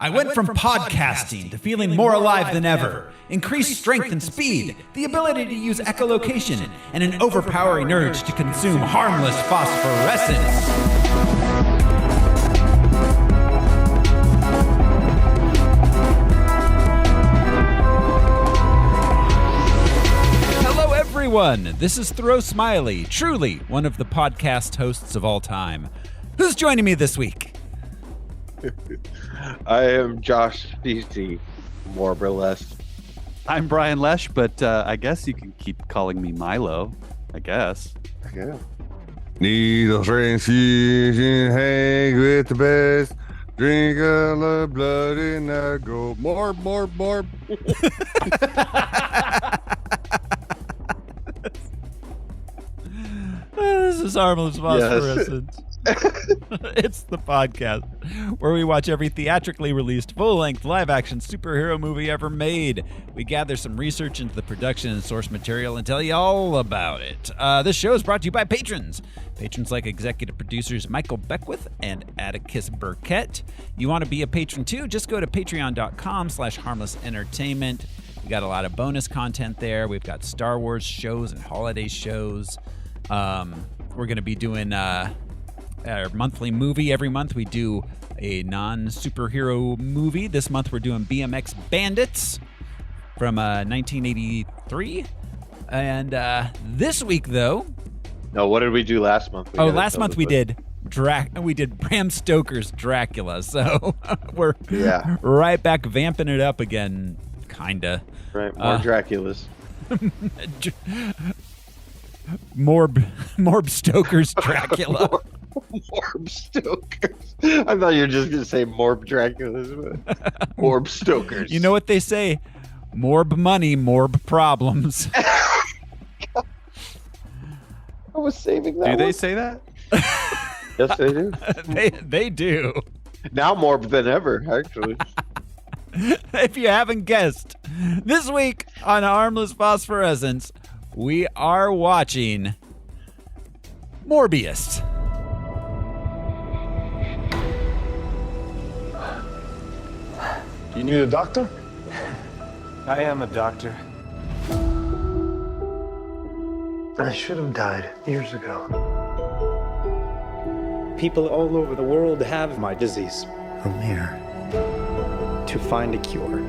I went from podcasting to feeling more alive than ever. Increased strength and speed, the ability to use echolocation, and an overpowering urge to consume harmless phosphorescence. Hello, everyone. This is Throw Smiley, truly one of the podcast hosts of all time. Who's joining me this week? I am Josh DC, more or less. I'm Brian Lesh, but I guess you can keep calling me Milo, I guess. Yeah. Need a transition, hang with the best, drink a little blood and I go more. This is Harmless Phosphorescence. Yes. It's the podcast where we watch every theatrically released full-length live-action superhero movie ever made. We gather some research into the production and source material and tell you all about it. This show is brought to you by patrons. Patrons like executive producers Michael Beckwith and Atticus Burkett. You want to be a patron too? Just go to patreon.com/harmlessentertainment. We got a lot of bonus content there. We've got Star Wars shows and holiday shows. We're going to be doing our monthly movie. Every month we do a non-superhero movie. This month we're doing BMX Bandits from 1983. And this week, though... No, what did we do last month? Last month we did Bram Stoker's Dracula. So we're right back vamping it up again, kinda. Right, more Draculas. Morb Stoker's Dracula. Morb Stokers. I thought you were just going to say Morb Draculas. Morb Stokers. You know what they say? Morb money, Morb problems. I was saving that. Do they say that? Yes, they do. They do. Now more than ever, actually. If you haven't guessed, this week on Harmless Phosphorescence, we are watching Morbius. You need a doctor? I am a doctor. I should have died years ago. People all over the world have my disease. I'm here To find a cure,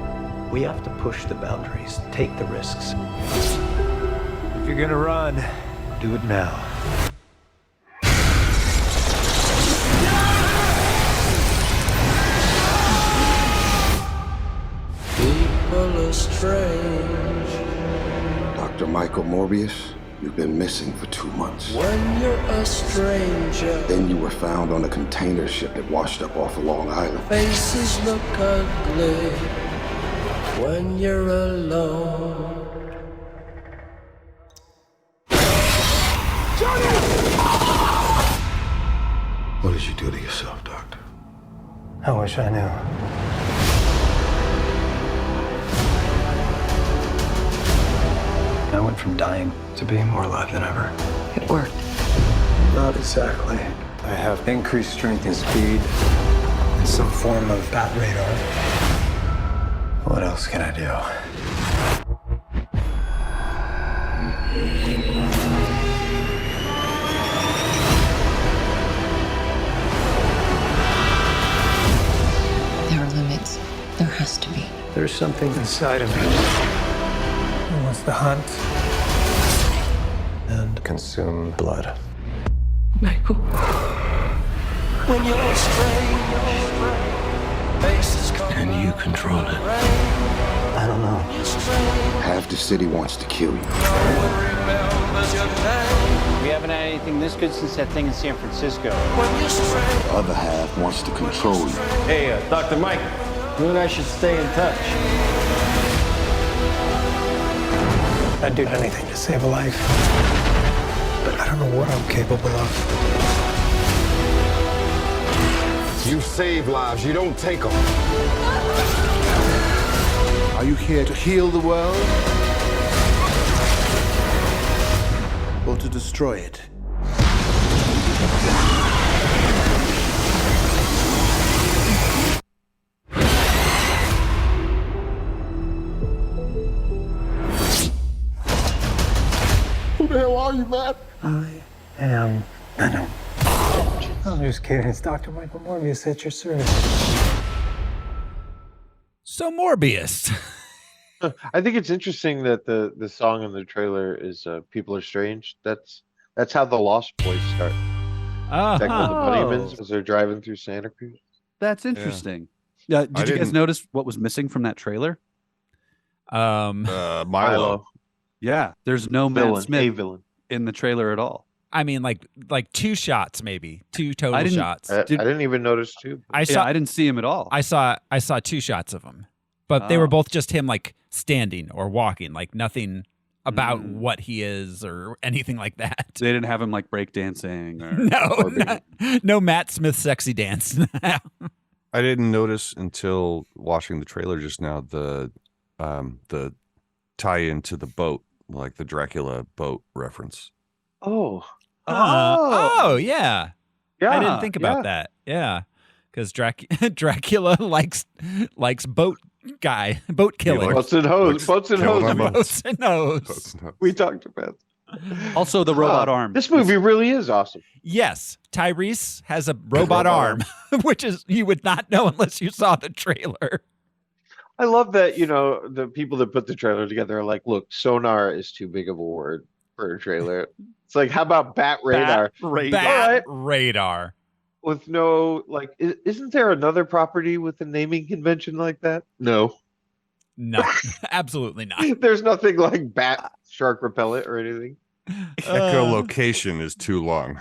we have to push the boundaries, take the risks. If you're gonna run, do it now. People are strange. Dr. Michael Morbius, you've been missing for 2 months. When you're a stranger, Then you were found on a container ship that washed up off of Long Island. faces look ugly. When you're alone, What did you do to yourself, Doctor? I wish I knew. I went from dying to being more alive than ever. It worked. Not exactly. I have increased strength and speed and some form of bat radar. What else can I do? There are limits. There has to be. There's something inside of me that wants to hunt and consume blood. Michael. when you're strange, faces come And you control it. I don't know. Half the city wants to kill you. remembers your name. We haven't had anything this good since that thing in San Francisco. When you're strange, The other half wants to control you. Hey, Dr. Mike, you and I should stay in touch. I'd do anything to save a life. But I don't know what I'm capable of. You save lives, you don't take them. Are you here to heal the world? Or to destroy it? the hell are you, Matt? I am Venom. I'm just kidding. It's Dr. Michael Morbius at your service. So Morbius. I think it's interesting that the song in the trailer is "People Are Strange." That's how the Lost Boys start. It's like when the Bunnymans as they're driving through Santa Cruz. That's interesting. Did you guys notice what was missing from that trailer? Milo. Yeah, there's no Matt Smith villain in the trailer at all. I mean, like 2 shots, maybe 2 total shots. I didn't even notice 2. I didn't see him at all. I saw 2 shots of him, but they were both just him like standing or walking, like nothing about what he is or anything like that. They didn't have him like breakdancing or no Matt Smith sexy dance. I didn't notice until watching the trailer just now the tie into the boat, like the Dracula boat reference. Yeah. I didn't think about that. Yeah, because Dracula likes boat killing. Boats and hose. We talked about. Also, the robot arm. This movie really is awesome. Yes, Tyrese has a robot arm, which is you would not know unless you saw the trailer. I love that, the people that put the trailer together are like, look, sonar is too big of a word for a trailer. It's like, how about bat radar? Bat radar. With no, isn't there another property with a naming convention like that? No, absolutely not. There's nothing like bat shark repellent or anything. Echolocation is too long.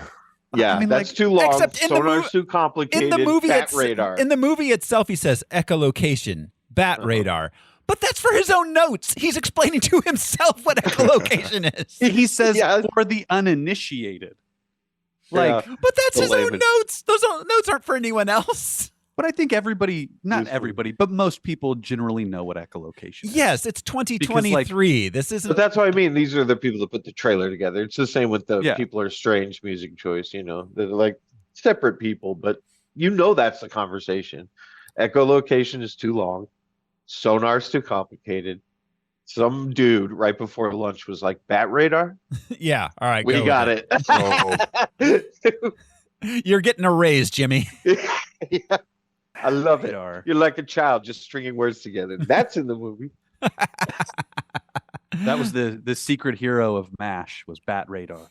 Yeah, I mean, that's too long. Except Sonar's too complicated. In the movie, bat radar. In the movie itself, he says echolocation, bat radar. But that's for his own notes. He's explaining to himself what echolocation is. He says for the uninitiated. But that's his own notes. Those notes aren't for anyone else. But I think not everybody, but most people generally know what echolocation is. Yes, it's 2023. This isn't. But that's what I mean. These are the people that put the trailer together. It's the same with the People Are Strange music choice. They're like separate people, but that's the conversation. Echolocation is too long. Sonar's too complicated. Some dude right before lunch was like, bat radar? Yeah. All right. We got it. You're getting a raise, Jimmy. Yeah. I love it. You're like a child just stringing words together. That's in the movie. That was the secret hero of MASH was Bat Radar.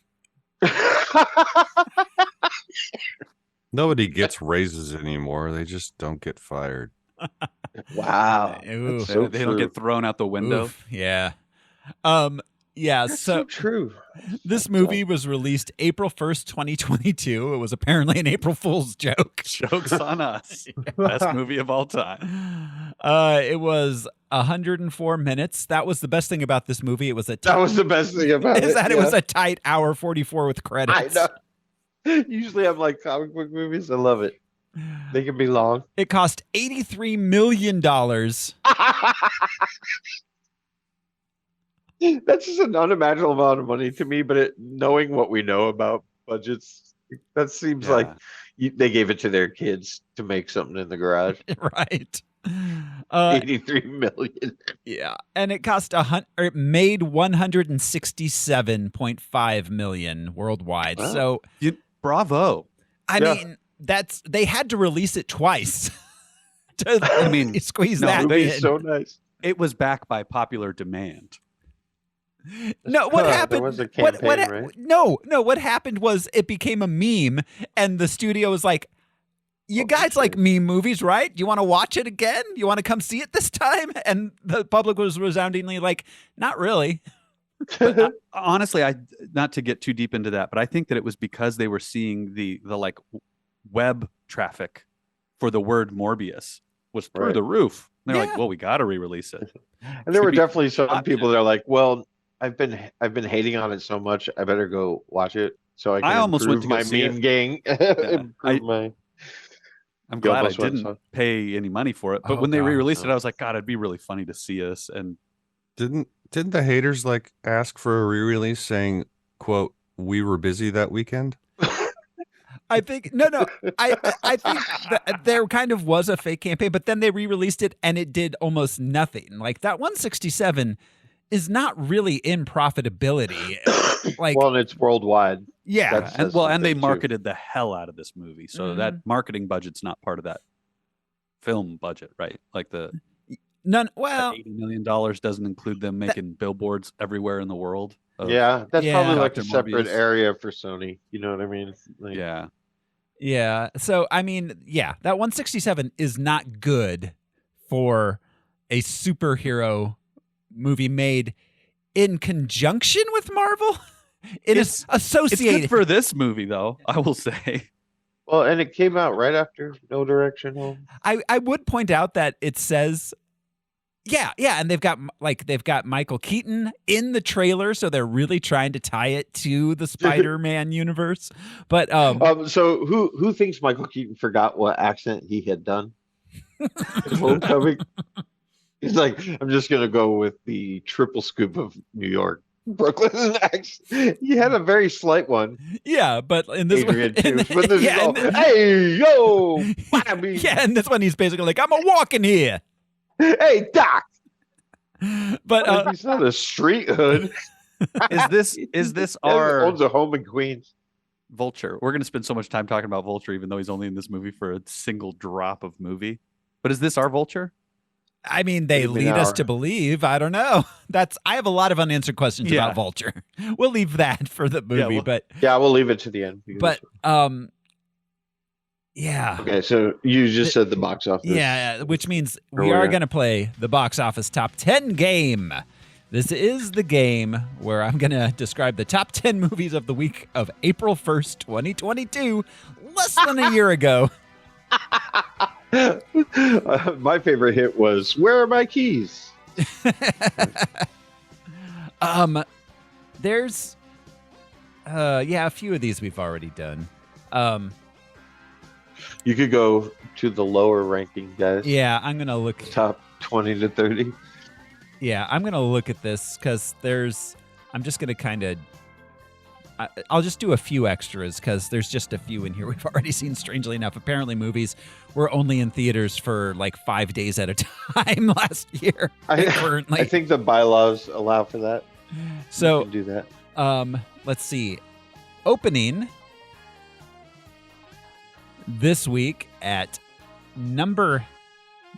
Nobody gets raises anymore. They just don't get fired. Wow. They don't get thrown out the window. Oof, yeah. That's so true. This movie was released April 1st, 2022. It was apparently an April Fool's joke. Joke's on us. Best movie of all time. It was 104 minutes. That was the best thing about this movie. It was that was the best thing about it. Is that it was a tight hour 44 with credits. I know. Usually I'm like comic book movies. I love it. They can be long. It cost $83 million. That's just an unimaginable amount of money to me, but knowing what we know about budgets, that seems like they gave it to their kids to make something in the garage. Right. 83 million. Yeah. And it it made 167.5 million worldwide. Wow. So bravo. I mean, they had to release it twice. To squeeze that in. So nice. It was back by popular demand. No, what happened? There was a campaign, right? No. What happened was it became a meme, and the studio was like, "You guys like meme movies, right? You want to watch it again? You want to come see it this time?" And the public was resoundingly like, "Not really." But, honestly, not to get too deep into that, but I think that it was because they were seeing the like web traffic for the word Morbius was through the roof. And they're like, "Well, we got to re-release it." And there were definitely some people that are like, "Well, I've been hating on it so much. I better go watch it so I can almost went to my meme gang." I'm glad I didn't pay any money for it. But when they re-released it, I was like, God, it'd be really funny to see us. And didn't the haters ask for a re-release saying, quote, "We were busy that weekend"? I think I think that there kind of was a fake campaign, but then they re-released it and it did almost nothing. Like that 167 is not really in profitability. Like, well, and it's worldwide. Yeah, and they marketed the hell out of this movie, so that marketing budget's not part of that film budget, right? Like none. Well, $80 million doesn't include them making billboards everywhere in the world. That's probably like a Dr. separate Morbius. area for Sony. You know what I mean? Like, yeah. So I mean, that 167 is not good for a superhero movie made in conjunction with Marvel. It is associated. It's good for this movie, though, I will say. Well, and it came out right after No Direction Home. I would point out that it says, and they've got Michael Keaton in the trailer, so they're really trying to tie it to the Spider-Man universe. But so who thinks Michael Keaton forgot what accent he had done in Homecoming? He's like, I'm just gonna go with the triple scoop of New York. Brooklyn accent. He had a very slight one. Yeah, but in this Adrian one, but this hey yo, and this one he's basically like, I'm a walking here. Hey Doc. But he's not a street hood. Is this our owns a home in Queens? Vulture? We're gonna spend so much time talking about Vulture, even though he's only in this movie for a single drop of movie. But is this our Vulture? I mean, they lead us to believe. I don't know. I have a lot of unanswered questions about Vulture. We'll leave that for the movie, we'll leave it to the end. But Okay, so you just said the box office. Yeah, which means we are going to play the box office top 10 game. This is the game where I'm going to describe the top 10 movies of the week of April 1st, 2022, less than a year ago. My favorite hit was "Where are my keys?" There's a few of these we've already done. You could go to the lower ranking guys. Yeah, I'm gonna look top 20 to 30. Yeah, I'm gonna look at this because I'm just gonna kind of. I'll just do a few extras because there's just a few in here we've already seen, strangely enough. Apparently movies were only in theaters for like 5 days at a time last year. I think the bylaws allow for that. So you can do that. Let's see. Opening this week at number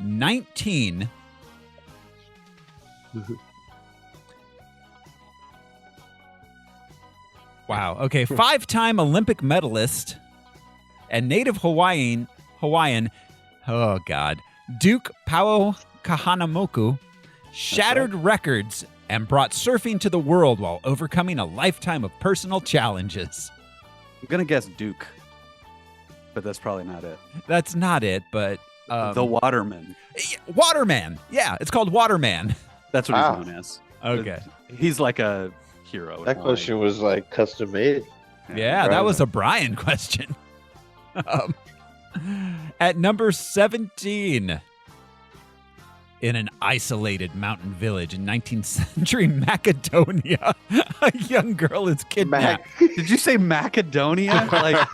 19. Wow. Okay. 5-time Olympic medalist and native Hawaiian. Oh God. Duke Pao Kahanamoku shattered records and brought surfing to the world while overcoming a lifetime of personal challenges. I'm gonna guess Duke, but that's probably not it. That's not it. But the Waterman. Waterman. Yeah, it's called Waterman. That's what he's known as. Okay. He's like a hero. That question was like custom made. Yeah, that was a Brian question. At number 17, in an isolated mountain village in 19th century Macedonia, a young girl is kidnapped. Did you say Macedonia? Like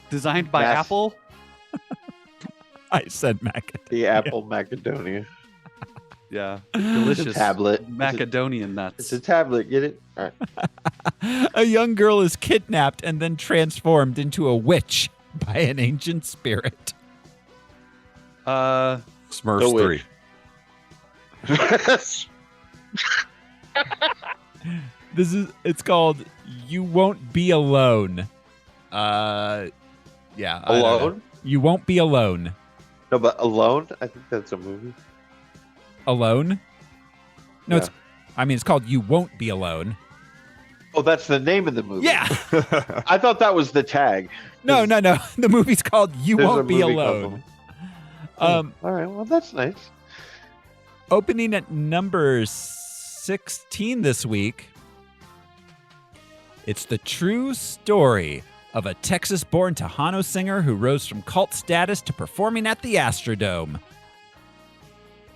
designed by Apple? I said Macedonia. The Apple Macedonia. Yeah, delicious it's a tablet. Macedonian nuts. It's a tablet. Get it? All right. A young girl is kidnapped and then transformed into a witch by an ancient spirit. Smurfs 3. It's called You Won't Be Alone. Alone? You Won't Be Alone. No, but Alone? I think that's a movie. Alone? No, it's called You Won't Be Alone. Oh, that's the name of the movie. Yeah. I thought that was the tag. No. The movie's called You Won't Be Alone. All right, well, that's nice. Opening at number 16 this week, it's the true story of a Texas-born Tejano singer who rose from cult status to performing at the Astrodome.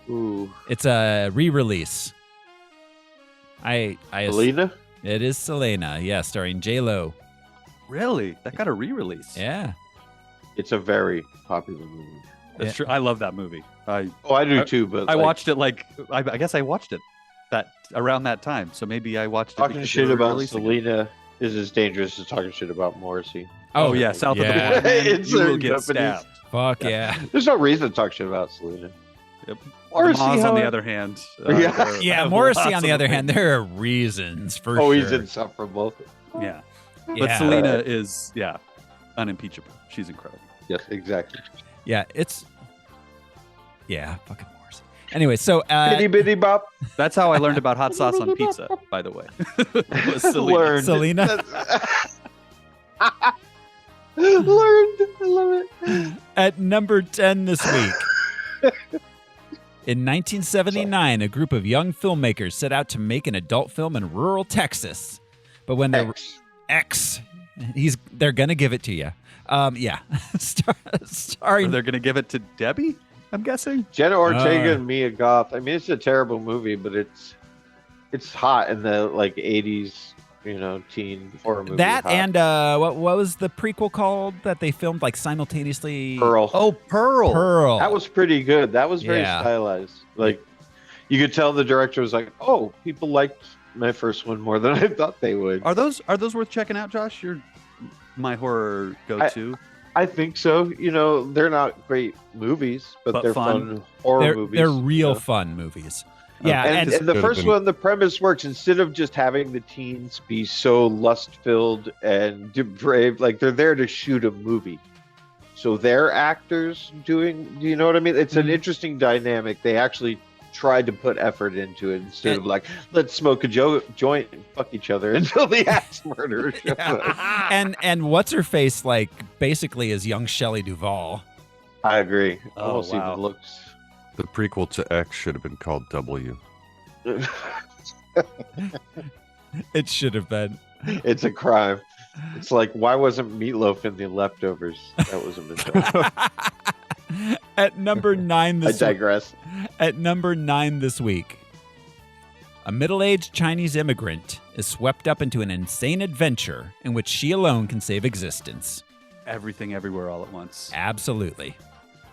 Ooh. It's a re-release. Selena? It is Selena, yeah, starring J-Lo. Really? That got a re-release? Yeah. It's a very popular movie. That's true. I love that movie. I do too, but I watched it I guess I watched it around that time. So maybe I watched it. Talking because shit they were about releasing it. Selena is as dangerous as talking shit about Morrissey. Oh yeah, south of the yeah. border, man, It's you will certain get companies. stabbed. Fuck yeah. There's no reason to talk shit about Selena. Yep. Morrissey, Moz, on the however- other hand, Yeah. there Yeah, are Morrissey, lots on the of other hand, opinions. there are reasons for Oh, sure. he's insufferable. Yeah, but Yeah. Selena is unimpeachable. She's incredible. Yes, exactly. Yeah, fucking Morrissey. Anyway, so Bitty bitty bop. That's how I learned about hot sauce on pizza. By the way, was Selena. Learned. Selena? Learned. I love it. At number 10 this week. In 1979, a group of young filmmakers set out to make an adult film in rural Texas. But when they're they're gonna give it to you. Yeah. Starring They're gonna give it to Debbie, I'm guessing. Jenna Ortega and Mia Goth. I mean, it's a terrible movie, but it's hot in the like 80s, teen horror movie. that hot. and what was the prequel called that they filmed like simultaneously? Pearl. Oh, Pearl. That was pretty good. That was very Yeah. stylized. Like, you could tell the director was like, "Oh, people liked my first one more than I thought they would." Are those worth checking out, Josh? You're my horror go-to. I think so. They're not great movies, but they're fun horror movies. They're real fun movies. Yeah, and the first one, the premise works. Instead of just having the teens be so lust-filled and depraved, like they're there to shoot a movie. So they're actors doing. Do you know what I mean? It's an interesting dynamic. They actually tried to put effort into it instead of like, let's smoke a joint and fuck each other until the axe murderer shows up. and what's her face like basically is young Shelley Duvall. I agree. Oh, Almost wow. even looks. The prequel to X should have been called W. It should have been. It's a crime. It's like, why wasn't Meatloaf in The Leftovers? That was a mistake. At number 9 I this digress. At number 9 this week, a middle-aged Chinese immigrant is swept up into an insane adventure in which she alone can save existence. Everything, Everywhere, All at Once. Absolutely.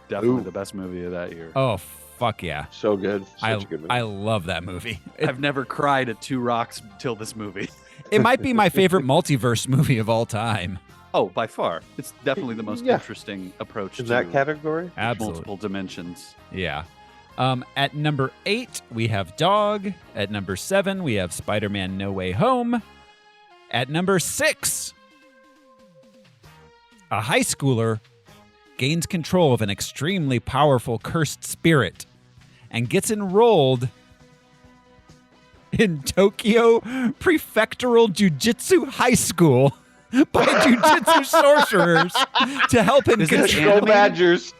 Definitely the best movie of that year. Oh, fuck yeah. So good. Such a good movie. I love that movie. I've never cried at Two Rocks till this movie. It might be my favorite multiverse movie of all time. Oh, by far. It's definitely the most interesting approach In to that category? Absolutely. multiple dimensions. Yeah. At number 8, we have Dog. At number 7, we have Spider-Man No Way Home. At number 6, a high schooler gains control of an extremely powerful cursed spirit and gets enrolled in Tokyo Prefectural Jiu-Jitsu High School by jiu-jitsu sorcerers to help him Go Badgers.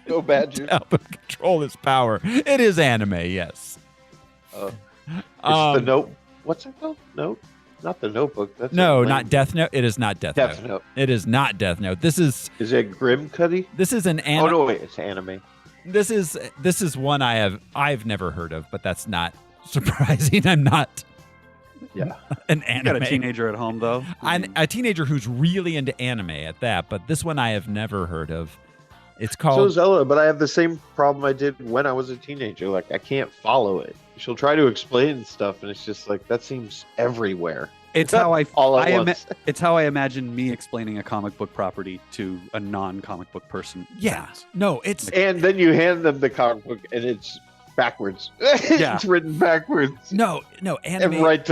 Go Badgers. to help him control his power. It is anime, yes. It's the Note. What's it called? Note? Not the Notebook. That's No, not Death Note. It is not Death Death Note. Note. It is not Death Note. This is it Grim Cuddy? this is an Oh anime. no, wait, it's anime. This is one I've never heard of, but that's not surprising. I'm not Yeah. an You anime. got a teenager at home, though. I'm a teenager who's really into anime at that, but this one I have never heard of. It's So called is Ella, but I have the same problem I did when I was a teenager. Like, I can't follow it. She'll try to explain stuff, and it's just like, that seems everywhere. It's how I All at once. it's how I imagine me explaining a comic book property to a non-comic book person. Yeah. No, it's And then you hand them the comic book, and it's backwards. Yeah. It's written backwards. no anime. And right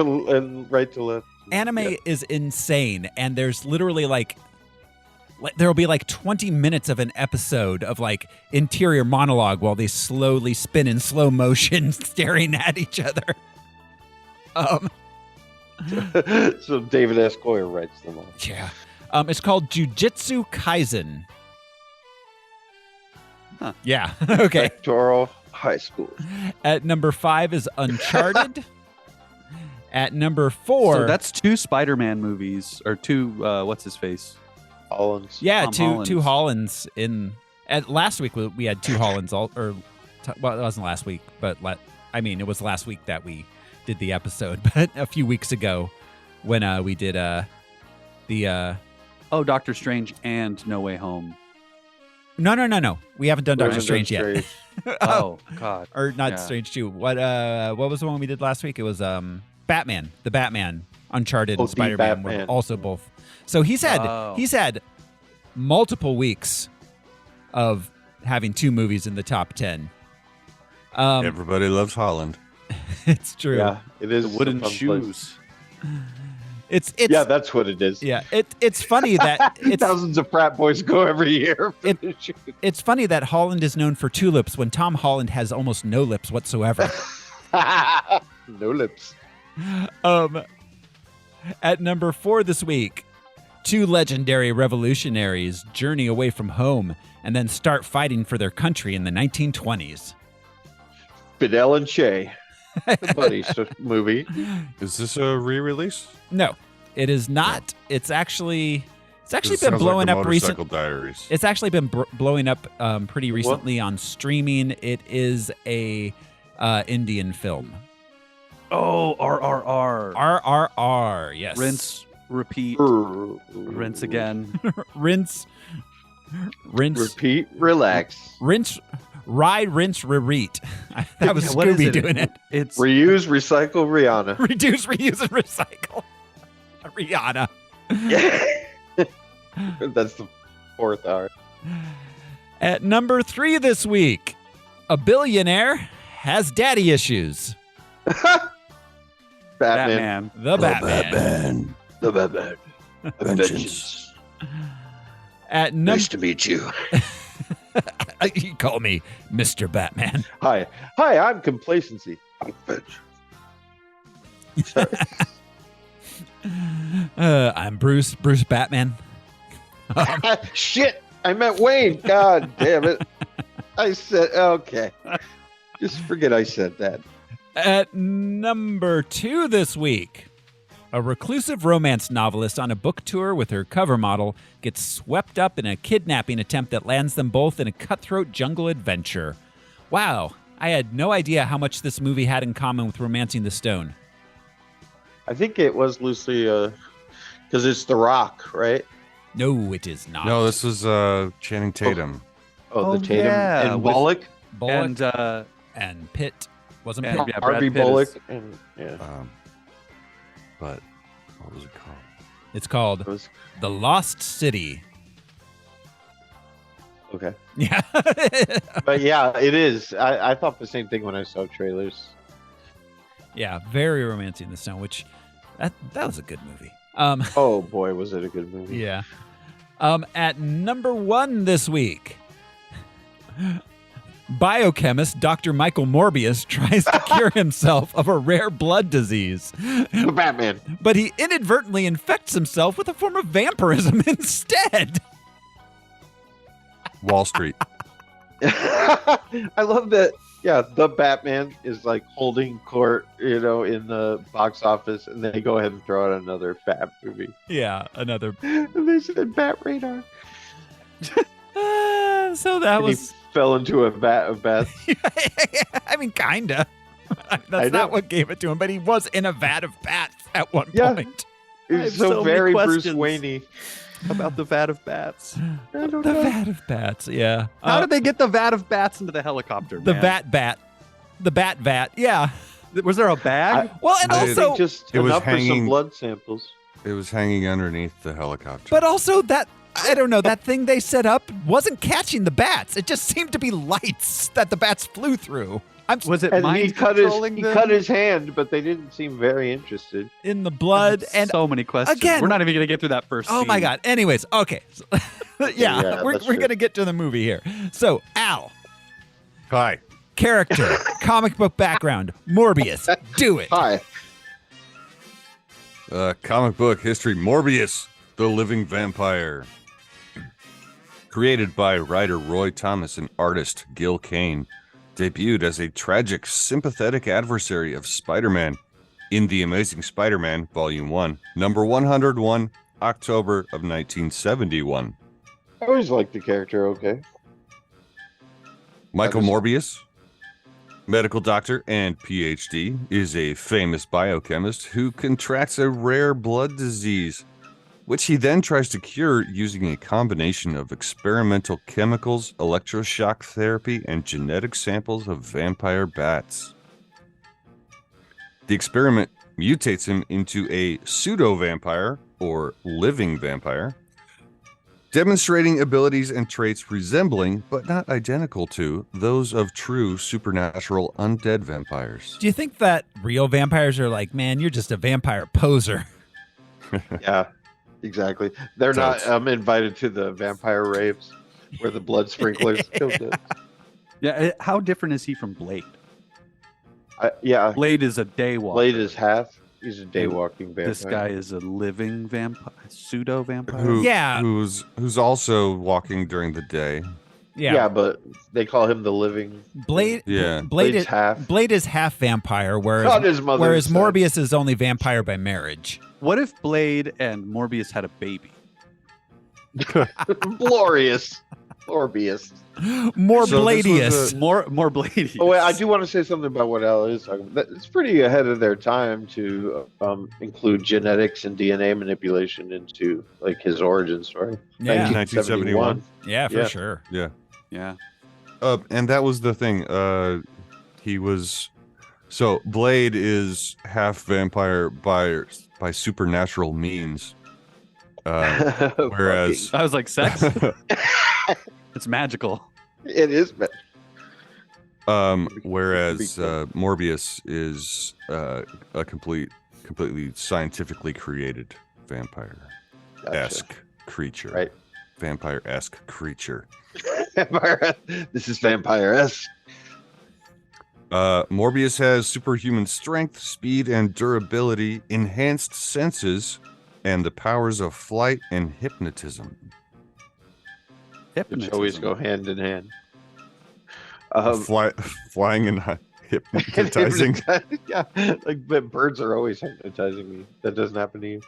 to left. Anime Yeah. is insane, and there's literally like there'll be like 20 minutes of an episode of like interior monologue while they slowly spin in slow motion staring at each other. So David S. Goyer writes them all. Yeah. It's called Jujutsu Kaisen. Huh. Yeah. Okay. Electoral High School. At number 5 is Uncharted. At number 4, So that's two Spider-Man movies, or two, what's his face? Hollands. yeah, Tom two Holland's. Hollands in. At last week we had two Hollands well, it wasn't last week, but it was last week that we did the episode, but a few weeks ago when we did Oh, Doctor Strange and No Way Home. No. We haven't done Doctor Strange yet. Oh God. Or not Strange 2. What was the one we did last week? It was Batman. The Batman, Uncharted, and Spider-Man were also both. So he's had multiple weeks of having 2 movies in the top 10. Everybody loves Holland. It's true. Yeah, it is. The wooden shoes. It's yeah, that's what it is. Yeah, it's funny that thousands of frat boys go every year. It's funny that Holland is known for 2 lips when Tom Holland has almost no lips whatsoever. No lips. At number 4 this week, 2 legendary revolutionaries journey away from home and then start fighting for their country in the 1920s. Fidel and Che, the buddy movie. Is this a re-release? No, it is not. It's actually been blowing up recently. Diaries. It's actually been blowing up pretty recently on streaming. It is a Indian film. Oh, RRR. RRR, yes. Rinse, repeat, rinse again. rinse, repeat, relax. Rinse, ride, rinse, repeat. That was Scooby doing it. It's reuse, recycle, Rihanna. Reduce, reuse, and recycle. Rihanna. That's the 4th hour. At number 3 this week, a billionaire has daddy issues. Batman. The Batman. The Batman. Vengeance. Nice to meet you. You call me Mr. Batman. Hi, I'm complacency. I'm Sorry. I'm Bruce Batman. Shit, I meant Wayne. God damn it. I said, okay. Just forget I said that. At number 2 this week, a reclusive romance novelist on a book tour with her cover model gets swept up in a kidnapping attempt that lands them both in a cutthroat jungle adventure. Wow, I had no idea how much this movie had in common with Romancing the Stone. I think it was loosely because it's The Rock, right? No, it is not. No, this was Channing Tatum. Oh, the Tatum and Bullock and Pitt. Wasn't and Pitt? Harvey Bullock. But what was it called? It's called The Lost City. Okay. Yeah. But yeah, it is. I thought the same thing when I saw trailers. Yeah, very Romancing the Stone, which that was a good movie. Oh boy, was it a good movie. Yeah. At number 1 this week, biochemist Dr. Michael Morbius tries to cure himself of a rare blood disease. The Batman. But he inadvertently infects himself with a form of vampirism instead. Wall Street. I love that. Yeah, the Batman is like holding court, in the box office, and they go ahead and throw out another Fab movie. Yeah, another. And they said Bat Radar. So that was. He fell into a vat of bats. I mean, kinda. That's not what gave it to him, but he was in a vat of bats at one point. It was so very Bruce Wayne-y. About the vat of bats. The vat of bats, yeah. How did they get the vat of bats into the helicopter, The man? The bat vat, yeah. Was there a bag? Also just it was enough hanging, for some blood samples. It was hanging underneath the helicopter. But also I don't know, that thing they set up wasn't catching the bats. It just seemed to be lights that the bats flew through. Was it and mind he cut his hand, but they didn't seem very interested in the blood. And so many questions. Again, we're not even going to get through that first scene. Oh my god. Anyways, okay. Yeah, we're going to get to the movie here. So, Al. Hi. Character, comic book background, Morbius. Do it. Hi. Comic book history, Morbius, the living vampire. Created by writer Roy Thomas and artist Gil Kane. Debuted as a tragic, sympathetic adversary of Spider-Man in The Amazing Spider-Man, Volume 1, number 101, October of 1971. I always liked the character, okay. Michael Morbius, medical doctor and PhD, is a famous biochemist who contracts a rare blood disease which he then tries to cure using a combination of experimental chemicals, electroshock therapy, and genetic samples of vampire bats. The experiment mutates him into a pseudo-vampire, or living vampire, demonstrating abilities and traits resembling, but not identical to, those of true supernatural undead vampires. Do you think that real vampires are like, man, you're just a vampire poser? Yeah, exactly. They're not invited to the vampire raves where the blood sprinklers killed it. Yeah, how different is he from Blade? Yeah. Blade is a daywalker. Blade is half. He's a daywalking vampire. This guy is a living vampire, pseudo vampire. Who's also walking during the day. Yeah, but they call him the living. Blade. Yeah, Blade is half. Blade is half vampire, whereas Morbius is only vampire by marriage. What if Blade and Morbius had a baby? Glorious. Morbius. More Bladius. More Bladius. Oh, wait, I do want to say something about what Al is talking about. It's pretty ahead of their time to include genetics and DNA manipulation into like his origin story. Yeah, 1971. Yeah, for sure. Yeah. Yeah. And that was the thing. Blade is half vampire by supernatural means. Whereas I was like, sex? It's magical. It is magical. Whereas Morbius is a completely scientifically created vampire-esque creature. Right. Vampire-esque creature. This is vampire-esque. Morbius has superhuman strength, speed, and durability, enhanced senses, and the powers of flight and hypnotism. Which always go hand in hand. Flying and hypnotizing. Yeah, like but birds are always hypnotizing me. That doesn't happen to you.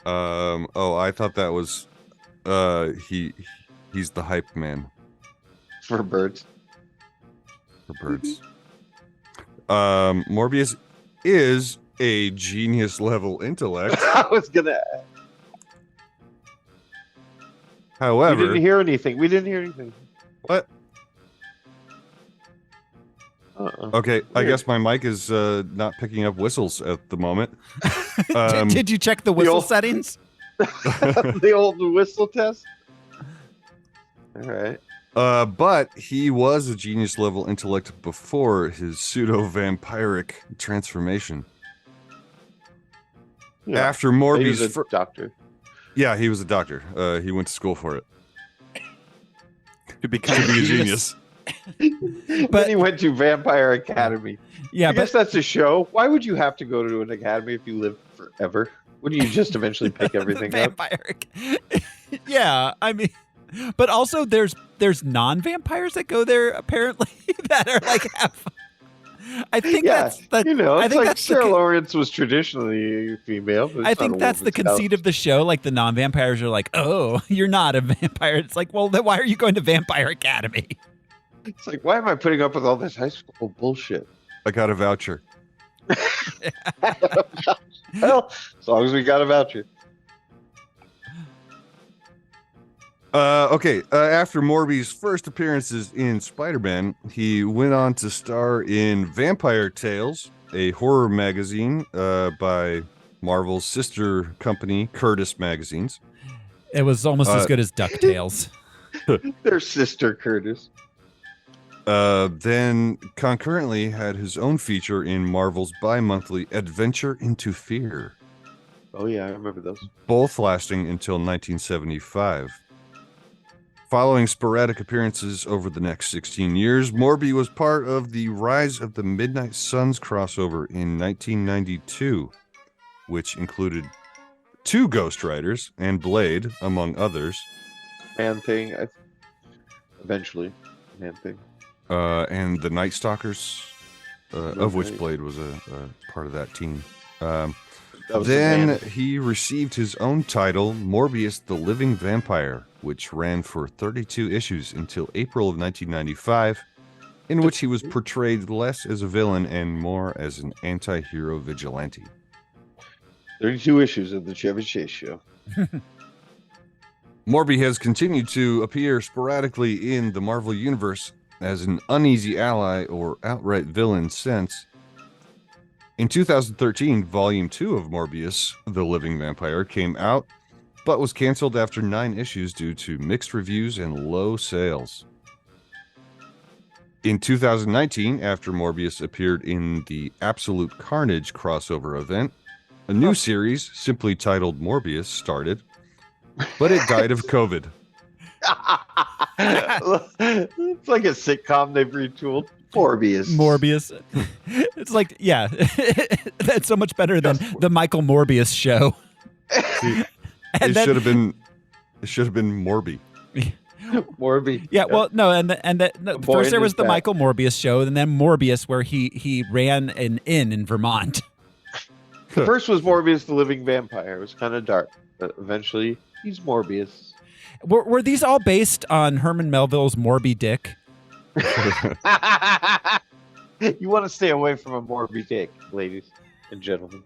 I thought that was he's the hype man for birds. Morbius is a genius level intellect. I was gonna. However, we didn't hear anything. What? Okay, I guess my mic is not picking up whistles at the moment. Did you check the whistle settings? The old whistle test? All right. But he was a genius level intellect before his pseudo-vampiric transformation. Yeah. After Morbius... He was a doctor. Yeah, he was a doctor. He went to school for it. To become a genius. But then he went to Vampire Academy. Yeah, I guess that's a show. Why would you have to go to an academy if you live forever? Wouldn't you just eventually pick everything up? Yeah, I mean, but also there's non-vampires that go there apparently that are like half. I think that's the. You know, it's I think like that's Sarah Lawrence was traditionally female. I think that's the conceit of the show. Like the non-vampires are like, oh, you're not a vampire. It's like, well, then why are you going to Vampire Academy? It's like, why am I putting up with all this high school bullshit? I got a voucher. Well, as long as we got a voucher. After Morbius' first appearances in Spider-Man, he went on to star in Vampire Tales, a horror magazine by Marvel's sister company, Curtis Magazines. It was almost as good as DuckTales. Their sister, Curtis. Then concurrently had his own feature in Marvel's bi-monthly Adventure into Fear. Oh yeah, I remember those. Both lasting until 1975. Following sporadic appearances over the next 16 years, Morbius was part of the Rise of the Midnight Suns crossover in 1992, which included 2 Ghost Riders and Blade, among others. Man-Thing, eventually, Man-Thing. And the Night Stalkers, of which Blade was a part of that team. Then he received his own title, Morbius the Living Vampire, which ran for 32 issues until April of 1995, in which he was portrayed less as a villain and more as an anti-hero vigilante. 32 issues of the Chevy Chase Show. Morbi has continued to appear sporadically in the Marvel Universe as an uneasy ally or outright villain since. In 2013, Volume 2 of Morbius, The Living Vampire, came out, but was canceled after 9 issues due to mixed reviews and low sales. In 2019, after Morbius appeared in the Absolute Carnage crossover event, a new series, simply titled Morbius, started, but it died of COVID. It's like a sitcom they've retooled. Morbius. It's like, yeah, that's so much better than the Michael Morbius show. See, it should have been Morbi. Morbi. Yeah, well, no, first there was the Michael Morbius show, and then Morbius, where he ran an inn in Vermont. The first was Morbius the Living Vampire. It was kind of dark, but eventually he's Morbius. Were these all based on Herman Melville's Morby Dick? You want to stay away from a Morbi Dick, ladies and gentlemen.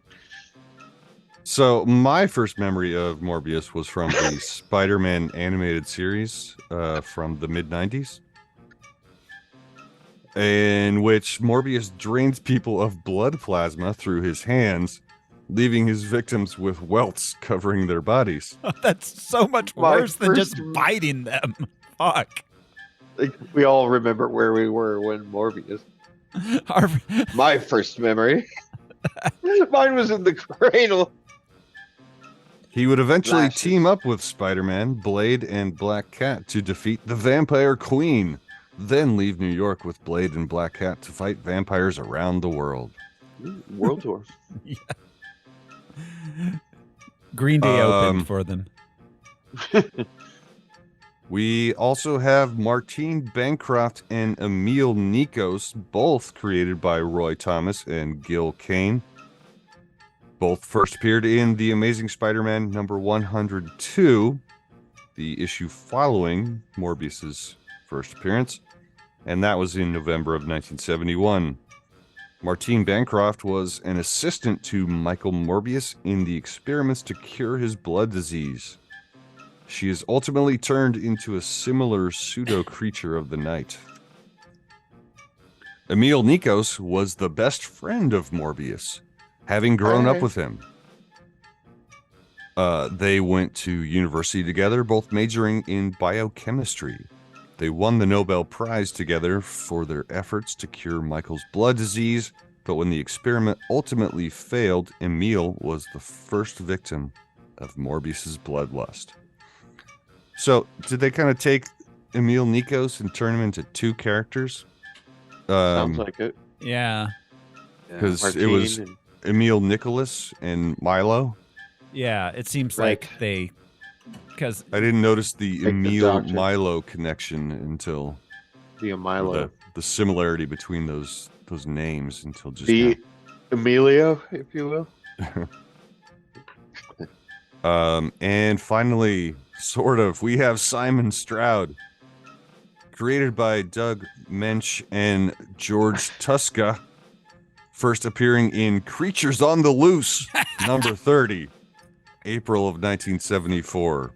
So my first memory of Morbius was from the Spider-Man animated series from the mid-90s, in which Morbius drains people of blood plasma through his hands, leaving his victims with welts covering their bodies. That's so much worse than just biting them. Fuck. Like, we all remember where we were when Morbius. My first memory. Mine was in the cradle. He would eventually team up with Spider-Man, Blade, and Black Cat to defeat the Vampire Queen, then leave New York with Blade and Black Cat to fight vampires around the world. World tour. Yeah. Green Day opened for them. We also have Martine Bancroft and Emil Nikos, both created by Roy Thomas and Gil Kane. Both first appeared in The Amazing Spider-Man number 102, the issue following Morbius's first appearance, and that was in November of 1971. Martine Bancroft was an assistant to Michael Morbius in the experiments to cure his blood disease. She is ultimately turned into a similar pseudo-creature of the night. Emil Nikos was the best friend of Morbius, having grown up with him. They went to university together, both majoring in biochemistry. They won the Nobel Prize together for their efforts to cure Michael's blood disease, but when the experiment ultimately failed, Emil was the first victim of Morbius's bloodlust. So, did they kind of take Emil Nikos and turn him into two characters? Sounds like it. Yeah. Because it was Emil Nicholas and Milo. Yeah, it seems like they... Because I didn't notice the Emil Milo connection until Milo. The similarity between those names until just the now. Emilio, if you will. And finally, sort of, we have Simon Stroud, created by Doug Mensch and George Tuska, first appearing in Creatures on the Loose, number 30, April of 1974.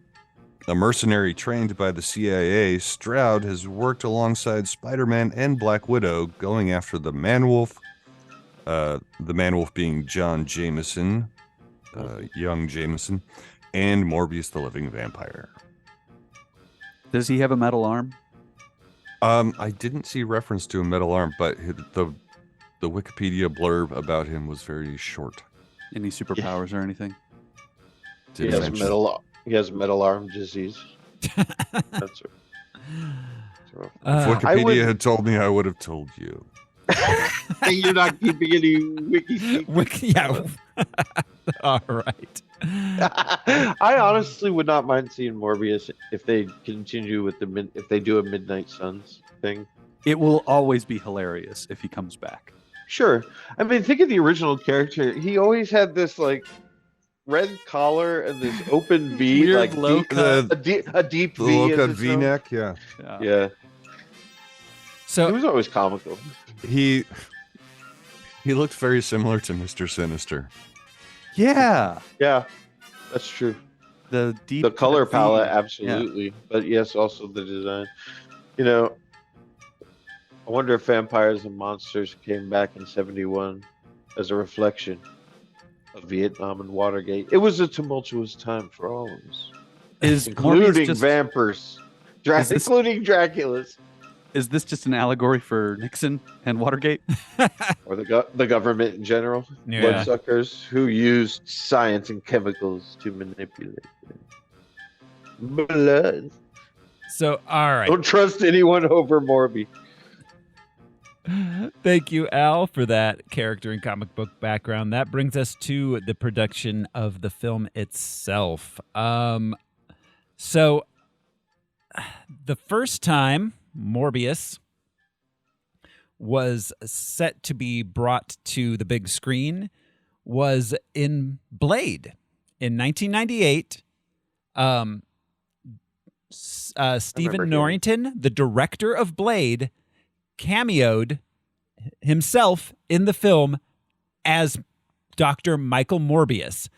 A mercenary trained by the CIA, Stroud has worked alongside Spider-Man and Black Widow, going after the Man-Wolf, the Man-Wolf being John Jameson, young Jameson, and Morbius the Living Vampire. Does he have a metal arm? I didn't see reference to a metal arm, but the Wikipedia blurb about him was very short. Any superpowers or anything? He has metal arm disease. That's right. If Wikipedia had told me, I would have told you. You're not keeping any wiki. Yeah. All right. I honestly would not mind seeing Morbius if they continue with if they do a Midnight Suns thing. It will always be hilarious if he comes back. Sure. I mean, think of the original character. He always had this like red collar and this open V, weird like low cut. a deep the V. Low cut V neck, yeah. So it was always comical. He looked very similar to Mr. Sinister. Yeah. Yeah, that's true. The deep The color palette, theme. absolutely. But yes, also the design. You know, I wonder if Vampires and Monsters came back in '71 as a reflection of Vietnam and Watergate. It was a tumultuous time for all of us, including vampires, including Draculas. Is this just an allegory for Nixon and Watergate? Or the government in general? Yeah. Bloodsuckers who used science and chemicals to manipulate blood. So, all right. Don't trust anyone over Morbi. Thank you, Al, for that character and comic book background. That brings us to the production of the film itself. So, the first time Morbius was set to be brought to the big screen was in Blade in 1998. Stephen Norrington, the director of Blade, cameoed himself in the film as Dr. Michael Morbius.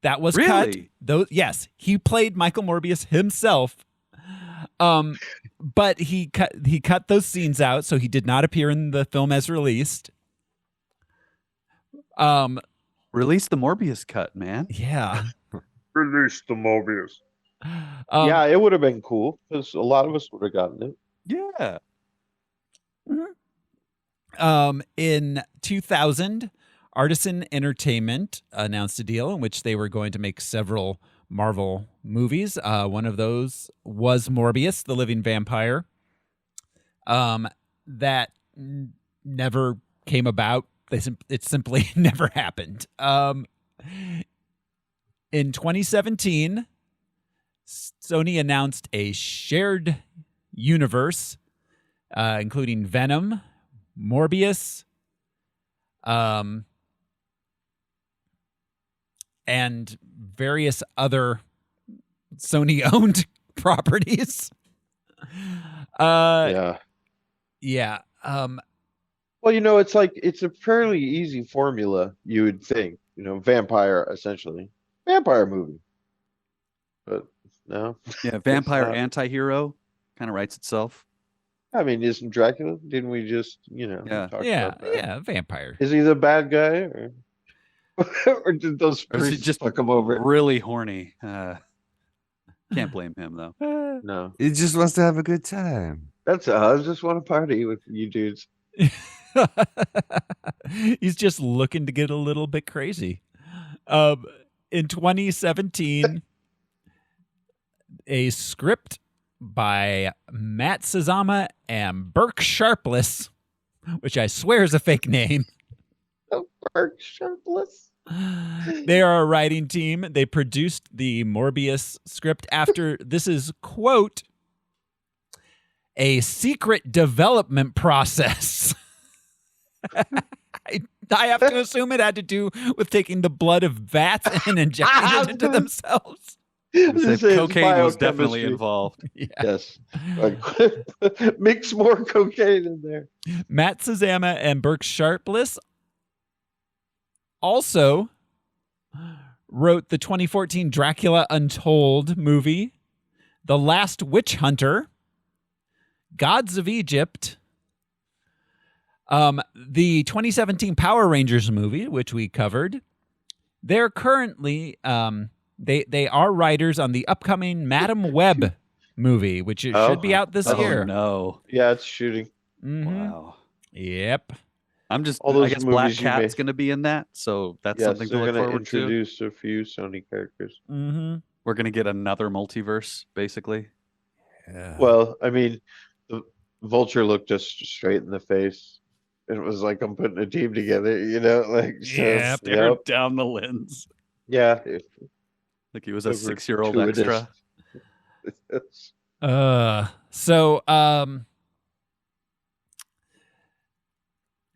That was really? cut. Yes, he played Michael Morbius himself. But he cut those scenes out, so he did not appear in the film as released. Release the Morbius cut, man. Yeah. Release the Morbius. Yeah, it would have been cool because a lot of us would have gotten it. Yeah. In 2000, Artisan Entertainment announced a deal in which they were going to make several Marvel movies. One of those was Morbius, the living vampire. That never came about. It simply never happened. In 2017, Sony announced a shared universe, including Venom, Morbius, and various other Sony-owned properties. Yeah. Well, it's a fairly easy formula, you would think. Vampire, essentially. Vampire movie. But no. Yeah, vampire anti-hero kind of writes itself. I mean, isn't Dracula? Didn't we just, talk about that? Vampire. Is he the bad guy? Or, or did those priests just fuck him over? Really horny. Can't blame him, though. No. He just wants to have a good time. That's I just want to party with you dudes. He's just looking to get a little bit crazy. In 2017, a script by Matt Sazama and Burke Sharpless, which I swear is a fake name. Burke Sharpless. They are a writing team. They produced the Morbius script after, this is, quote, a secret development process. I have to assume it had to do with taking the blood of bats and injecting it into themselves. Cocaine was definitely involved. Yeah. Yes. Mix more cocaine in there. Matt Sazama and Burke Sharpless also wrote the 2014 Dracula Untold movie, The Last Witch Hunter, Gods of Egypt, the 2017 Power Rangers movie, which we covered. They're currently they are writers on the upcoming Madam Web movie, which should be out this year. No. Yeah, it's shooting. Mm-hmm. Wow. Yep. I guess Black Cat's going to be in that, so that's something to look forward to. Introduce a few Sony characters. Mm-hmm. We're going to get another multiverse, basically. Yeah. Well, I mean, the Vulture looked us straight in the face. It was like I'm putting a team together, Stared down the lens. Yeah. Like he was a 6-year-old extra.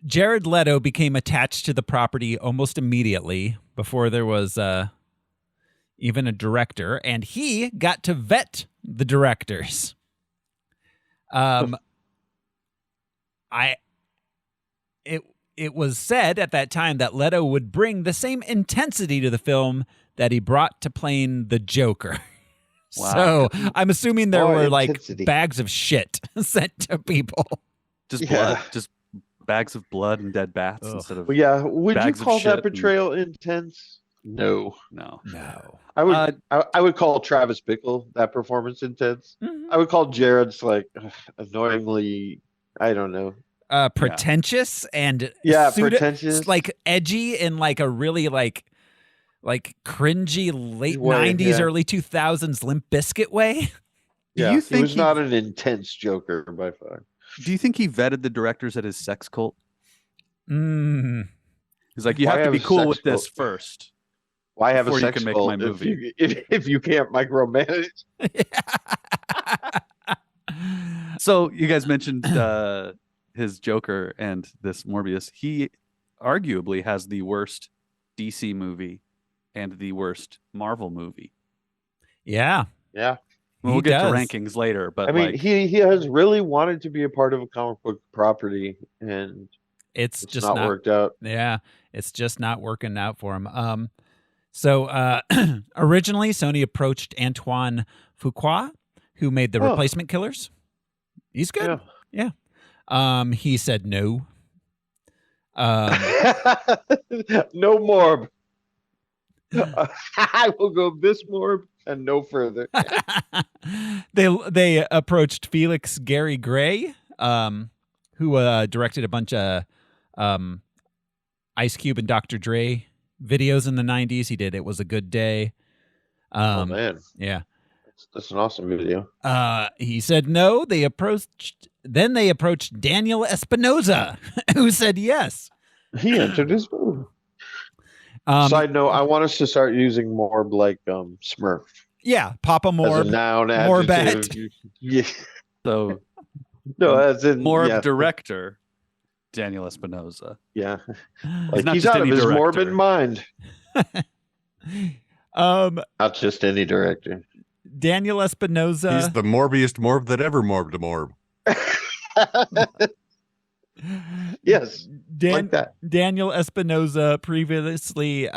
Jared Leto became attached to the property almost immediately before there was even a director, and he got to vet the directors. it was said at that time that Leto would bring the same intensity to the film that he brought to playing the Joker. Wow. So I'm assuming there were intensity. like bags of shit sent to people. Just blood, just bags of blood and dead bats instead of. Well, yeah. Would you bags of call that shit portrayal intense? No. No. I would. I would call Travis Bickle that performance intense. I would call Jared's like annoyingly. I don't know. Pretentious and pretentious, like edgy and like a really like cringy late 90s, early 2000s Limp Bizkit way. Yeah, you think he was not an intense Joker by far. Do you think he vetted the directors at his sex cult? He's like, you have to be cool with this first. Why have a sex you can cult make my movie? if you can't micromanage? So you guys mentioned his Joker and this Morbius. He arguably has the worst DC movie and the worst Marvel movie. Yeah. We'll get to rankings later, but I mean, he has really wanted to be a part of a comic book property, and it's just not worked out. Yeah, it's just not working out for him. So originally, Sony approached Antoine Fuqua, who made the Replacement Killers. He's good. Yeah. He said no. No Morb. I will go this Morb and no further. They approached Felix Gary Gray, who directed a bunch of Ice Cube and Dr. Dre videos in the 90s. He did It Was a Good Day. Oh man. Yeah. That's an awesome video. He said no. They approached Daniel Espinosa, who said yes. He entered his movie. Side note, I want us to start using Morb like Smurf. Yeah, Papa Morb. As a noun, Morbat. Yeah. So no, as in Morb director Daniel Espinosa. Yeah. Like he's out of his Morbin mind. Not just any director. Daniel Espinosa. He's the morbiest Morb that ever morbed a Morb. Yes. Like that. Daniel Espinosa previously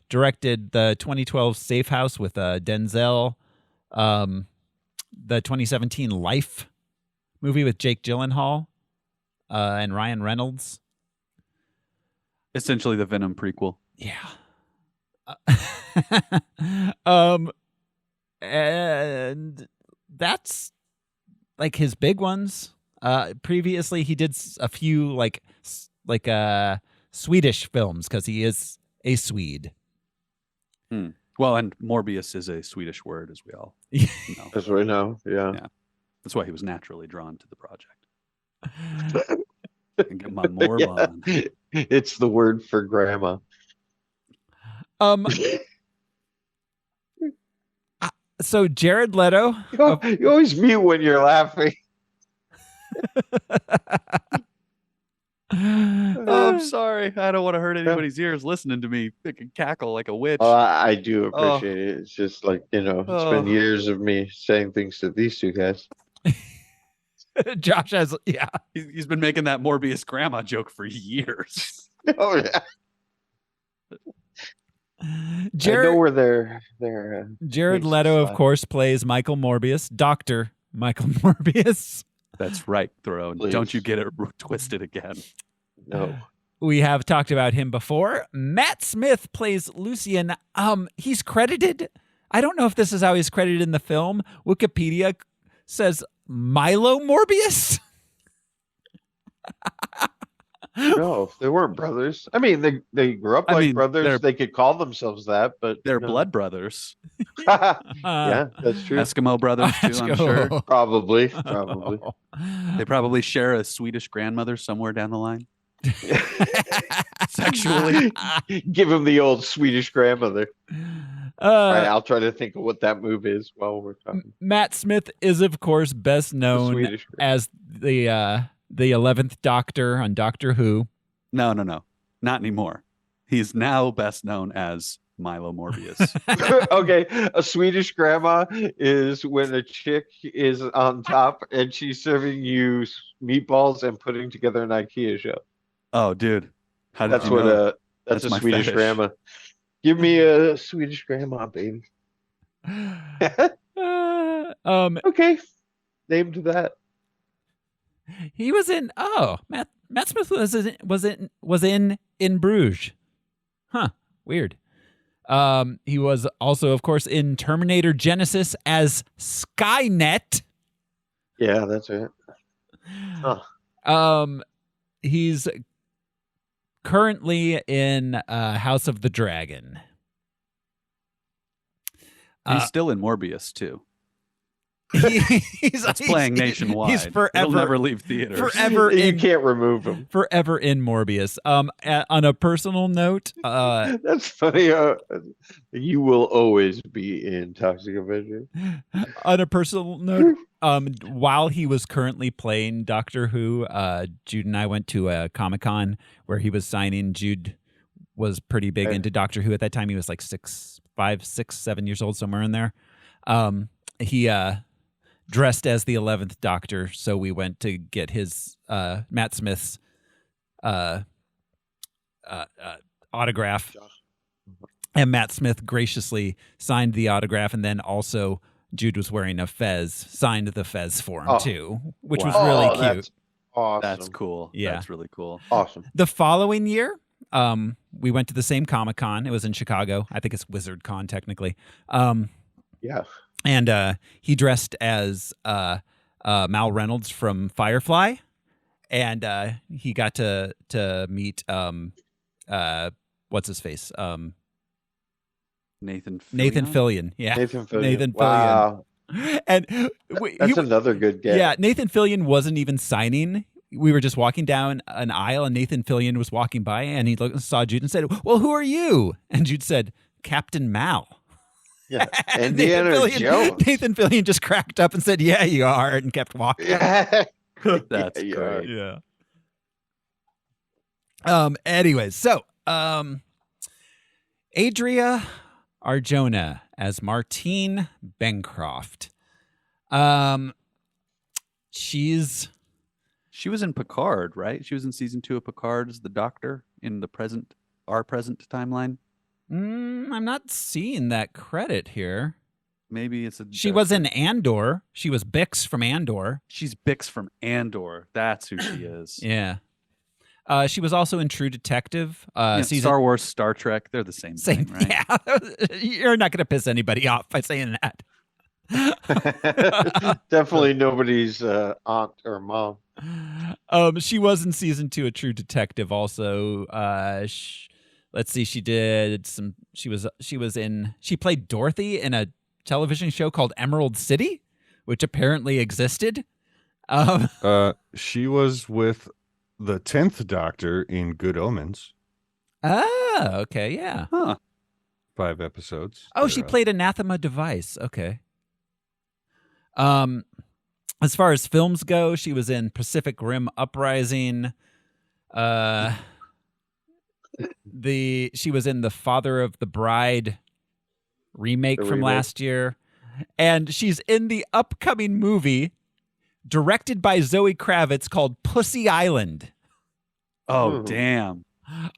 directed the 2012 Safe House with Denzel, the 2017 Life movie with Jake Gyllenhaal and Ryan Reynolds. Essentially the Venom prequel. Yeah. And that's like his big ones. Previously he did a few like Swedish films because he is a Swede. Well, and Morbius is a Swedish word, as we all know. As we know, yeah. That's why he was naturally drawn to the project. And get my Morb on. It's the word for grandma. So Jared Leto. You always mute when you're laughing. Oh, I'm sorry. I don't want to hurt anybody's ears listening to me cackle like a witch. I do appreciate it. It's just like, it's been years of me saying things to these two guys. Josh has, he's been making that Morbius grandma joke for years. Oh, yeah. I know where they're Jared Leto, of course, plays Michael Morbius, Dr. Michael Morbius. That's right, Throne. Please. Don't you get it twisted again. No. We have talked about him before. Matt Smith plays Lucian. He's credited. I don't know if this is how he's credited in the film. Wikipedia says Milo Morbius. No, they weren't brothers. I mean, they grew up like brothers. They could call themselves that, but they're blood brothers. Yeah, that's true. Eskimo brothers too, I'm sure. Probably. They probably share a Swedish grandmother somewhere down the line. Sexually. Give him the old Swedish grandmother. All right, I'll try to think of what that move is while we're talking. Matt Smith is, of course, best known as the 11th Doctor on Doctor Who. No, not anymore. He's now best known as Milo Morbius. Okay, a Swedish grandma is when a chick is on top and she's serving you meatballs and putting together an IKEA show. Oh, dude. How did That's you what know? that's a my Swedish fetish. grandma. Give me a Swedish grandma, baby. Okay. Named that. He was in Matt Smith was in Bruges. Huh. Weird. He was also, of course, in Terminator Genesis as Skynet. Yeah, that's right. Huh. He's currently in House of the Dragon. He's still in Morbius too. He's playing nationwide. He's forever. It'll never leave theaters. Forever. You can't remove him. Forever in Morbius. On a personal note, that's funny. You will always be in Toxic Avenger. On a personal note, while he was currently playing Doctor Who, Jude and I went to a Comic-Con where he was signing. Jude was pretty big into Doctor Who at that time. He was like 5, 6, 7 years old, somewhere in there. He dressed as the 11th Doctor, so we went to get his Matt Smith's autograph, and Matt Smith graciously signed the autograph, and then also Jude was wearing a fez, signed the fez for him too, which was really cute. That's awesome. That's cool. Yeah, that's really cool. Awesome. The following year, we went to the same Comic-Con. It was in Chicago. I think it's WizardCon technically. Yeah. And he dressed as Mal Reynolds from Firefly, and he got to meet what's his face, Nathan Fillion. Yeah, Nathan Fillion. Nathan Fillion. Wow. And that's another good get. Yeah, Nathan Fillion wasn't even signing. We were just walking down an aisle, and Nathan Fillion was walking by, and he saw Jude and said, "Well, who are you?" And Jude said, "Captain Mal." Yeah, Indiana Jones. Nathan Fillion just cracked up and said, "Yeah, you are," and kept walking. Yeah. That's great. Yeah. Anyways, so Adria Arjona as Martine Bancroft. She was in Picard, right? She was in season 2 of Picard as the Doctor in our present timeline. I'm not seeing that credit here. Maybe it's She was in Andor. She was Bix from Andor. She's Bix from Andor. That's who she is. Yeah. She was also in True Detective. Star Wars, Star Trek, they're the same thing, right? Yeah. You're not going to piss anybody off by saying that. Definitely nobody's aunt or mom. She was in season 2 of True Detective also. Let's see, she played Dorothy in a television show called Emerald City, which apparently existed. She was with the 10th Doctor in Good Omens. Oh, okay, yeah. Huh. 5 episodes. Oh, she played Anathema Device. Okay. As far as films go, she was in Pacific Rim Uprising. She was in the Father of the Bride remake from last year, and she's in the upcoming movie directed by Zoe Kravitz called Pussy Island. Oh, damn.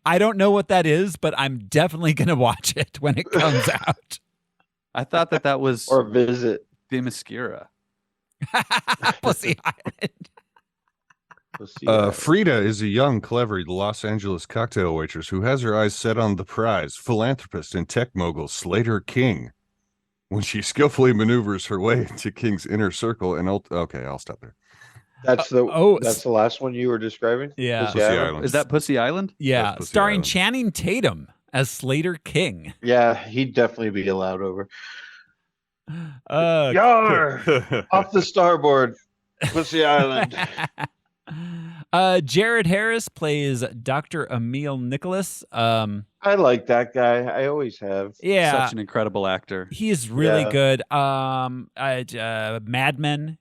I don't know what that is, but I'm definitely going to watch it when it comes out. I thought that was or Visit Themyscira. Pussy Island. Frida is a young, clever Los Angeles cocktail waitress who has her eyes set on the prize, philanthropist and tech mogul Slater King. When she skillfully maneuvers her way into King's inner circle and okay, I'll stop there. That's the last one you were describing? Yeah. Pussy Island. Is that Pussy Island? Yeah, starring Island. Channing Tatum as Slater King. Yeah, he'd definitely be allowed over. Yar! Off the starboard. Pussy Island. Jared Harris plays Dr. Emil Nicholas. I like that guy. I always have. Yeah. Such an incredible actor. He is really good. Mad Men.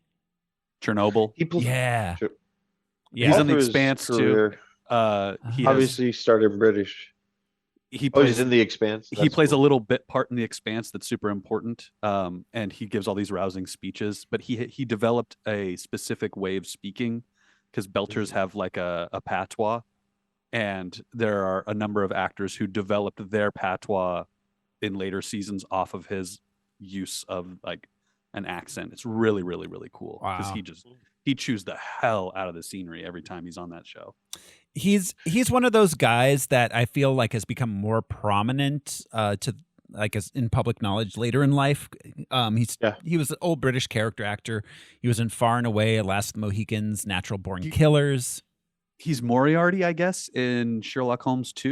Chernobyl. Yeah. He's on The Expanse too. Obviously started British. He's in The Expanse. He plays a little bit part in The Expanse that's super important, and he gives all these rousing speeches. But he developed a specific way of speaking because Belters have like a patois, and there are a number of actors who developed their patois in later seasons off of his use of like an accent. It's really, really, really cool because he chews the hell out of the scenery every time he's on that show. He's one of those guys that I feel like has become more prominent to like as in public knowledge later in life. He was an old British character actor. He was in Far and Away, Last of the Mohicans, Natural Born Killers. He's Moriarty, I guess, in Sherlock Holmes 2,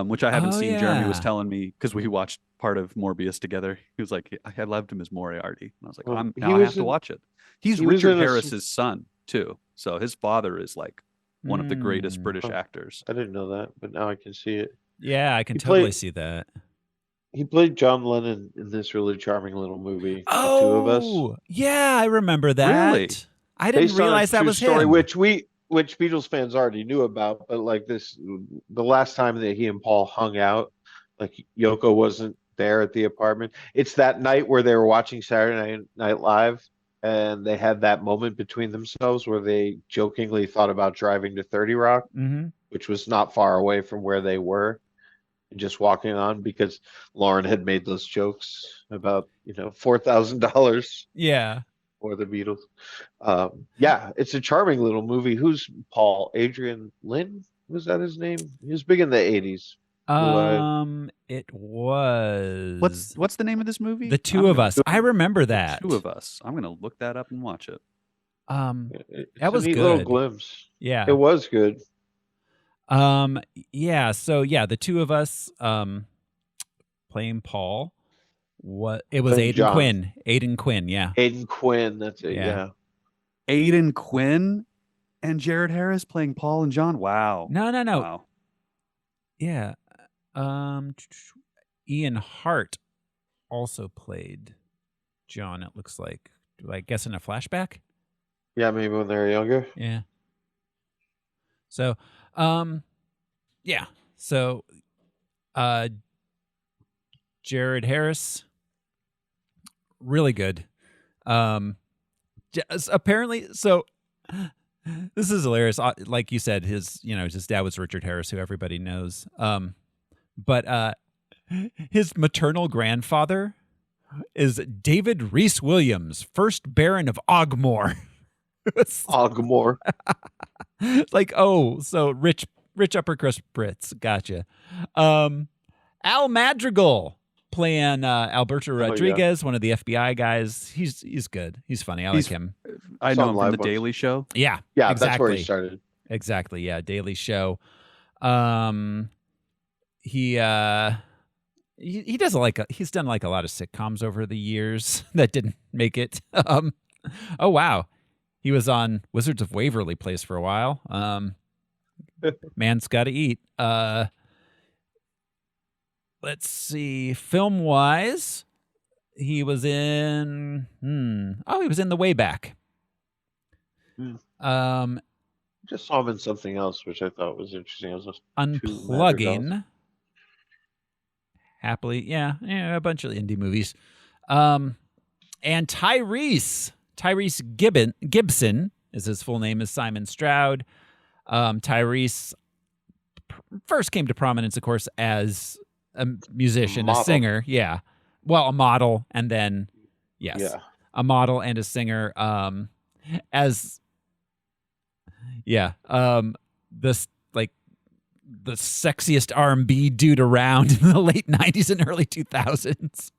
which I haven't seen. Jeremy was telling me because we watched part of Morbius together. He was like, I loved him as Moriarty. And I was like, I have to watch it. He's Richard Harris's son, too. So his father is like one of the greatest British actors. I didn't know that, but now I can see it. Yeah, I can totally see that. He played John Lennon in this really charming little movie, The Two of Us. Yeah, I remember that. Really? I didn't realize that was story, him. Which Beatles fans already knew about, but like the last time that he and Paul hung out, like Yoko wasn't there at the apartment. It's that night where they were watching Saturday Night Live, and they had that moment between themselves where they jokingly thought about driving to 30 Rock, which was not far away from where they were, and just walking on because Lauren had made those jokes about, $4,000. Yeah. For the Beatles. It's a charming little movie. Who's Paul? Adrian Lynn? Was that his name? He was big in the 80s. It was. What's the name of this movie? The Two of Us. I remember that. The Two of Us. I'm gonna look that up and watch it. That was a neat good. Little glimpse. Yeah, it was good. The Two of Us playing Paul. It was Aidan John. Quinn. Aidan Quinn, yeah. Aidan Quinn, that's it, yeah. Aidan Quinn and Jared Harris playing Paul and John? Wow. No. Wow. Yeah. Ian Hart also played John, it looks like. I guess in a flashback? Yeah, maybe when they were younger. Yeah. So, Jared Harris, really good. Apparently, so this is hilarious. Like you said, his dad was Richard Harris, who everybody knows. But his maternal grandfather is David Reese Williams, first Baron of Ogmore. Ogmore. Like, so rich upper crust Brits. Gotcha. Al Madrigal playing Alberto Rodriguez, one of the FBI guys. He's good. He's funny. I like him. I know him from The Daily Show. Yeah, exactly. That's where he started. Exactly. Yeah, Daily Show. He does he's done like a lot of sitcoms over the years that didn't make it. Oh wow, he was on Wizards of Waverly Place for a while. Man's got to eat. Let's see. Film wise, he was in. He was in The Way Back. Just saw him in something else, which I thought was interesting. I was Unplugging. Happily, yeah, a bunch of indie movies. And Tyrese Gibson is his full name, is Simon Stroud. Tyrese first came to prominence, of course, as a musician, a singer. Yeah. Well, a model, and then, a model and a singer. The sexiest R&B dude around in the late 90s and early 2000s.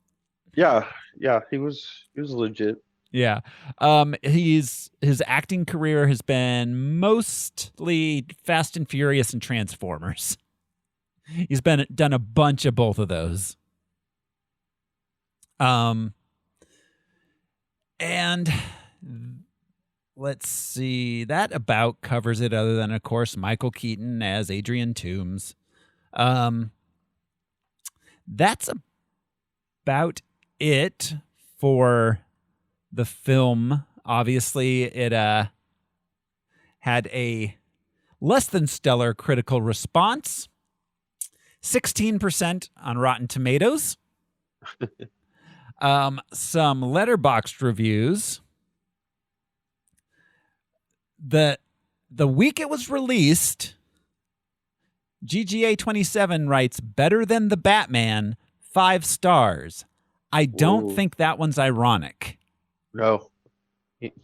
Yeah, he was legit. Yeah. His acting career has been mostly Fast and Furious and Transformers. He's done a bunch of both of those. And let's see, that about covers it, other than, of course, Michael Keaton as Adrian Toomes. That's about it for the film. Obviously, it had a less than stellar critical response. 16% on Rotten Tomatoes. Some Letterboxd reviews. The week it was released, GGA27 writes, better than the Batman, 5 stars. I don't think that one's ironic. No,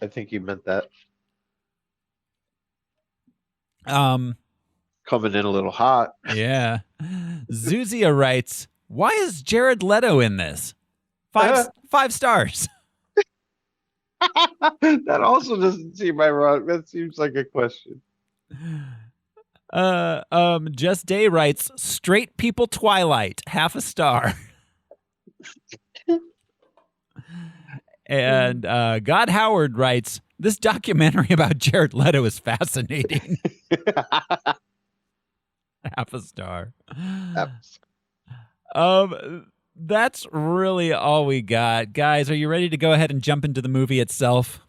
I think he meant that. Coming in a little hot. Yeah. Zuzia writes, why is Jared Leto in this? 5 stars. That also doesn't seem ironic. That seems like a question. Just Day writes, straight people Twilight, half a star. And God Howard writes, this documentary about Jared Leto is fascinating. Half a star. That's really all we got. Guys, are you ready to go ahead and jump into the movie itself?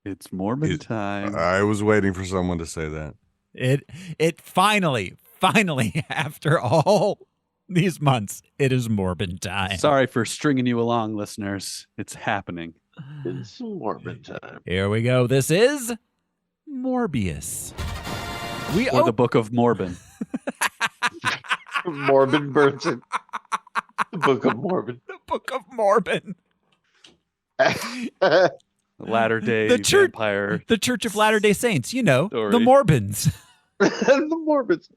It's Morbin time. I was waiting for someone to say that. It finally, after all these months, it is Morbin time. Sorry for stringing you along, listeners. It's happening. It's Morbin time. Here we go. This is Morbius. Or the Book of Morbin. Morbin Burton. The Book of Morbin. The Book of Morbin. Latter-day vampire. The Church of Latter-day Saints, you know, story. the Morbins. The Morbins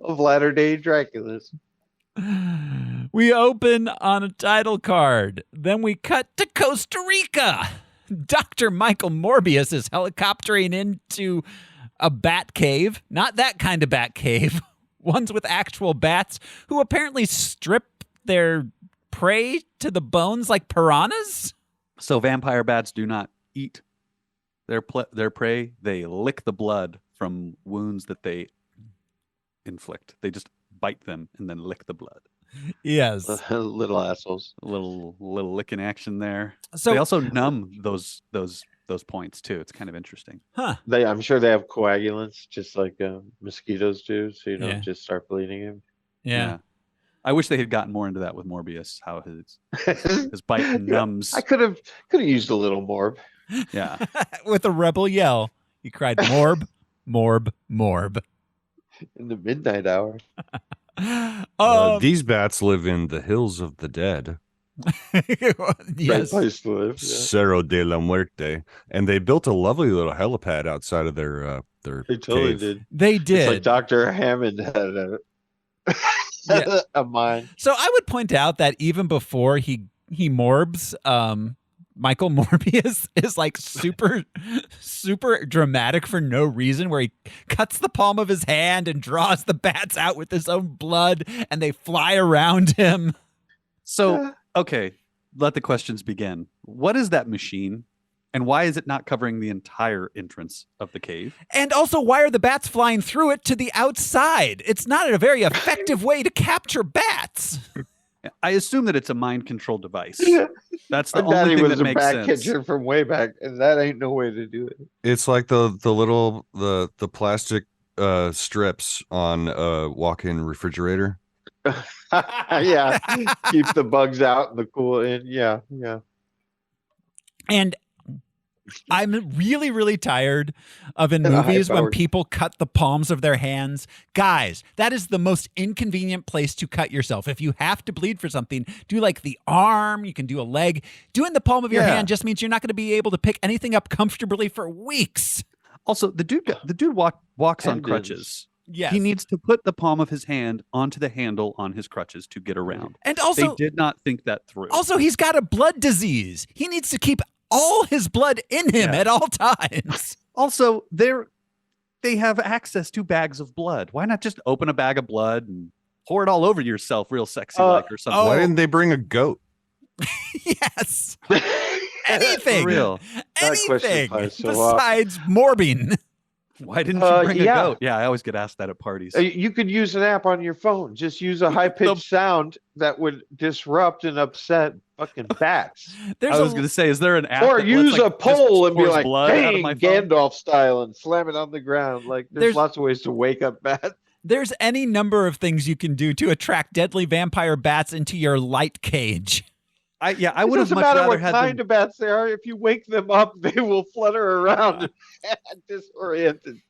of Latter-day Draculas. We open on a title card. Then we cut to Costa Rica. Dr. Michael Morbius is helicoptering into a bat cave. Not that kind of bat cave. Ones with actual bats who apparently strip their prey to the bones like piranhas. So vampire bats do not eat their prey. They lick the blood from wounds that they inflict. They just bite them and then lick the blood. Yes. Little assholes. A little licking action there. So they also numb those points too. It's kind of interesting. Huh. I'm sure they have coagulants just like mosquitoes do, so you don't just start bleeding him. Yeah. I wish they had gotten more into that with Morbius, how his bite numbs. I could have used a little Morb. Yeah. With a rebel yell, he cried, Morb, Morb, Morb. In the midnight hour. These bats live in the hills of the dead. Yes. Place to live, Cerro de la Muerte. And they built a lovely little helipad outside of their They totally cave. did. They did. It's like Dr. Hammond had a mind. So I would point out that even before he morbs, Michael Morbius is like super dramatic for no reason, where he cuts the palm of his hand and draws the bats out with his own blood and they fly around him. So, okay, let the questions begin. What is that machine? And why is it not covering the entire entrance of the cave? And also, why are the bats flying through it to the outside? It's not a very effective way to capture bats. I assume that it's a mind control device. Yeah. That's the My only daddy thing was that a makes bat sense. catcher from way back, and that ain't no way to do it. It's like the little plastic strips on a walk-in refrigerator. Yeah, keep the bugs out and the cool in. Yeah. And I'm really, really tired of in movies when people cut the palms of their hands. Guys, that is the most inconvenient place to cut yourself. If you have to bleed for something, do like the arm, you can do a leg. Doing the palm of your hand just means you're not going to be able to pick anything up comfortably for weeks. Also, the dude walks on crutches. Yes. He needs to put the palm of his hand onto the handle on his crutches to get around. And also, they did not think that through. Also, he's got a blood disease. He needs to keep all his blood in him at all times. Also, they have access to bags of blood. Why not just open a bag of blood and pour it all over yourself real sexy like or something? Why didn't they bring a goat? Yes. Anything. For real. Anything besides morbing. Why didn't you bring a goat? Yeah, I always get asked that at parties. You could use an app on your phone. Just use a high-pitched sound that would disrupt and upset fucking bats. I was going to say, is there an app? Or that use lets, a pole and be like, bang, Gandalf style, and slam it on the ground. Like, there's lots of ways to wake up bats. There's any number of things you can do to attract deadly vampire bats into your light cage. I would have much rather had what kind of bats they are. If you wake them up, they will flutter around and disoriented.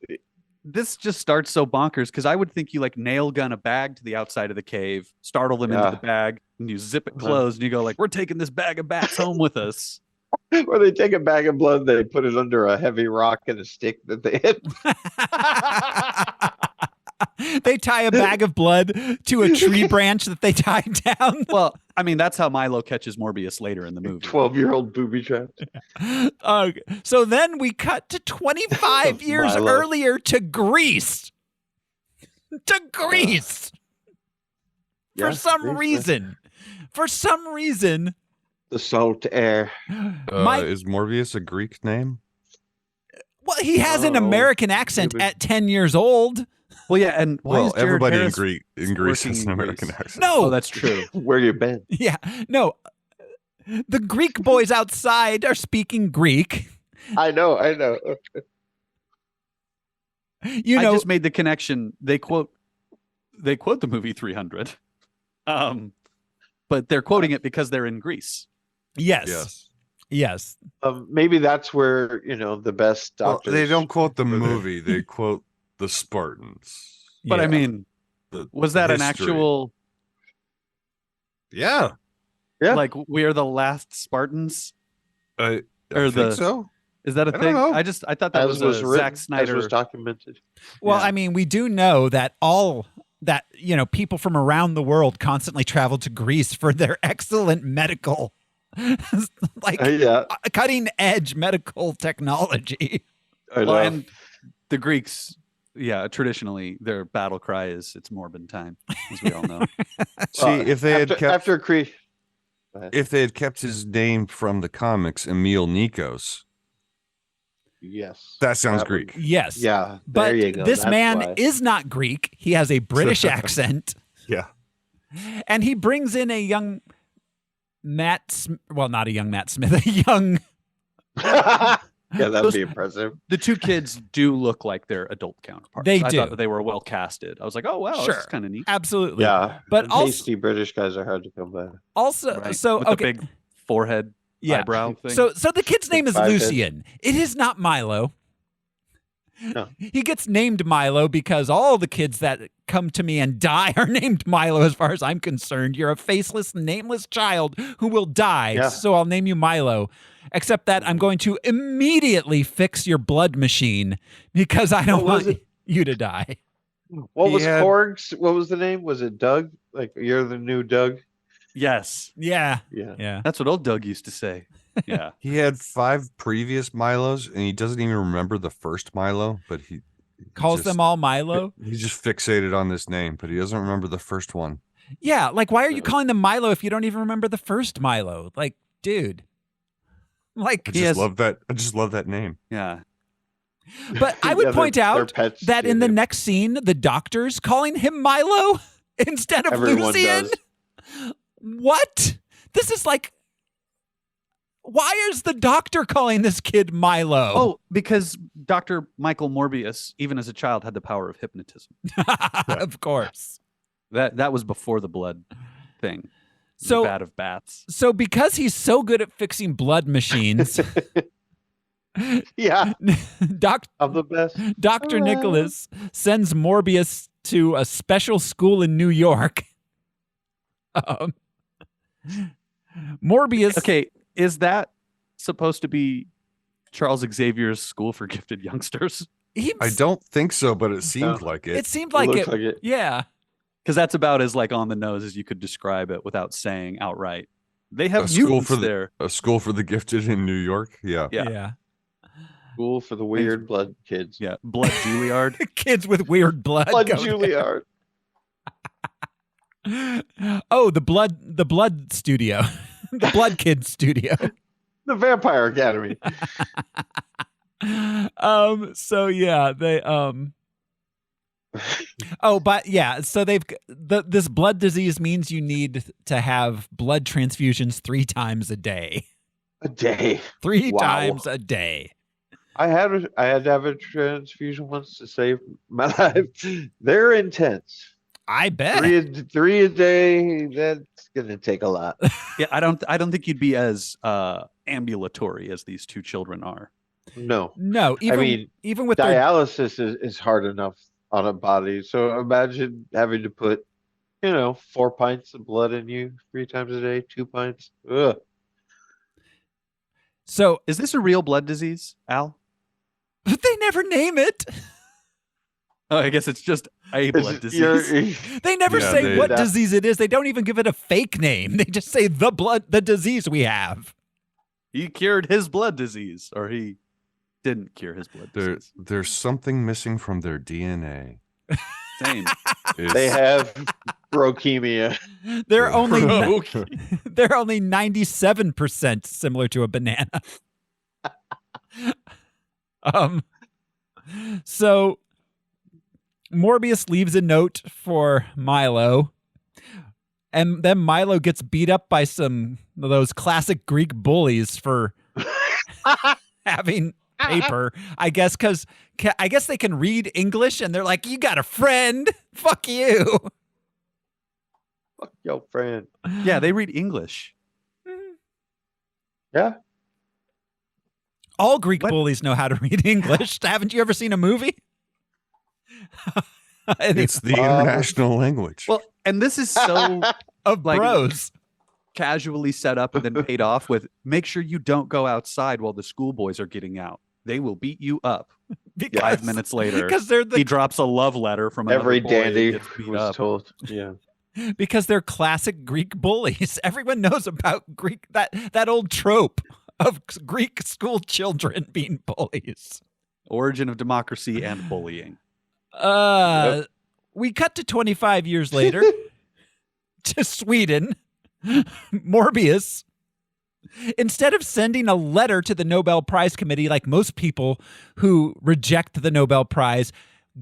this just starts so bonkers because I would think you like nail gun a bag to the outside of the cave, startle them into the bag, and you zip it closed, and you go like, "We're taking this bag of bats home with us." Or they take a bag of blood, they put it under a heavy rock and a stick that they hit. They tie a bag of blood to a tree branch that they tied down. Well, I mean, that's how Milo catches Morbius later in the movie. 12-year-old booby trapped. So then we cut to 25 years earlier to Greece. To Greece. For some reason. For some reason. The salt air. Is Morbius a Greek name? Well, he has an American accent at 10 years old. Well, yeah, and everybody in Greece has an American accent. No, that's true. Where you been? Yeah, no. The Greek boys outside are speaking Greek. I know. I just made the connection. They quote the movie 300, but they're quoting it because they're in Greece. Yes. Maybe that's where the best doctors. They don't quote the movie; they quote the Spartans. But I mean, was that an actual? Yeah. Like we are the last Spartans. I think so. Is that a thing? I thought that was a Zack Snyder. As was documented. Well, I mean, we do know that people from around the world constantly travel to Greece for their excellent medical, cutting edge medical technology. Well, and the Greeks, traditionally their battle cry is "It's Morbin time," as we all know. See, if they had kept his name from the comics, Emil Nikos. Yes. That sounds Greek. Yes. Yeah. But there you go. This man is not Greek. He has a British accent. Yeah. And he brings in a young not a young Matt Smith, a young. Yeah, that'd be impressive. The two kids do look like their adult counterparts. They I do. thought that they were well casted. I was like, oh, wow, sure. That's kind of neat. Absolutely. Yeah. But tasty British guys are hard to come by. Also, Right. so, With okay. the big forehead eyebrow thing. So the kid's name is Five Lucian. It is not Milo. No. He gets named Milo because all the kids that come to me and die are named Milo as far as I'm concerned. You're a faceless, nameless child who will die, so I'll name you Milo. Except that I'm going to immediately fix your blood machine because I don't want you to die. What was Korg's? What was the name? Was it Doug? Like, you're the new Doug? Yes. Yeah. That's what old Doug used to say. Yeah. He had 5 previous Milos, and he doesn't even remember the first Milo, but he calls them all Milo. He's just fixated on this name, but he doesn't remember the first one. Yeah, like why are you calling them Milo if you don't even remember the first Milo? Like, dude. Like I just love that name. Yeah. But I would point out that in the next scene, the doctor's calling him Milo instead of Everyone Lucian. does. What? This is like, why is the doctor calling this kid Milo? Oh, because Dr. Michael Morbius, even as a child, had the power of hypnotism. Of course. That was before the blood thing. So, the vat of bats. So because he's so good at fixing blood machines, yeah, I'm the best. Dr. Nicholas sends Morbius to a special school in New York. Morbius. Okay, is that supposed to be Charles Xavier's School for Gifted Youngsters? I don't think so, but it seemed like it. It seemed like it. Like it. Yeah. Because that's about as like on the nose as you could describe it without saying outright. They have a school mutants for there. A school for the gifted in New York. Yeah. School for the weird blood kids. Yeah. Blood Juilliard. Kids with weird blood. Blood Juilliard. Oh, the blood studio. The blood kid studio. The Vampire Academy. So yeah, they oh, but yeah, so this blood disease means you need to have blood transfusions 3 times a day. A day. 3 times a day. I had to have a transfusion once to save my life. They're intense. I bet. 3 a day. That's gonna take a lot. Yeah, I don't think you'd be as ambulatory as these 2 children are. No. Even with dialysis is hard enough on a body. So imagine having to put, 4 pints of blood in you 3 times a day, 2 pints. Ugh. So is this a real blood disease, Al? They never name it. Oh, I guess it's just a blood disease. They never say what disease it is. They don't even give it a fake name. They just say the disease we have. He cured his blood disease, or he didn't cure his blood disease. There's something missing from their DNA. Same. They have brochemia. They're only 97% similar to a banana. So Morbius leaves a note for Milo, and then Milo gets beat up by some of those classic Greek bullies for having paper. I guess because they can read English, and they're like, "You got a friend? Fuck you." Fuck your friend. Yeah, they read English. Yeah. All Greek bullies know how to read English. Haven't you ever seen a movie? It's the international language. Well, and this is so of bros casually set up and then paid off with make sure you don't go outside while the schoolboys are getting out. They will beat you up. 5 minutes later, because he drops a love letter from every another boy dandy and gets beat was up. told. Yeah. Because they're classic Greek bullies. Everyone knows about Greek that old trope of Greek school children being bullies. Origin of democracy and bullying. We cut to 25 years later to Sweden. Morbius, instead of sending a letter to the Nobel Prize Committee like most people who reject the Nobel Prize,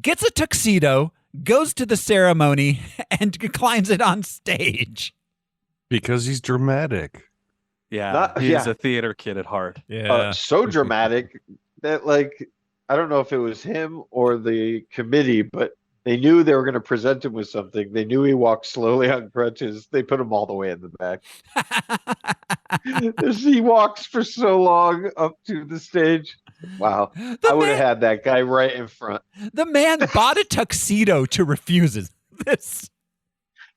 gets a tuxedo, goes to the ceremony, and declines it on stage. Because he's dramatic. Yeah, he's a theater kid at heart. Yeah. So dramatic that, I don't know if it was him or the committee, but they knew they were going to present him with something. They knew he walked slowly on crutches. They put him all the way in the back. He walks for so long up to the stage. Wow. I would have had that guy right in front. The man bought a tuxedo to refuse this.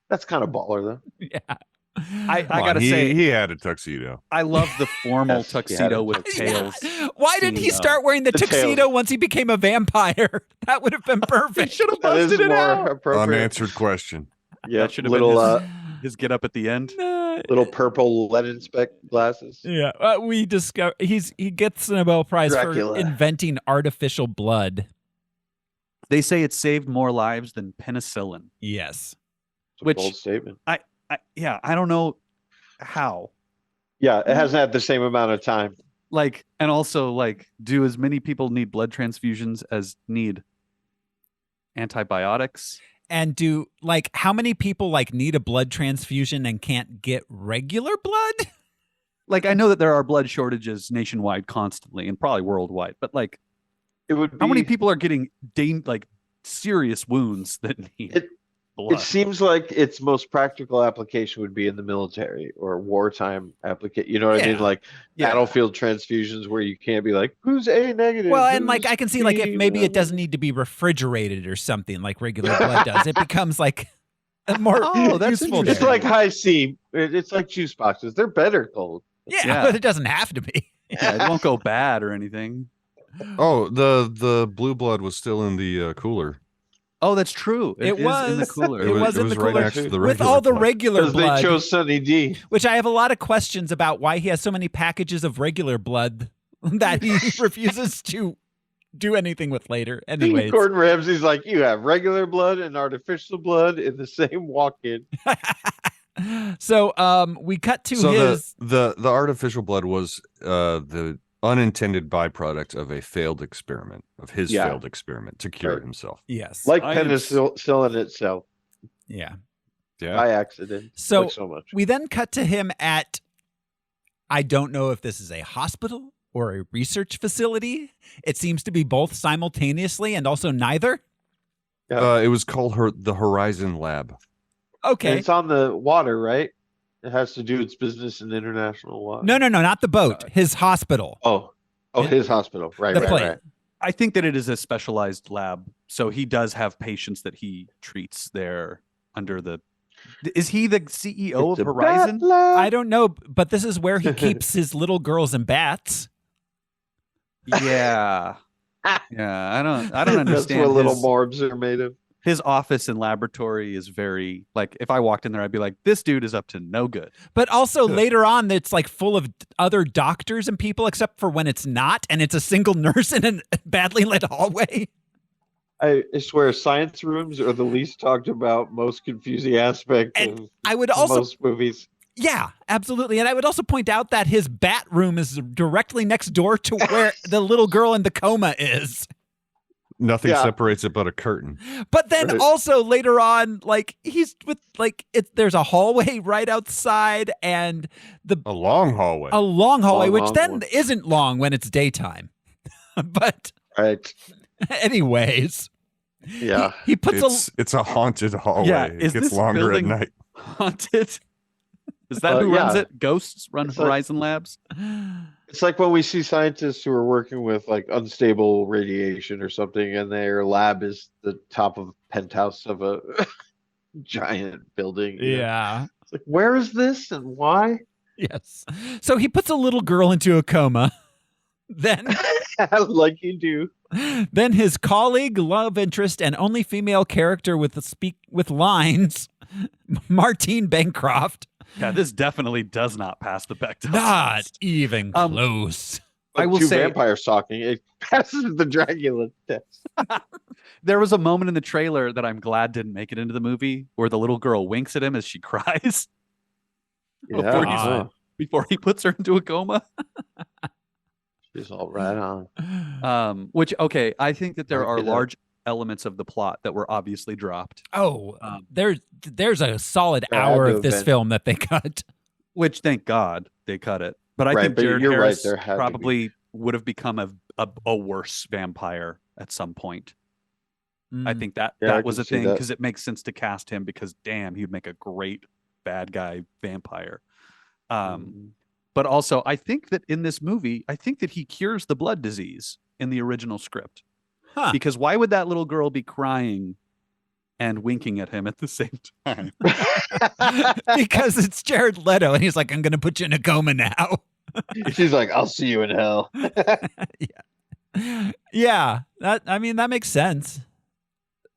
That's kind of baller, though. Yeah. I gotta say, he had a tuxedo. I love the formal tuxedo with tails. Yeah. Why didn't he start wearing the tuxedo once he became a vampire? That would have been perfect. Should have busted it out. Unanswered question. Yeah, that should have been his get up at the end. Little purple lead spec glasses. Yeah, we discover he gets the Nobel Prize for inventing artificial blood. They say it saved more lives than penicillin. Yes, which bold statement. I don't know how. Yeah, it hasn't had the same amount of time. And also, do as many people need blood transfusions as need antibiotics? And do, how many people, need a blood transfusion and can't get regular blood? I know that there are blood shortages nationwide constantly and probably worldwide, but, it would be, how many people are getting, serious wounds that need blood? It seems like its most practical application would be in the military or wartime application. You know what I mean? Battlefield transfusions where you can't be who's A negative? Well, and I can see if maybe it doesn't need to be refrigerated or something like regular blood does. It becomes more useful. It's like high C. It's like juice boxes. They're better cold. Yeah, but it doesn't have to be. Yeah, it won't go bad or anything. Oh, the blue blood was still in the cooler. Oh, that's true. It was in the cooler. It was in the right cooler next to the with all the regular blood. They chose Sunny D, which I have a lot of questions about why he has so many packages of regular blood that he refuses to do anything with later. Anyways, Gordon Ramsay's you have regular blood and artificial blood in the same walk-in. So we cut to his the artificial blood was the unintended byproduct of a failed experiment, of his failed experiment to cure himself. Yes. Like penicillin itself. Yeah. By accident. So, so much. We then cut to him at, I don't know if this is a hospital or a research facility. It seems to be both simultaneously and also neither. It was called the Horizon Lab. Okay. And it's on the water, right? It has to do its business in international water. No, not the boat. His hospital. Oh, Oh, his hospital. Right, right. I think that it is a specialized lab. So he does have patients that he treats there under the... Is he the CEO of Horizon? I don't know, but this is where he keeps his little girls and bats. Yeah. Yeah, I don't understand. That's what little morbs are made of. His office and laboratory is very, like, if I walked in there, I'd be like, this dude is up to no good. But also later on, it's like full of other doctors and people, except for when it's not, and it's a single nurse in a badly lit hallway. I swear, science rooms are the least talked about, most confusing aspect of most movies. Yeah, absolutely. And I would also point out that his bat room is directly next door to where the little girl in the coma is. Nothing separates it but a curtain. But then also later on, like he's with there's a hallway right outside and a long hallway. A long hallway, which then isn't long when it's daytime. But anyways. Yeah. He puts it's a haunted hallway. Yeah, it gets longer at night. Haunted? Is that who runs it? Ghosts run Horizon Labs? It's like when we see scientists who are working with like unstable radiation or something, and their lab is the top of penthouse of a giant building. Yeah. It's like, where is this and why? Yes. So he puts a little girl into a coma. Then, like you do. Then his colleague, love interest, and only female character with lines, Martine Bancroft. Yeah, this definitely does not pass the Bechdel Not test. Even close. Like I will say, vampires talking. It passes the Dracula test. There was a moment in the trailer that I'm glad didn't make it into the movie where the little girl winks at him as she cries before he puts her into a coma. She's all right on. Which, okay, I think that there are large elements of the plot that were obviously dropped. Oh, there's a solid hour of this film that they cut. Which, thank God, they cut it. But I think Jared Harris probably would have become a worse vampire at some point. I think that was a thing because it makes sense to cast him because, damn, he would make a great bad guy vampire. But also, I think that in this movie, I think that he cures the blood disease in the original script. Huh. Because why would that little girl be crying and winking at him at the same time? Because it's Jared Leto, and he's like, I'm going to put you in a coma now. She's like, I'll see you in hell. Yeah. That makes sense.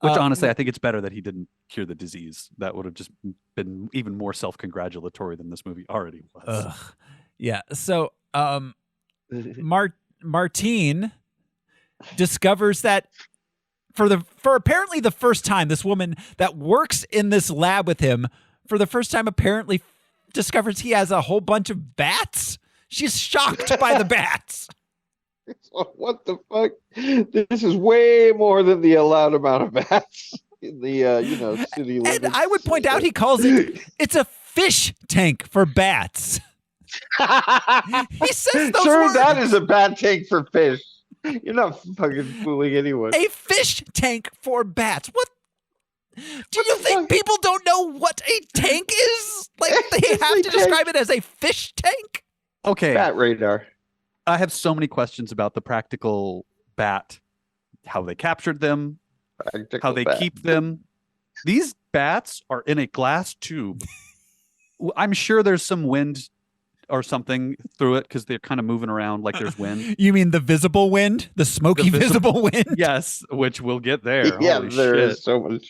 Which, honestly, I think it's better that he didn't cure the disease. That would have just been even more self-congratulatory than this movie already was. Yeah. So, Martine discovers that for apparently the first time, this woman that works in this lab with him for the first time apparently discovers he has a whole bunch of bats. She's shocked by the bats. What the fuck? This is way more than the allowed amount of bats in the city limits. And I would point out he calls it's a fish tank for bats. He says those words. That is a bat tank for fish. You're not fucking fooling anyone. A fish tank for bats. What? Do you think people don't know what a tank is? Like they have to describe it as a fish tank? Okay. Bat radar. I have so many questions about the practical bat, how they captured them, how they keep them. These bats are in a glass tube. I'm sure there's some wind or something through it because they're kind of moving around like there's wind. You mean the visible wind? The smoky visible wind? Yes, which we'll get there. Yeah, Holy there shit. is so much.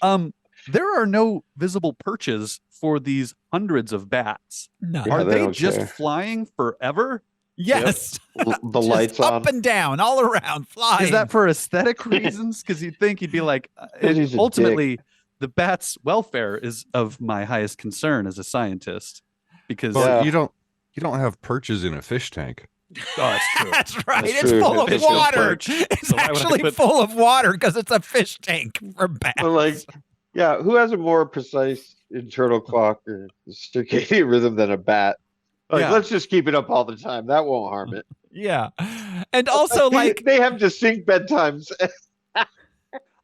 There are no visible perches for these hundreds of bats. No. Are they just flying forever? Yes. Yep. The lights up on. and down, all around, flying. Is that for aesthetic reasons? Because you'd think he'd be like, ultimately, the bat's welfare is of my highest concern as a scientist. Because you don't have perches in a fish tank. Oh, that's true. That's right. That's it's true. full of It's water. It's actually full of water because it's a fish tank for bats. But who has a more precise internal clock or circadian rhythm than a bat? Let's just keep it up all the time. That won't harm it. Yeah. And also, they have distinct bedtimes.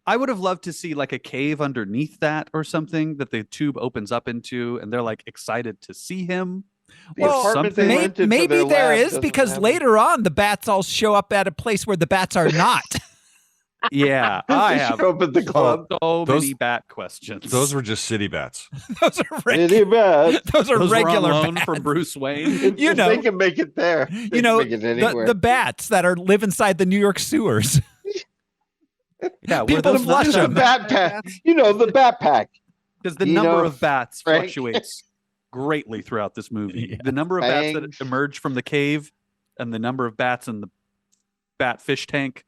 I would have loved to see like a cave underneath that or something that the tube opens up into, and they're like excited to see him Maybe there is, because later on the bats all show up at a place where the bats are not. Yeah, I have show up at the club. so many bat questions. Those were just city bats. Those are City bats. Those are regular were on loan bats from Bruce Wayne. They can make it there. You know, the bats that live inside the New York sewers. Yeah, people flush them. The bat pack. You know, the bat pack. Because the number of bats fluctuates greatly throughout this movie. Yeah. The number of bats that emerge from the cave, and the number of bats in the bat fish tank,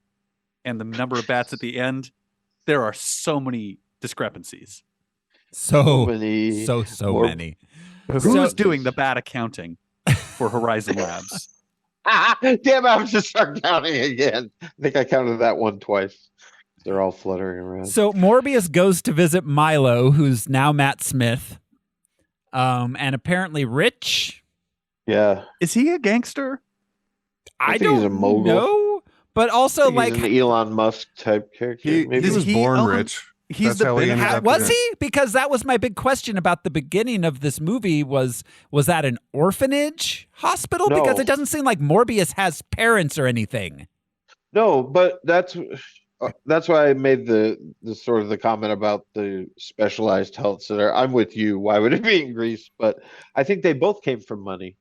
and the number of bats at the end, there are so many discrepancies. So many. Who's doing the bat accounting for Horizon Labs? Damn, I have to start counting again. I think I counted that one twice. They're all fluttering around. So Morbius goes to visit Milo, who's now Matt Smith, and apparently rich. Yeah. Is he a gangster? I don't he's a mogul. know. But also, he's an Elon Musk type character. He was born rich. He's the was he? Because that was my big question about the beginning of this movie. Was that an orphanage hospital? No. Because it doesn't seem like Morbius has parents or anything. No, but that's why I made the sort of the comment about the specialized health center. I'm with you. Why would it be in Greece? But I think they both came from money.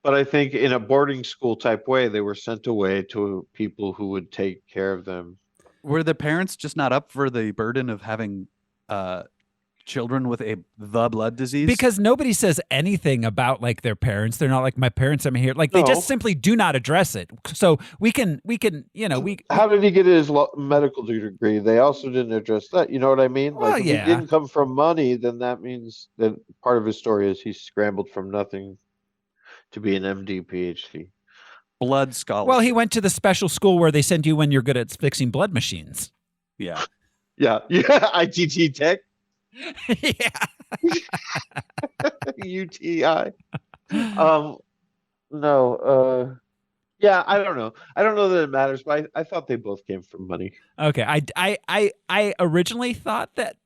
But I think in a boarding school type way, they were sent away to people who would take care of them. Were the parents just not up for the burden of having children with the blood disease? Because nobody says anything about like their parents. They're not like, my parents, I'm here. Like they just simply do not address it. So we can, How did he get his medical degree? They also didn't address that. You know what I mean? Like if he didn't come from money, then that means that part of his story is he scrambled from nothing to be an MD, PhD. Blood scholar. Well, he went to the special school where they send you when you're good at fixing blood machines. Yeah. Yeah. ITT Tech. Yeah. UTI. No. Yeah, I don't know. I don't know that it matters, but I thought they both came from money. Okay. I originally thought that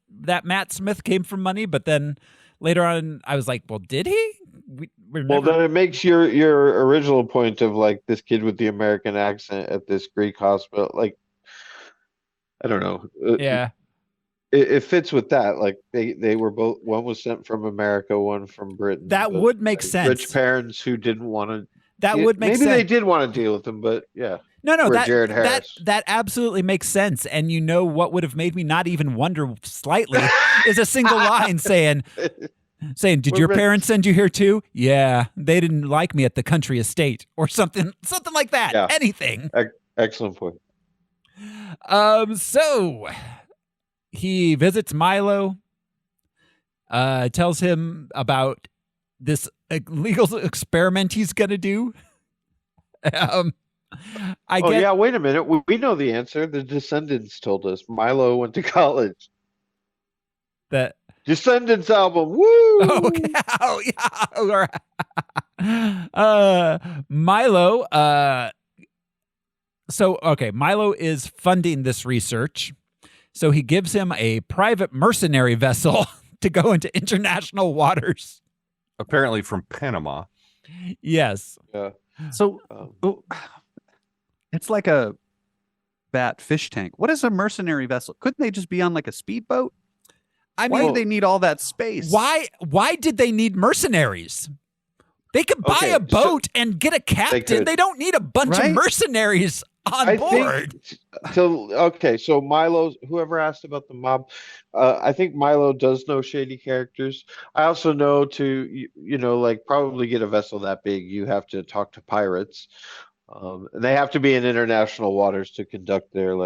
Matt Smith came from money, but then later on I was like, well, did he? Well, then it makes your original point of like this kid with the American accent at this Greek hospital, like, I don't know. Yeah. It fits with that. Like they were both, one was sent from America, one from Britain. That would make sense. Rich parents who didn't want to. That would make sense. Maybe they did want to deal with them, but yeah. No, Jared Harris. that absolutely makes sense. And you know what would have made me not even wonder slightly is a single line saying, did your parents send you here too? Yeah, they didn't like me at the country estate or something like that. Yeah. Anything. Excellent point. So he visits Milo, tells him about this illegal experiment he's going to do. Yeah, wait a minute. We know the answer. The Descendants told us. Milo went to college. That Descendants album. Woo! Oh, yeah. Milo. Milo is funding this research. So he gives him a private mercenary vessel to go into international waters. Apparently from Panama. Yes. Yeah. So it's like a bat fish tank. What is a mercenary vessel? Couldn't they just be on like a speedboat? Why do they need all that space? Why did they need mercenaries? They could buy a boat and get a captain. They don't need a bunch of mercenaries on board. So Milo, whoever asked about the mob, I think Milo does know shady characters. I also know to, like probably get a vessel that big, you have to talk to pirates. They have to be in international waters to conduct their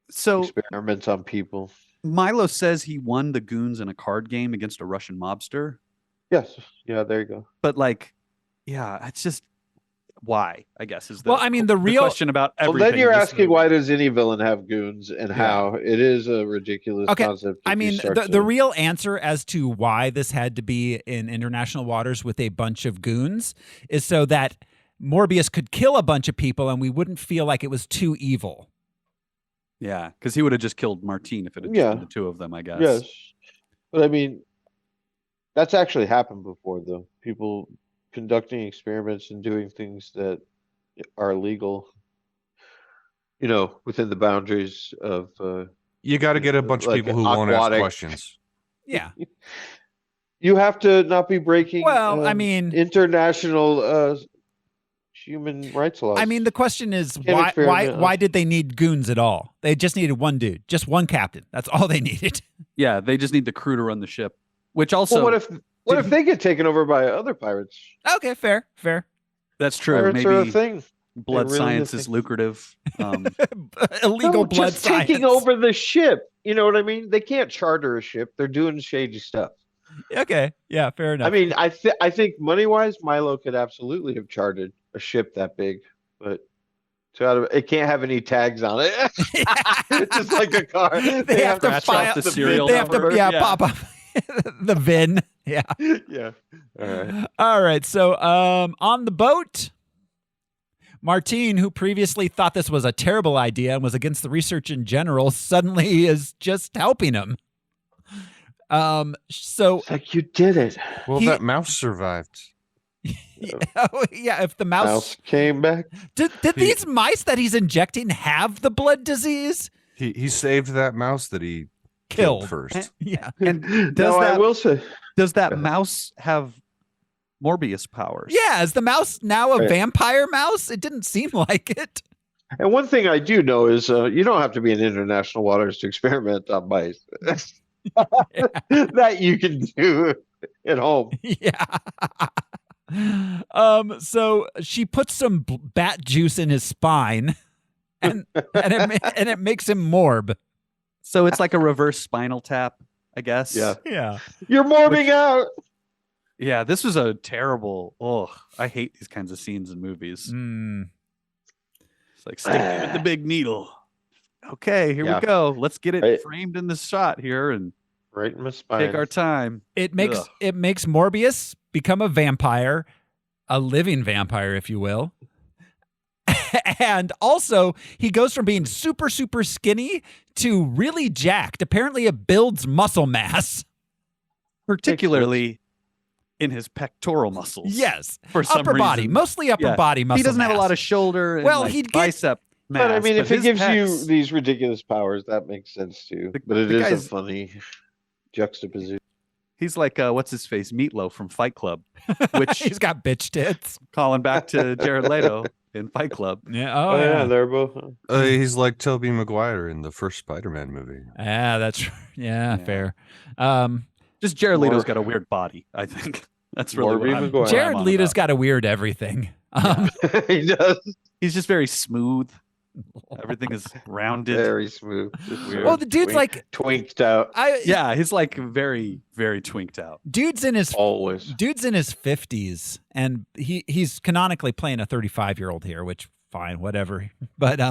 experiments on people. Milo says he won the goons in a card game against a Russian mobster. Yes. Yeah, there you go. But it's just why, I guess, is the the real question about everything. Well, then you're asking why does any villain have goons and how it is a ridiculous concept. The real answer as to why this had to be in international waters with a bunch of goons is so that Morbius could kill a bunch of people and we wouldn't feel like it was too evil. Yeah, because he would have just killed Martine if it had been the two of them, I guess. Yes. But that's actually happened before, though. People conducting experiments and doing things that are legal, within the boundaries of. You got to get a bunch of people who won't ask questions. Yeah. You have to not be breaking. Well, I mean, international human rights laws. I mean, the question is why did they need goons at all? They just needed one dude, just one captain. That's all they needed. Yeah, they just need the crew to run the ship. Which also, well, what if they get taken over by other pirates? Okay, fair. That's true. Pirates Maybe are a thing. Blood really science is lucrative. Illegal blood just science. Taking over the ship. You know what I mean? They can't charter a ship. They're doing shady stuff. Okay, yeah, fair enough. I mean, I think money-wise, Milo could absolutely have chartered a ship that big, but it can't have any tags on it. It's just like a car. They have to file the serial They have to number. pop up the VIN. Yeah. Yeah. All right. All right. So on the boat, Martine, who previously thought this was a terrible idea and was against the research in general, suddenly is just helping him. So it's like, you did it. Well, that mouse survived. Yeah, if the mouse came back. Did these mice that he's injecting have the blood disease? He saved that mouse that he killed first. Yeah. And I will say, does that mouse have Morbius powers? Yeah, is the mouse now a vampire mouse? It didn't seem like it. And one thing I do know is you don't have to be in international waters to experiment on mice. That you can do at home. Yeah. So she puts some bat juice in his spine, and it makes him morb. So it's like a reverse spinal tap, I guess. Yeah. You're morbing out. Yeah, this was a terrible. Oh, I hate these kinds of scenes in movies. It's like stick me with the big needle. Okay, here we go. Let's get it framed in this shot here and right in my spine. Take our time. It makes Morbius become a vampire, a living vampire, if you will. And also, he goes from being super, super skinny to really jacked. Apparently, it builds muscle mass. Particularly in his pectoral muscles. Yes. For some upper body. reason. Mostly upper body muscle He doesn't mass. have a lot of shoulder and he'd bicep mass. But I mean, if it gives pecs, you these ridiculous powers, that makes sense too. But it is a funny juxtaposition. He's like, what's his face? Meatloaf from Fight Club. Which he's got bitch tits. Calling back to Jared Leto in Fight Club. Yeah. Oh yeah, they're both. He's like Tobey Maguire in the first Spider-Man movie. Yeah, that's fair. Just Jared Leto's got a weird body, I think. That's really what Jared Leto's got a weird everything. He does. He's just very smooth. Everything is rounded. Very smooth. Well, the dude's like twinked out. He's like very, very twinked out. Dude's in his 50s, and he's canonically playing a 35-year-old here, which fine, whatever. But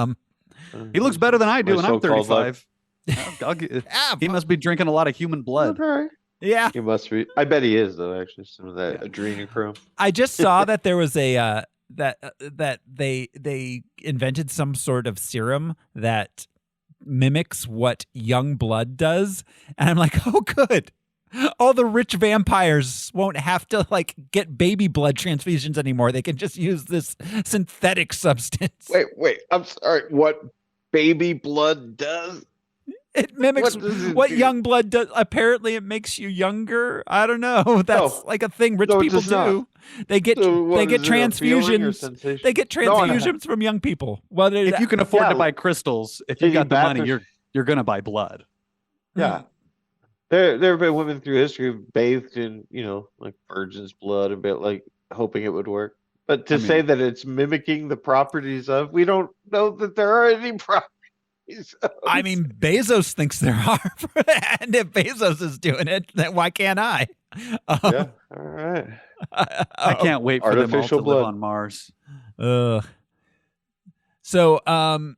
he looks better than I do, and I'm so-called 35. He must be drinking a lot of human blood. Yeah, he must be. I bet he is though. Actually, some of that adrenochrome. I just saw that there was a that they invented some sort of serum that mimics what young blood does, and I'm like, oh, good. All the rich vampires won't have to like get baby blood transfusions anymore. They can just use this synthetic substance. Wait. I'm sorry. What baby blood does? It mimics what young blood does. Apparently, it makes you younger. I don't know. That's like a thing rich people do. They get transfusions. They get transfusions from young people. Well, if you can afford to buy crystals, if you got the money, you're gonna buy blood. Yeah. There have been women through history who've bathed in, like virgin's blood a bit, like hoping it would work. But to say that it's mimicking the properties of, we don't know that there are any properties. I mean, Bezos thinks there are, and if Bezos is doing it, then why can't I? Yeah, all right. I can't wait for them all to live on Mars. So,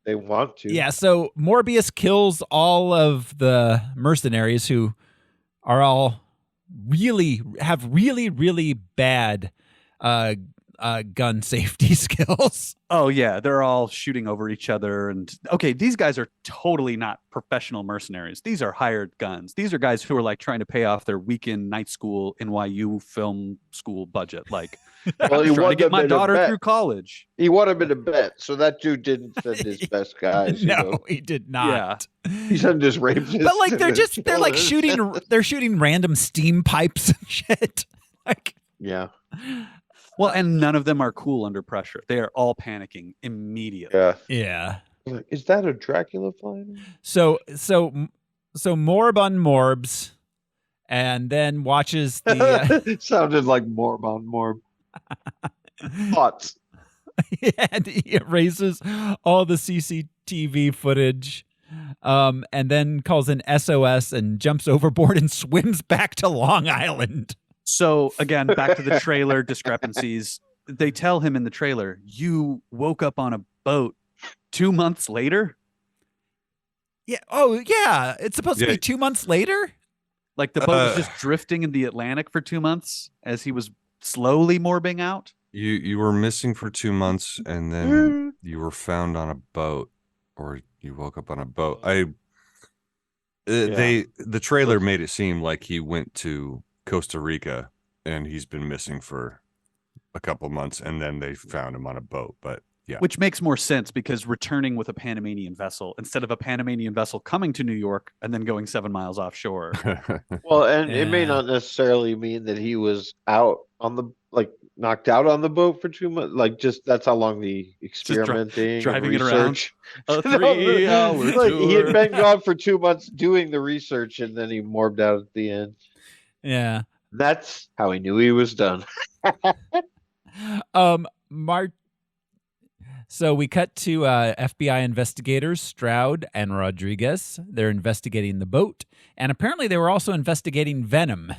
they want to. Yeah. So Morbius kills all of the mercenaries who are all really bad gun safety skills. Oh yeah, they're all shooting over each other, and okay, these guys are totally not professional mercenaries. These are hired guns. These are guys who are like trying to pay off their weekend night school NYU film school budget. Like, Well, I'm he trying to get my daughter bet. through college. He won him in a bet, so that dude didn't send his best guys. No, he did not. He sent his rapists. But like they're like shooting random steam pipes and shit. Like yeah. Well, and none of them are cool under pressure. They are all panicking immediately. Yeah. Is that a Dracula flying? So Morb unmorbs, and then watches the. It sounded like Morb on Morb. Thoughts. And he erases all the CCTV footage, and then calls an SOS and jumps overboard and swims back to Long Island. So again, back to the trailer discrepancies. They tell him in the trailer, "You woke up on a boat 2 months later." Yeah. Oh, yeah. It's supposed to be 2 months later. Like the boat was just drifting in the Atlantic for 2 months as he was slowly morbing out. You were missing for 2 months, and then you were found on a boat, or you woke up on a boat. The trailer made it seem like he went to Costa Rica and he's been missing for a couple months, and then they found him on a boat. But yeah, which makes more sense because returning with a Panamanian vessel instead of a Panamanian vessel coming to New York and then going 7 miles offshore. Well, and it may not necessarily mean that he was out on the knocked out on the boat for 2 months. Like, just that's how long the experimenting, driving research. It around. A 3 hour like, tour. he had been gone for 2 months doing the research, and then he morbed out at the end. Yeah, that's how he knew he was done. So we cut to FBI investigators Stroud and Rodriguez. They're investigating the boat, and apparently they were also investigating Venom.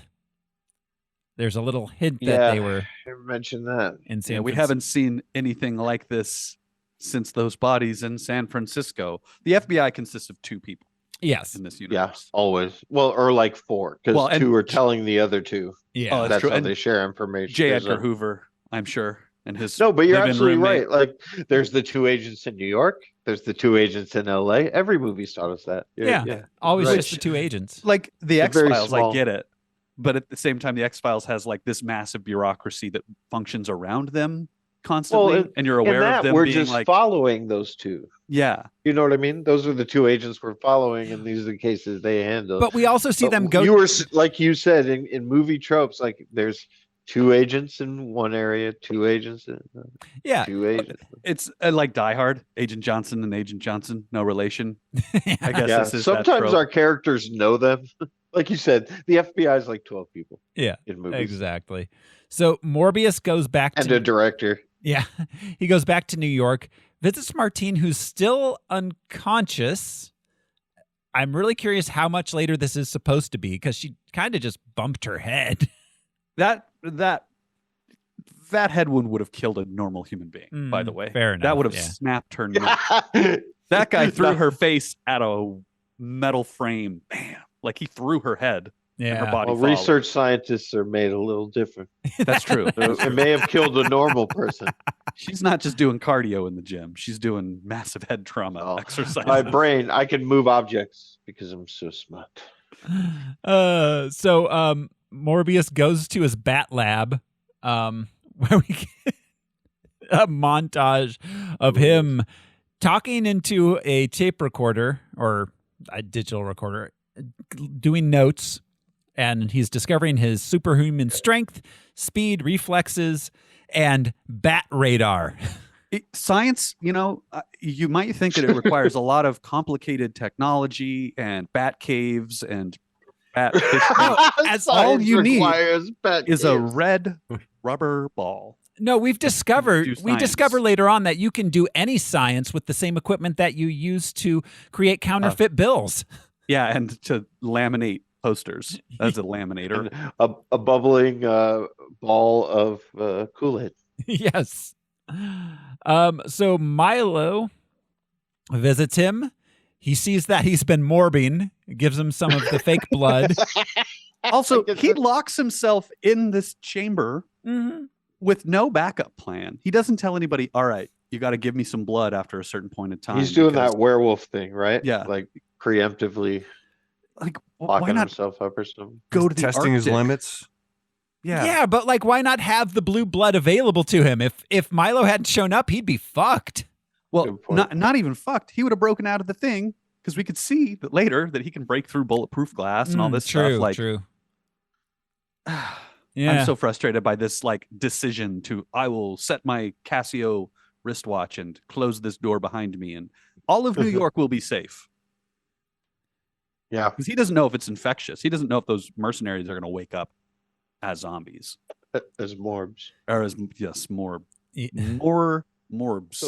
There's a little hint that they were. I mentioned that. In San Francisco. We haven't seen anything like this since those bodies in San Francisco. The FBI consists of 2 people. Yes, in this universe. Yeah, always. Well, or like 4, because 2 are telling the other 2. Yeah, that's how they share information. J. Edgar Hoover, I'm sure, and his but you're absolutely roommate. right. Like, there's the 2 agents in New York. There's the 2 agents in LA. Every movie's taught us that. Yeah. Always just the 2 agents. Like the X-Files, I get it, but at the same time, the X-Files has like this massive bureaucracy that functions around them constantly, and you're aware of them we're being just like following those 2. Yeah, you know what I mean. Those are the 2 agents we're following, and these are the cases they handle. But we also see them go. You were like you said in movie tropes, like there's 2 agents in one area, 2 agents in 2 agents. It's like Die Hard, Agent Johnson and Agent Johnson, no relation. I guess this is sometimes our characters know them. Like you said, the FBI is like 12 people. Yeah, in movies. Exactly. So Morbius goes back to a director. Yeah, he goes back to New York, visits Martine, who's still unconscious. I'm really curious how much later this is supposed to be, because she kind of just bumped her head. That head wound would have killed a normal human being, by the way. Fair enough. That would have snapped her neck. That guy threw her face at a metal frame. Bam. Like he threw her head. Yeah. And her body well, research scientists are made a little different. That's true. It may have killed a normal person. She's not just doing cardio in the gym. She's doing massive head trauma exercise. My brain, I can move objects because I'm so smart. So Morbius goes to his bat lab, where we get a montage of him talking into a tape recorder or a digital recorder, doing notes, and he's discovering his superhuman strength, speed, reflexes, and bat radar. Science, you might think that it requires a lot of complicated technology and bat caves and bat as all you need is a red rubber ball. No, we discover later on that you can do any science with the same equipment that you use to create counterfeit bills. Yeah, and to laminate posters as a laminator. A bubbling ball of Kool-Aid. Yes. So Milo visits him. He sees that he's been morbing, gives him some of the fake blood. Also, he locks himself in this chamber with no backup plan. He doesn't tell anybody, all right, you got to give me some blood after a certain point in time. He's doing that werewolf thing, right? Yeah. Like preemptively like why locking not himself up or something. go to the testing his Arctic? limits. Yeah, but like, why not have the blue blood available to him? If Milo hadn't shown up, he'd be fucked. Well, not even fucked. He would have broken out of the thing because we could see that later that he can break through bulletproof glass and all this stuff. Like, true. I'm so frustrated by this like decision to I will set my Casio wristwatch and close this door behind me, and all of New York will be safe. Yeah, because he doesn't know if it's infectious. He doesn't know if those mercenaries are going to wake up as zombies, as morbs, or as morbs.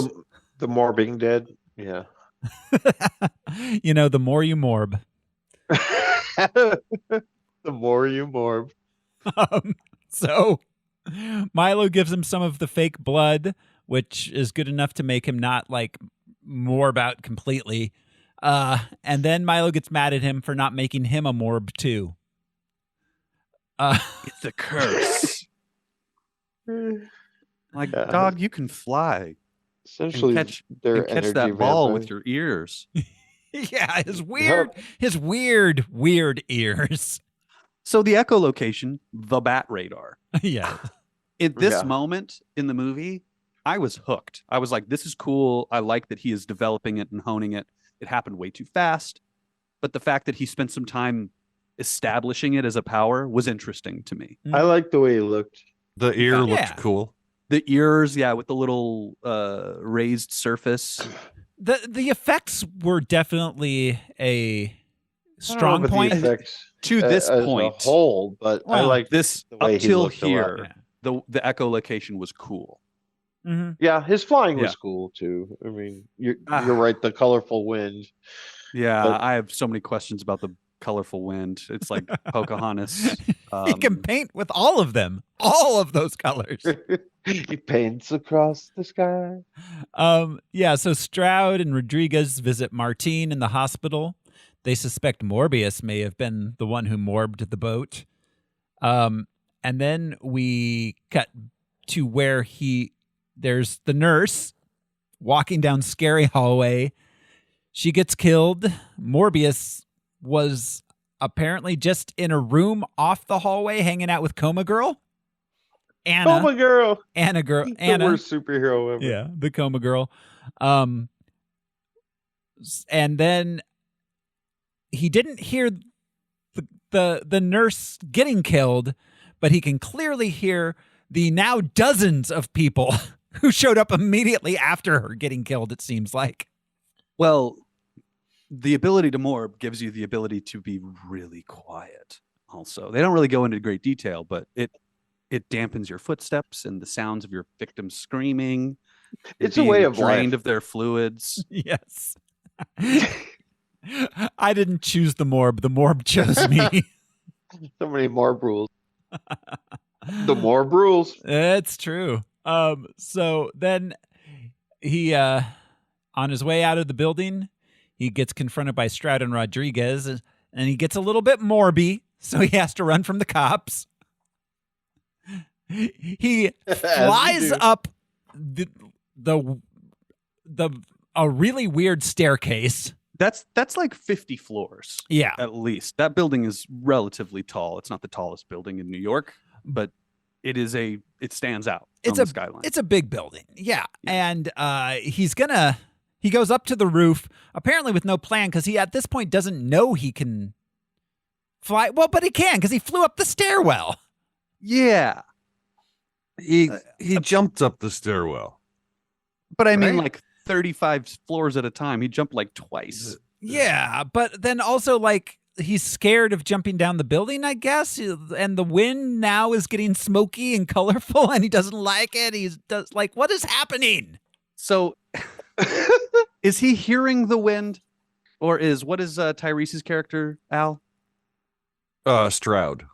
The more being dead. Yeah. The more you morb. The more you morb. So Milo gives him some of the fake blood, which is good enough to make him not like morb out completely. And then Milo gets mad at him for not making him a morb too. It's a curse. Like, dog, you can fly. Essentially, catch that ball with your ears. Yeah, his weird ears. So the echolocation, the bat radar. Yeah. At this moment in the movie, I was hooked. I was like, this is cool. I like that he is developing it and honing it. It happened way too fast. But the fact that he spent some time establishing it as a power was interesting to me. I like the way he looked. The ear looked cool. The ears, with the little raised surface. The effects were definitely a strong point to this point. As a whole, but I like this the way up till he looked here. The echolocation was cool. Mm-hmm. Yeah, his flying was cool too. I mean, you're right. The colorful wind. Yeah, but I have so many questions about the colorful wind. It's like Pocahontas. He can paint with all of them, all of those colors. He paints across the sky. So Stroud and Rodriguez visit Martine in the hospital. They suspect Morbius may have been the one who morbed the boat. And then we cut to where there's the nurse walking down scary hallway. She gets killed. Morbius was apparently just in a room off the hallway hanging out with Coma Girl. Anna. Coma Girl. Anna. The worst superhero ever. Yeah, the Coma Girl. And then he didn't hear the nurse getting killed, but he can clearly hear the now dozens of people who showed up immediately after her getting killed, it seems like. Well, the ability to morb gives you the ability to be really quiet. Also, they don't really go into great detail, but it dampens your footsteps and the sounds of your victims screaming. It's a way of drained life. of their fluids. Yes. I didn't choose the morb. The morb chose me. So many morb rules. The morb rules. It's true. So then he, on his way out of the building, he gets confronted by Stroud and Rodriguez, and he gets a little bit morby, so he has to run from the cops. He flies up a really weird staircase. That's like 50 floors. Yeah. At least. That building is relatively tall. It's not the tallest building in New York, but it stands out on the skyline. It's a big building. Yeah. And he goes up to the roof, apparently with no plan, because he at this point doesn't know he can fly. Well, but he can, because he flew up the stairwell. Yeah. He jumped up the stairwell. But I mean, like 35 floors at a time. He jumped like twice. Yeah, but then also like he's scared of jumping down the building, I guess. And the wind now is getting smoky and colorful, and he doesn't like it. What is happening? So is he hearing the wind? Or what is Tyrese's character, Al? Stroud.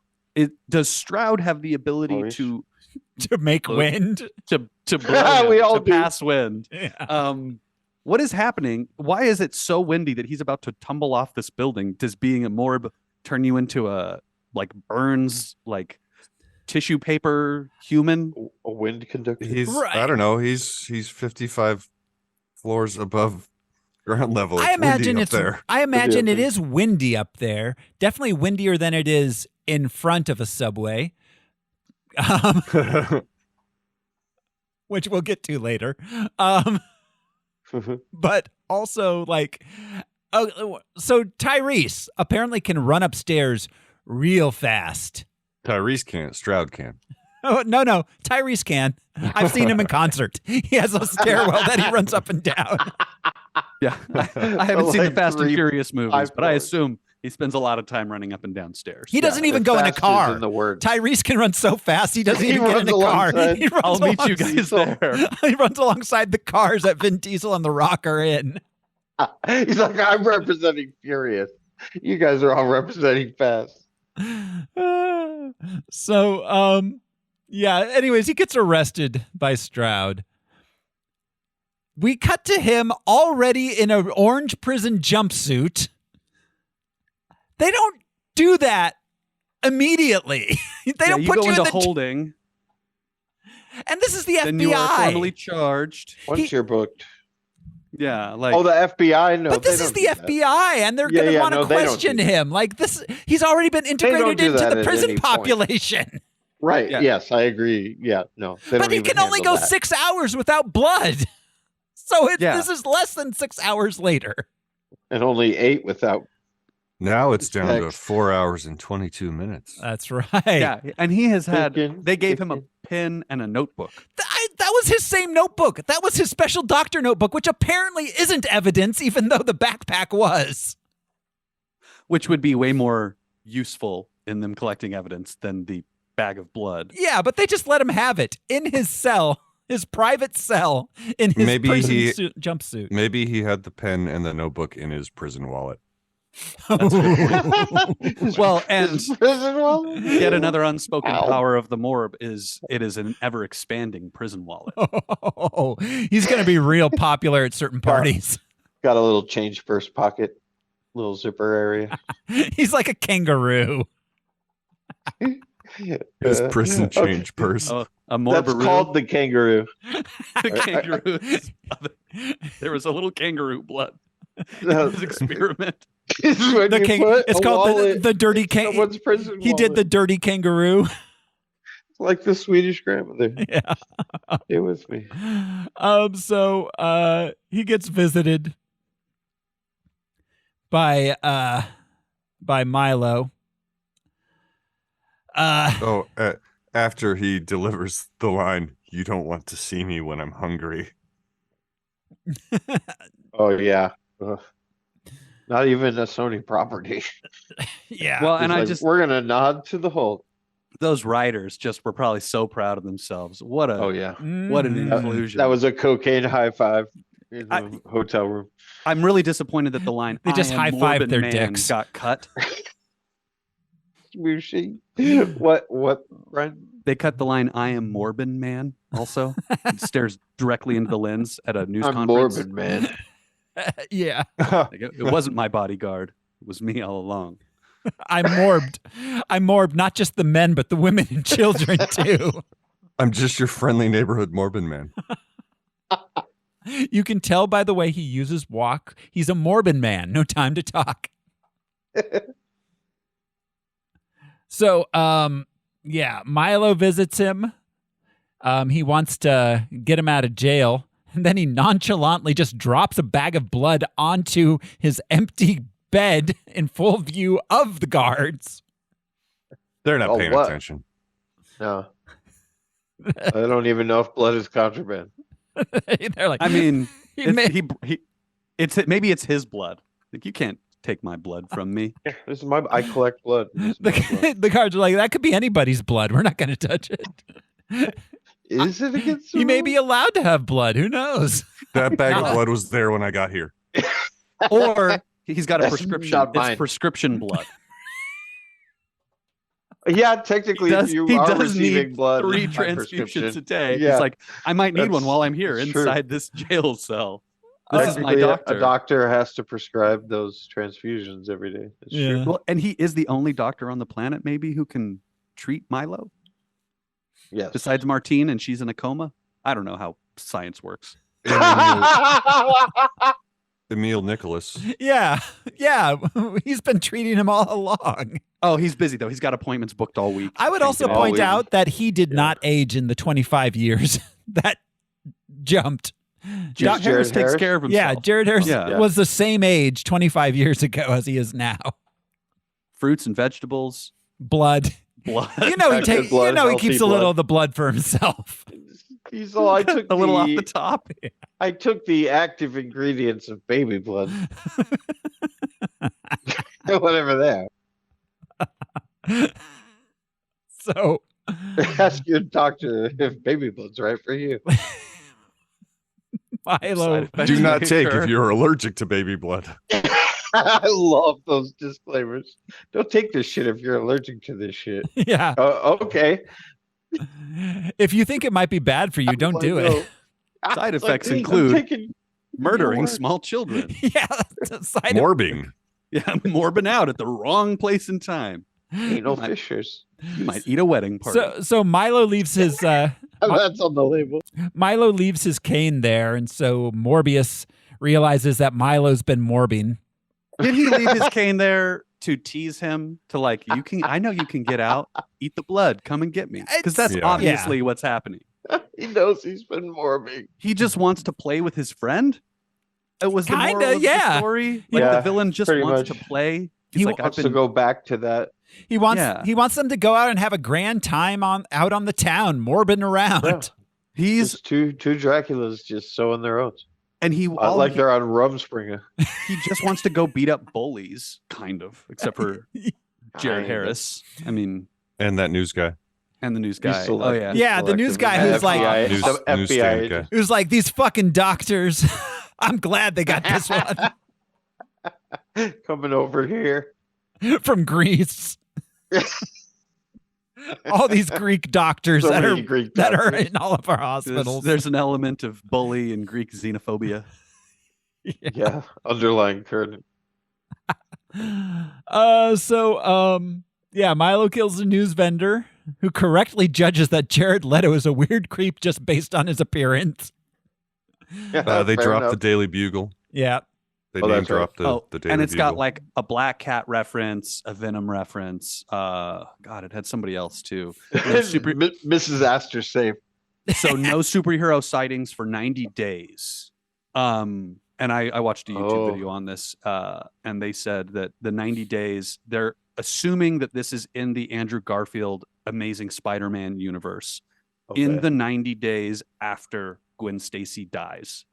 Does Stroud have the ability to make wind? To blow we all do. pass wind. Yeah. What is happening? Why is it so windy that he's about to tumble off this building? Does being a morb turn you into a Burns tissue paper human. A wind conductor. I don't know. He's 55 floors above ground level. I imagine it is windy up there. Definitely windier than it is in front of a subway. Which we'll get to later. But also, like, so Tyrese apparently can run upstairs real fast. Tyrese can't. Stroud can. Oh, no. Tyrese can. I've seen him in concert. He has a stairwell that he runs up and down. Yeah. I haven't seen the Fast and Furious movies, but I assume he spends a lot of time running up and down stairs. He doesn't even go in a car. Tyrese can run so fast he doesn't even get in a car. I'll meet you guys there. He runs alongside the cars that Vin Diesel and The Rock are in. He's like, I'm representing Furious. You guys are all representing Fast. Yeah, anyways, he gets arrested by Stroud. We cut to him already in an orange prison jumpsuit. They don't do that immediately. They don't put you into in holding. And this is the FBI. Then you are formally charged. Once you're booked. Yeah, like the FBI. No, but this is the FBI, and they're going to want to question him. Like this, he's already been integrated into the prison population. Right. Yeah. Yes, I agree. Yeah. No. But he can only go 6 hours without blood. So this is less than 6 hours later. And only 8 without. Now it's down to 4 hours and 22 minutes. That's right. Yeah, and he has they gave him a pen and a notebook. That was his same notebook. That was his special doctor notebook, which apparently isn't evidence, even though the backpack was. Which would be way more useful in them collecting evidence than the bag of blood. Yeah, but they just let him have it in his cell, his private cell, in his prison jumpsuit. Maybe he had the pen and the notebook in his prison wallet. Well, and yet another unspoken power of the Morb is it is an ever-expanding prison wallet. Oh, he's going to be real popular at certain parties. Got a little change purse pocket, little zipper area. He's like a kangaroo. His prison change purse. A Morbaroo. That's called the kangaroo. The kangaroo. There was a little kangaroo blood. His experiment. It's called the dirty kangaroo. He did the dirty kangaroo. Like the Swedish grandmother. Yeah. Stay with me. So he gets visited by Milo. After he delivers the line, "You don't want to see me when I'm hungry." Oh yeah. Not even a Sony property. Yeah. Well, and we're gonna nod to the Hulk. Those writers just were probably so proud of themselves. What an inclusion. That was a cocaine high five in the hotel room. I'm really disappointed that the line they just high fived their dicks got cut. What, Brian? They cut the line "I am Morbin man." Also, it stares directly into the lens at a news conference. Morbin man. Yeah. It wasn't my bodyguard. It was me all along. I'm morbed not just the men, but the women and children too. I'm just your friendly neighborhood Morbin man. You can tell by the way he uses walk. He's a Morbin man. No time to talk. So, Milo visits him. He wants to get him out of jail. And then he nonchalantly just drops a bag of blood onto his empty bed in full view of the guards. They're not paying attention. No. I don't even know if blood is contraband. They're like, I mean, maybe it's his blood. Like, you can't take my blood from me. Yeah, I collect blood. The guards are like, that could be anybody's blood. We're not going to touch it. Is it against the He may be allowed to have blood. Who knows? That bag of blood was there when I got here. Or he's got a prescription. It's prescription blood. Yeah, technically, you are receiving blood. 3 transfusions a day. Yeah. It's like, I might need one while I'm here inside this jail cell. This is my doctor. A doctor has to prescribe those transfusions every day. It's true. Well, and he is the only doctor on the planet, maybe, who can treat Milo. Yes. Besides Martine, and she's in a coma. I don't know how science works. Emil Nicholas. Yeah. He's been treating him all along. Oh, he's busy though. He's got appointments booked all week. I would also point out that he did not age in the 25 years that jumped. Jared Harris takes care of himself. Yeah, Jared Harris was the same age 25 years ago as he is now. Fruits and vegetables. Blood. You know he takes. You know he keeps a little of the blood for himself. He's all. I took a little off the top. I took the active ingredients of baby blood. Whatever they are. So, ask your doctor if baby blood's right for you. Milo, do not take if you're allergic to baby blood. I love those disclaimers. Don't take this shit if you're allergic to this shit. Yeah. Okay. If you think it might be bad for you, don't do it. Side effects include murdering small children. Yeah. Morbing. Yeah, morbing out at the wrong place and time. Anal fissures. You might eat a wedding party. So Milo leaves his that's on the label. Milo leaves his cane there, and so Morbius realizes that Milo's been morbing. Did he leave his cane there to tease him to like, you can, I know you can get out, eat the blood, come and get me? Because that's obviously what's happening. He knows he's been morbing. He just wants to play with his friend. It was the Kinda, moral of the story. Like the villain just wants to play. He wants to go back to that. He wants them to go out and have a grand time out on the town, morbing around. Yeah. He's just two Draculas just sowing their oats. And they're on Rumspringa. He just wants to go beat up bullies, kind of, except for Jared Harris. I mean, and that news guy. And the news guy. The news guy who's like FBI who's like, these fucking doctors. I'm glad they got this one. Coming over here from Greece. All these Greek doctors that are in all of our hospitals. There's an element of bully and Greek xenophobia. Yeah, underlying current. Milo kills the news vendor who correctly judges that Jared Leto is a weird creep just based on his appearance. They dropped the Daily Bugle. Yeah. They name dropped the Daily Bugle. And it's got like a Black Cat reference, a Venom reference. It had somebody else too. Mrs. Astor safe. So no superhero sightings for 90 days. And I watched a YouTube video on this, and they said that the 90 days, they're assuming that this is in the Andrew Garfield Amazing Spider-Man universe in the 90 days after Gwen Stacy dies.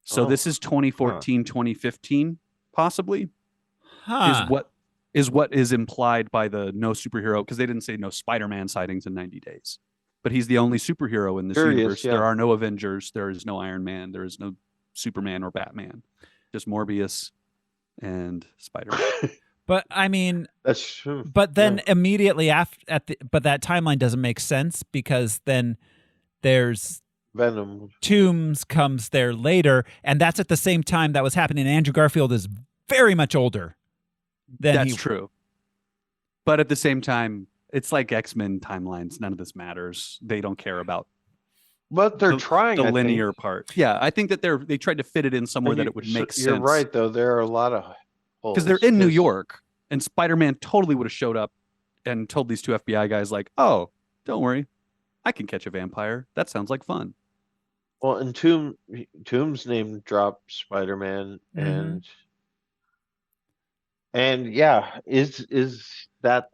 So this is 2014, 2015, possibly, is what is implied by the no superhero, because they didn't say no Spider-Man sightings in 90 days. But he's the only superhero in this universe. There are no Avengers. There is no Iron Man. There is no Superman or Batman. Just Morbius and Spider-Man. But I mean, that's true. But then immediately after, but that timeline doesn't make sense, because then there's Venom. Tombs comes there later, and that's at the same time that was happening. Andrew Garfield is very much older than That's true. But at the same time, it's like X-Men timelines. None of this matters. They don't care about. But they're trying the linear part. Yeah, I think that they tried to fit it in somewhere that it would make sense. You're right, though. There are a lot of holes. Because they're in New York, and Spider-Man totally would have showed up and told these two FBI guys, like, "Oh, don't worry, I can catch a vampire. That sounds like fun." Well, and Tomb's name dropped Spider-Man, and is that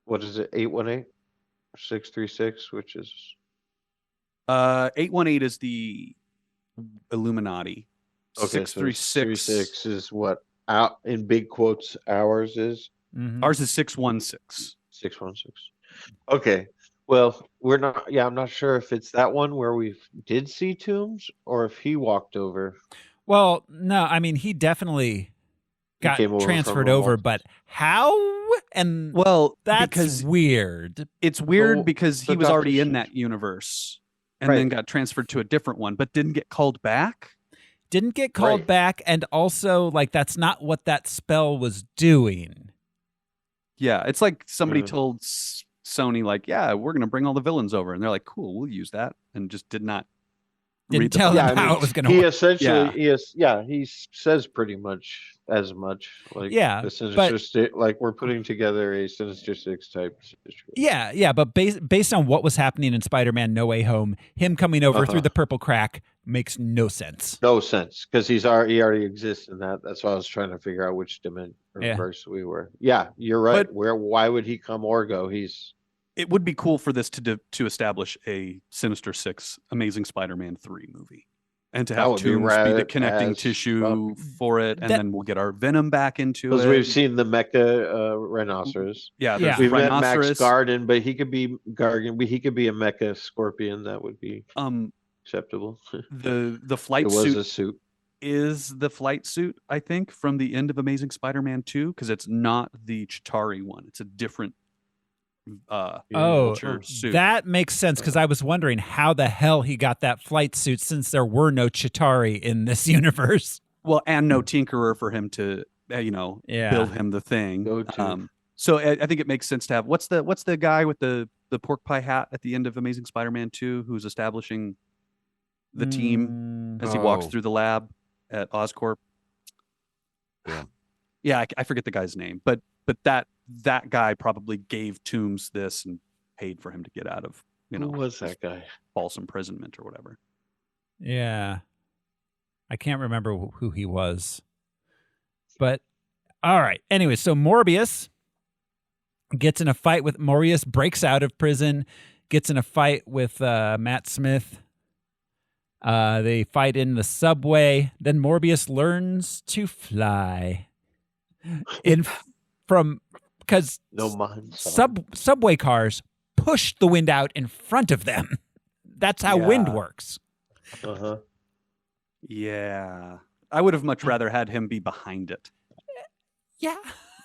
what is it, 818 636, which is 818 is the Illuminati. Okay, 636 is what out in big quotes ours is. Ours is 616. 616. Okay. Well, I'm not sure if it's that one where we did see Tombs or if he walked over. Well, no, I mean, he definitely got transferred over, but how? And that's weird. It's weird because he was already in that universe and then got transferred to a different one, but didn't get called back. Didn't get called back, and also, like, that's not what that spell was doing. Yeah, it's like somebody told Sony like, yeah, we're going to bring all the villains over. And they're like, cool, we'll use that. And just did not Didn't tell them how it was going to He work. essentially, he says pretty much as much. Like, the Sinister like we're putting together a Sinister Six type situation. Yeah, but based on what was happening in Spider-Man No Way Home, him coming over through the purple crack makes no sense. No sense, because he already exists in that. That's why I was trying to figure out which dimension or verse we were. Yeah, you're right. But why would he come or go? It would be cool for this to establish a Sinister Six Amazing Spider-Man 3 movie. And to have Toomes be the connecting tissue for it, and then we'll get our Venom back into it. Because we've seen the Mecha Rhinoceros. We've met Max Garden, but he could be Gargan. He could be a Mecha Scorpion. That would be acceptable. The flight it suit was a suit. Is the flight suit, I think, from the end of Amazing Spider-Man 2, because it's not the Chitauri one. It's a different suit. That makes sense, because I was wondering how the hell he got that flight suit since there were no Chitauri in this universe. Well, and no Tinkerer for him to build him the thing. So I think it makes sense to have what's the guy with the pork pie hat at the end of Amazing Spider-Man 2 who's establishing the team as he walks through the lab at Oscorp. Yeah, I forget the guy's name, but that guy probably gave Toomes this and paid for him to get out of, who was that guy? False imprisonment or whatever. Yeah. I can't remember who he was. But, all right. Anyway, so Morbius gets in a fight with... Morbius breaks out of prison, gets in a fight with Matt Smith. They fight in the subway. Then Morbius learns to fly. Because subway cars push the wind out in front of them. That's how wind works. Yeah. I would have much rather had him be behind it.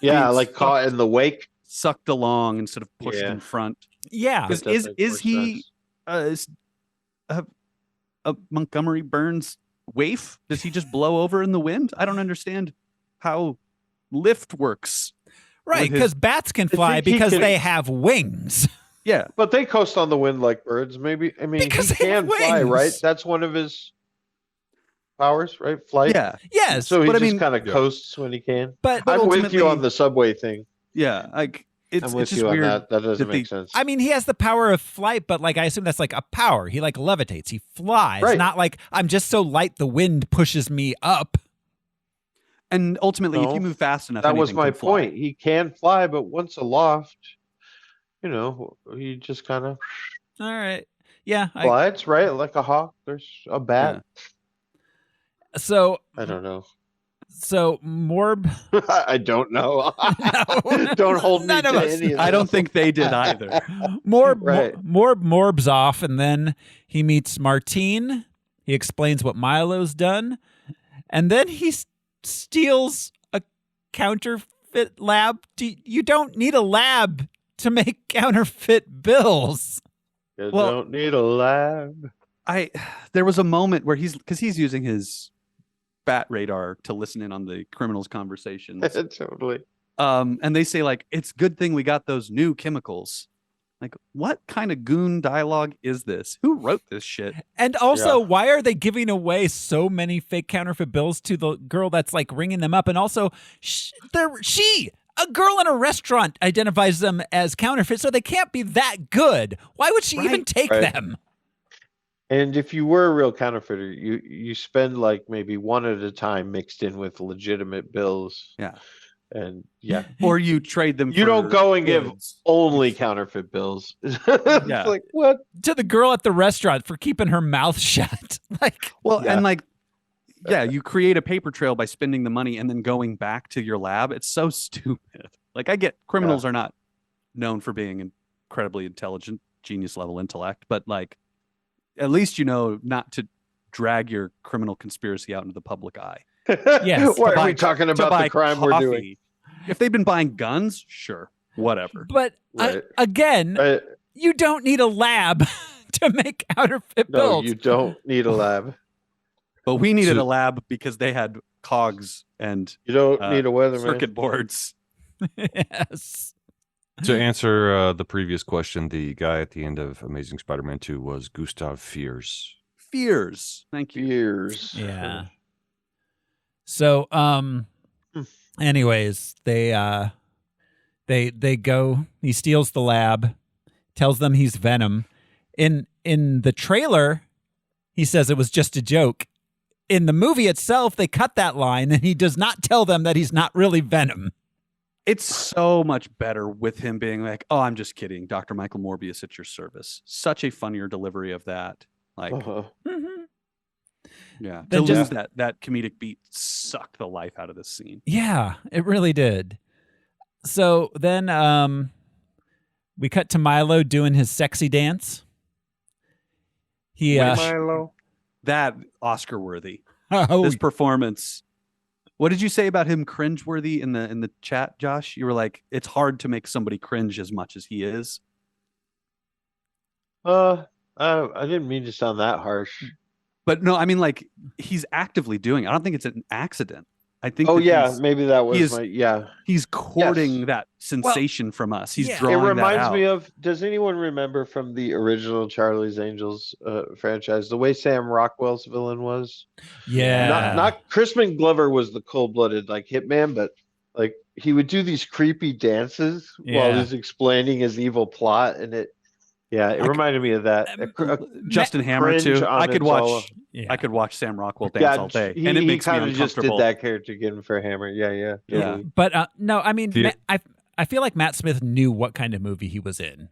Yeah, like caught in the wake. Sucked along instead of pushed in front. Yeah. Is he a Montgomery Burns waif? Does he just blow over in the wind? I don't understand how lift works. Right, because bats can fly because they have wings. Yeah. But they coast on the wind like birds. Maybe, because he can fly, right? That's one of his powers, right? Flight. Yeah. Yes. So he just kind of coasts when he can. But I'm with you on the subway thing. Yeah, I'm with just you on weird that. That doesn't make sense. I mean, he has the power of flight, but I assume that's like a power. He levitates. He flies. Right. Not like I'm just so light the wind pushes me up. And ultimately, if you move fast enough, that was my point. He can fly, but once aloft, he just kind of. All right. Yeah. Glides, right? Like a hawk. There's a bat. Yeah. So. I don't know. So I don't know. Don't hold me to any of that. I don't think they did either. Morb's off, and then he meets Martine. He explains what Milo's done, and then he steals a counterfeit lab. You don't need a lab to make counterfeit bills. You don't need a lab. There was a moment where he's using his bat radar to listen in on the criminals' conversations. Totally. And they say it's a good thing we got those new chemicals. What kind of goon dialogue is this? Who wrote this shit? And also, why are they giving away so many fake counterfeit bills to the girl that's ringing them up? And also, a girl in a restaurant identifies them as counterfeit, so they can't be that good. Why would she even take them? And if you were a real counterfeiter, you spend maybe one at a time mixed in with legitimate bills. Yeah. And or you trade them. You don't go and give only counterfeit bills. It's what? To the girl at the restaurant for keeping her mouth shut. You create a paper trail by spending the money and then going back to your lab. It's so stupid. I get criminals are not known for being incredibly intelligent, genius level intellect, but at least not to drag your criminal conspiracy out into the public eye. Yes. Why are we talking about the crime we're doing? If they've been buying guns, sure, whatever. But you don't need a lab to make counterfeit bills. No, you don't need a lab. But we needed a lab because they had cogs and you don't need a weatherman. circuit boards. Yes. To answer the previous question, the guy at the end of Amazing Spider-Man 2 was Gustav Fiers. Fears. Thank you. Years. Yeah. So, anyways, they go. He steals the lab, tells them he's Venom. In the trailer, he says it was just a joke. In the movie itself, they cut that line, and he does not tell them that he's not really Venom. It's so much better with him being like, "Oh, I'm just kidding, Dr. Michael Morbius at your service." Such a funnier delivery of that. Like, yeah, to lose that comedic beat sucked the life out of this scene. Yeah, it really did. So then we cut to Milo doing his sexy dance. Milo. That Oscar worthy. Oh, This performance. What did you say about him cringe-worthy in the chat, Josh? You were like, it's hard to make somebody cringe as much as he is. I didn't mean to sound that harsh. But no, I mean, like, he's actively doing it. I don't think it's an accident. I think. Oh yeah, maybe that was He's courting that sensation from us. He's drawing It reminds that out. me of. Does anyone remember from the original Charlie's Angels franchise the way Sam Rockwell's villain was? yeah. Not Crispin Glover was the cold-blooded like hitman, but like he would do these creepy dances while he's explaining his evil plot, and it reminded me of that. Justin Hammer too. I could watch. Yeah. I could watch Sam Rockwell dance all day, and it makes me kind of just did uncomfortable. that character again for Hammer. Yeah. Totally. But no, I mean, I feel like Matt Smith knew what kind of movie he was in.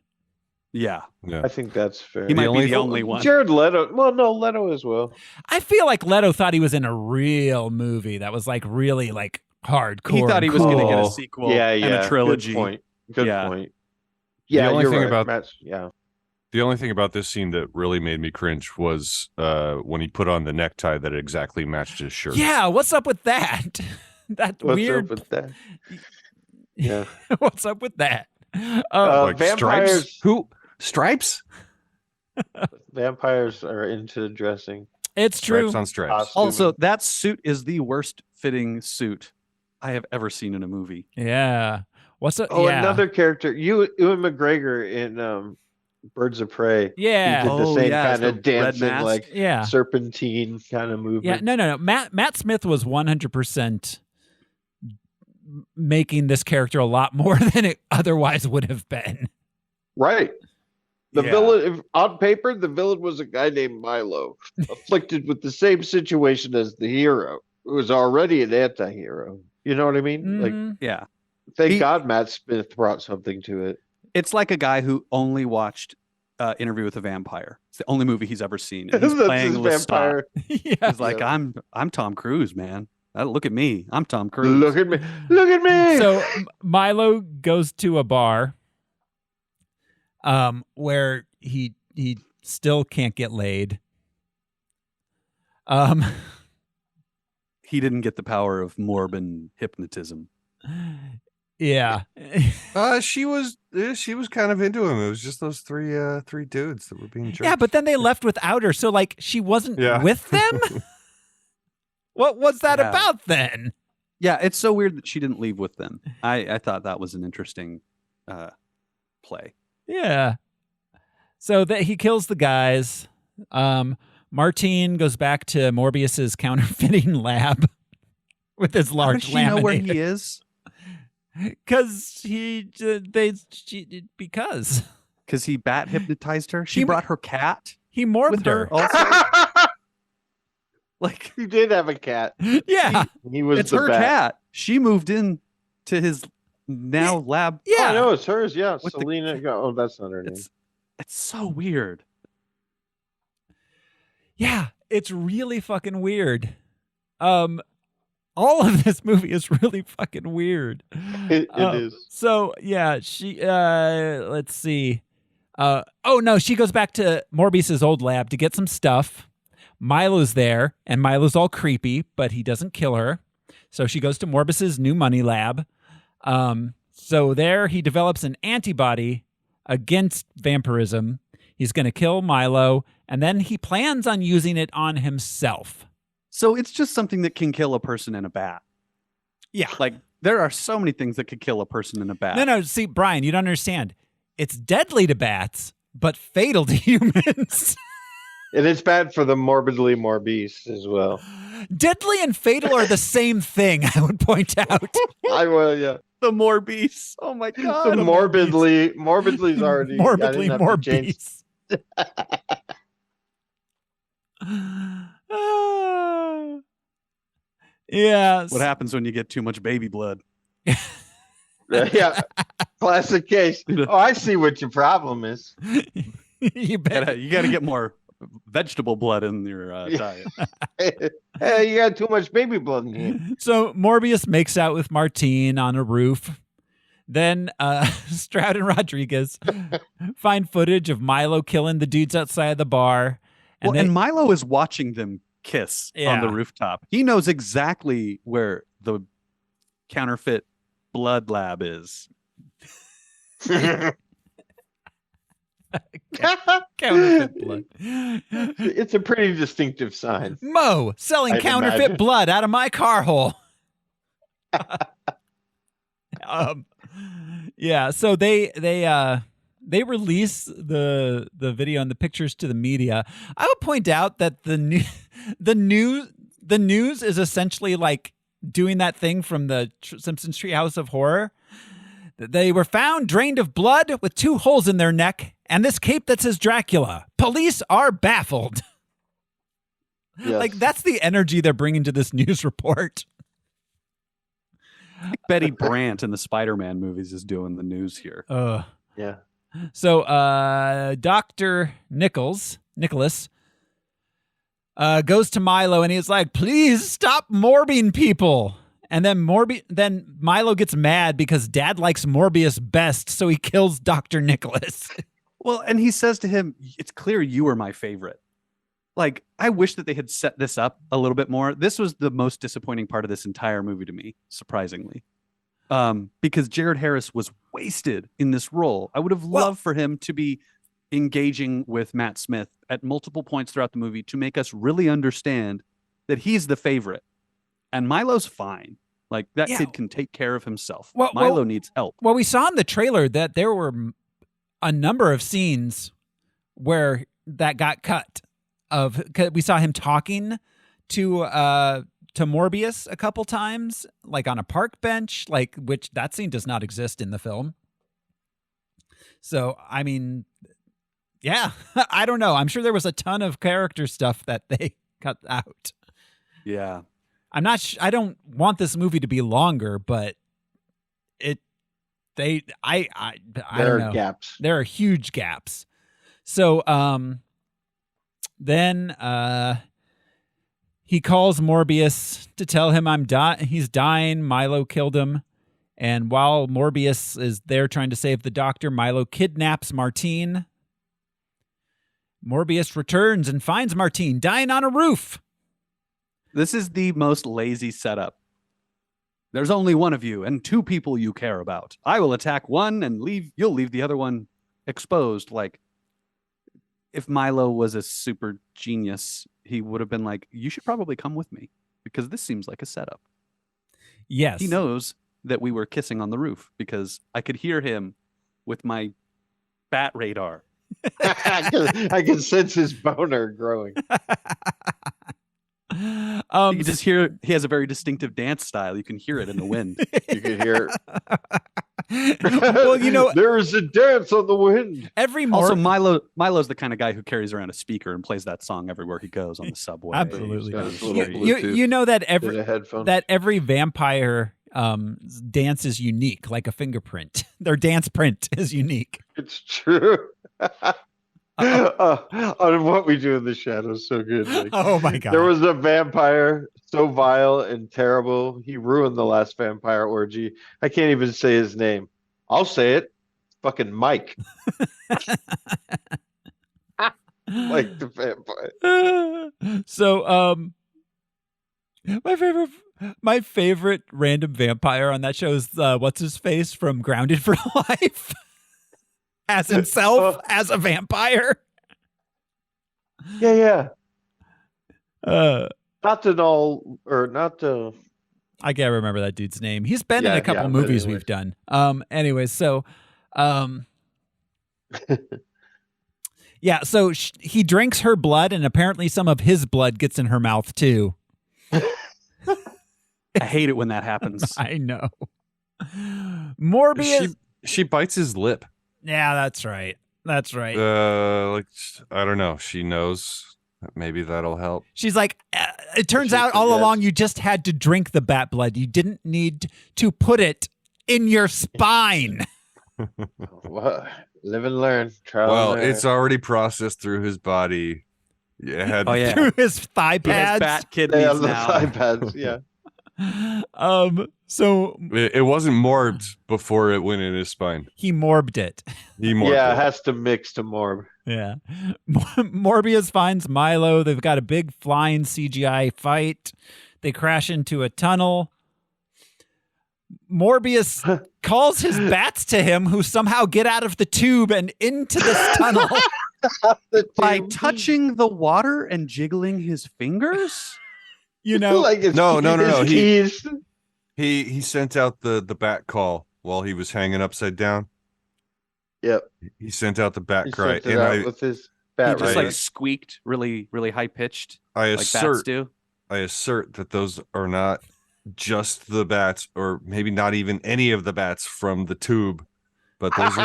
Yeah. I think that's fair. He might be the only one. Jared Leto. Well, no, Leto as well. I feel like Leto thought he was in a real movie that was like really like hardcore. He thought he was going to get a sequel Yeah. and a trilogy. Good point. Yeah, only you're thing right. about- Matt's, The only thing about this scene that really made me cringe was when he put on the necktie that exactly matched his shirt. Yeah, what's up with that? That What's weird. up with that? Yeah. What's up with that? Like vampires. Stripes? Who? Stripes? Vampires are into dressing. It's true. Stripes on stripes. Costuming. Also, that suit is the worst fitting suit I have ever seen in a movie. Yeah. What's up? Oh, yeah. another character. Ewan McGregor in Birds of Prey. Yeah. He did the same kind the of red dancing, mask. like Yeah. serpentine kind of Yeah. movement. No. Matt Smith was 100% making this character a lot more than it otherwise would have been. Right. The Yeah. villain, on paper, the villain was a guy named Milo, afflicted with the same situation as the hero, who was already an anti-hero. You know what I mean? Like, Mhm. Yeah. thank God Matt Smith brought something to it. It's like a guy who only watched Interview with a Vampire. It's the only movie he's ever seen. And he's That's playing his Lestat. vampire. Yeah. He's like, I'm Tom Cruise, man. Look at me. I'm Tom Cruise. Look at me. Look at me. So Milo goes to a bar where he still can't get laid. He didn't get the power of Morbin hypnotism. Yeah. She was kind of into him. It was just those three dudes that were being jerks. Yeah, but then they left without her. So like she wasn't Yeah. with them? What was that Yeah. about then? Yeah, it's so weird that she didn't leave with them. I thought that was an interesting play. Yeah. So that he kills the guys. Martine goes back to Morbius's counterfeiting lab with his How large does she know where laminator. he is? Because Because he bat hypnotized her. She He- brought her cat he morbed with her. her. Also, like He did have a cat. Yeah. He was it's the her bat. cat. She moved in to his now lab. Oh, Yeah. no, it's hers. Yeah, With the Selena. Oh, that's not her name. It's so weird. Yeah. It's really fucking weird. All of this movie is really fucking weird. It is. So yeah, she let's see. Oh no, she goes back to Morbius's old lab to get some stuff. Milo's there, and Milo's all creepy, but he doesn't kill her. So she goes to Morbius's new money lab. So there he develops an antibody against vampirism. He's going to kill Milo, and then he plans on using it on himself. So it's just something that can kill a person in a bat. Yeah. Like There are so many things that could kill a person in a bat. No. See, Brian, you don't understand. It's deadly to bats, but fatal to humans. And it's bad for the morbidly morbise as well. Deadly and fatal are the same thing, I would point out. I will, yeah. The Morbius. Oh my God. The morbidly's already. Morbidly morbise. Yeah. What happens when you get too much baby blood? Yeah. Classic case. Oh, I see what your problem is. You bet. You got to get more vegetable blood in your diet. Hey, you got too much baby blood in here. So Morbius makes out with Martine on a roof. Then Stroud and Rodriguez find footage of Milo killing the dudes outside the bar. And Milo is watching them kiss on the rooftop. He knows exactly where the counterfeit blood lab is. Counterfeit blood. It's a pretty distinctive sign. Mo selling counterfeit blood out of my car hole. Yeah, so they release the video and the pictures to the media. I would point out that the news is essentially like doing that thing from the Simpsons Treehouse of Horror. They were found drained of blood with 2 holes in their neck and this cape that says Dracula. Police are baffled. Yes. Like, that's the energy they're bringing to this news report. Betty Brant in the Spider-Man movies is doing the news here. Yeah. So Dr. Nicholas goes to Milo and he's like, please stop morbing people. And then Milo gets mad because Dad likes Morbius best, so he kills Dr. Nicholas. Well, and he says to him, it's clear you are my favorite. Like, I wish that they had set this up a little bit more. This was the most disappointing part of this entire movie to me, surprisingly. Because Jared Harris was wasted in this role. I would have loved for him to be engaging with Matt Smith at multiple points throughout the movie to make us really understand that he's the favorite. And Milo's fine. Like, that kid can take care of himself. Milo needs help. Well, we saw in the trailer that there were a number of scenes where that got cut. We saw him talking to Morbius a couple times, like on a park bench, which that scene does not exist in the film. So, I mean, yeah, I don't know. I'm sure there was a ton of character stuff that they cut out. Yeah. I'm not. I don't want this movie to be longer, but I don't know. There are gaps. There are huge gaps. So then he calls Morbius to tell him he's dying. Milo killed him, and while Morbius is there trying to save the doctor, Milo kidnaps Martine. Morbius returns and finds Martine dying on a roof. This is the most lazy setup. There's only one of you and 2 people you care about. I will attack one and you'll leave the other one exposed. Like, if Milo was a super genius, he would have been like, you should probably come with me because this seems like a setup. Yes. He knows that we were kissing on the roof because I could hear him with my bat radar. I can sense his boner growing. You can just hear he has a very distinctive dance style. You can hear it in the wind. You can hear it. Well, you know, there is a dance on the wind. Also, Milo's the kind of guy who carries around a speaker and plays that song everywhere he goes on the subway. Absolutely. You know that every vampire dance is unique, like a fingerprint. Their dance print is unique. It's true. On What We Do in the Shadows, so good. Like, oh my god! There was a vampire so vile and terrible. He ruined the last vampire orgy. I can't even say his name. I'll say it. Fucking Mike. Like the vampire. So, my favorite random vampire on that show is what's his face from Grounded for Life. As himself, as a vampire. Yeah. Not to I can't remember that dude's name. He's been in a couple movies we've done. Anyways, so yeah, so he drinks her blood, and apparently some of his blood gets in her mouth too. I hate it when that happens. I know. Morbius. She bites his lip. Yeah, that's right. That's right. Like, I don't know. She knows. Maybe that'll help. She's like, it turns out all along you just had to drink the bat blood. You didn't need to put it in your spine. Well, live and learn. Well, it's already processed through his body. Yeah, through his thigh pads. Bat kidneys now. Thigh pads. Yeah. So it wasn't morbed before it went in his spine. He morbed it. It has to mix to morb. Yeah. Morbius finds Milo. They've got a big flying CGI fight. They crash into a tunnel. Morbius calls his bats to him, who somehow get out of the tube and into this tunnel. By touching the water and jiggling his fingers? You know, like no. He He sent out the bat call while he was hanging upside down. Yep. He sent out the bat cry. And with his bat he just like squeaked really, really high pitched. Like bats do. I assert that those are not just the bats, or maybe not even any of the bats from the tube, but those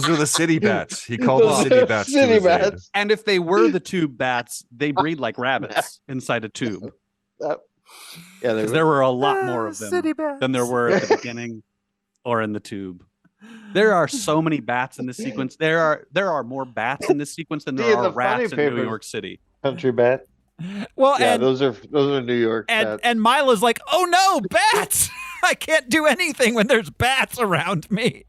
are the city bats. He called the city bats. City bats. And if they were the tube bats, they breed like rabbits inside a tube. There were a lot more of them than there were at the beginning or in the tube. There are so many bats in this sequence. There are more bats in this sequence than there are rats in New York City. Country bat. Well, yeah, and those are New York bats. And Milo's like, oh no, bats! I can't do anything when there's bats around me.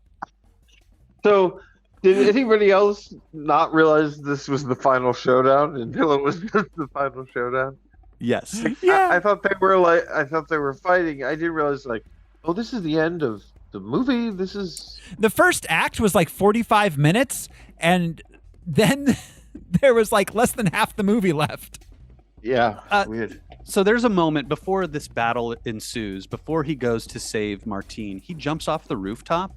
So, did anybody else not realize this was the final showdown until it was just the final showdown? Yes. Yeah. I thought they were fighting. I didn't realize, like, oh, this is the end of the movie. This is the first act was like 45 minutes, and then there was like less than half the movie left. Yeah, weird. So there's a moment before this battle ensues, before he goes to save Martine. He jumps off the rooftop,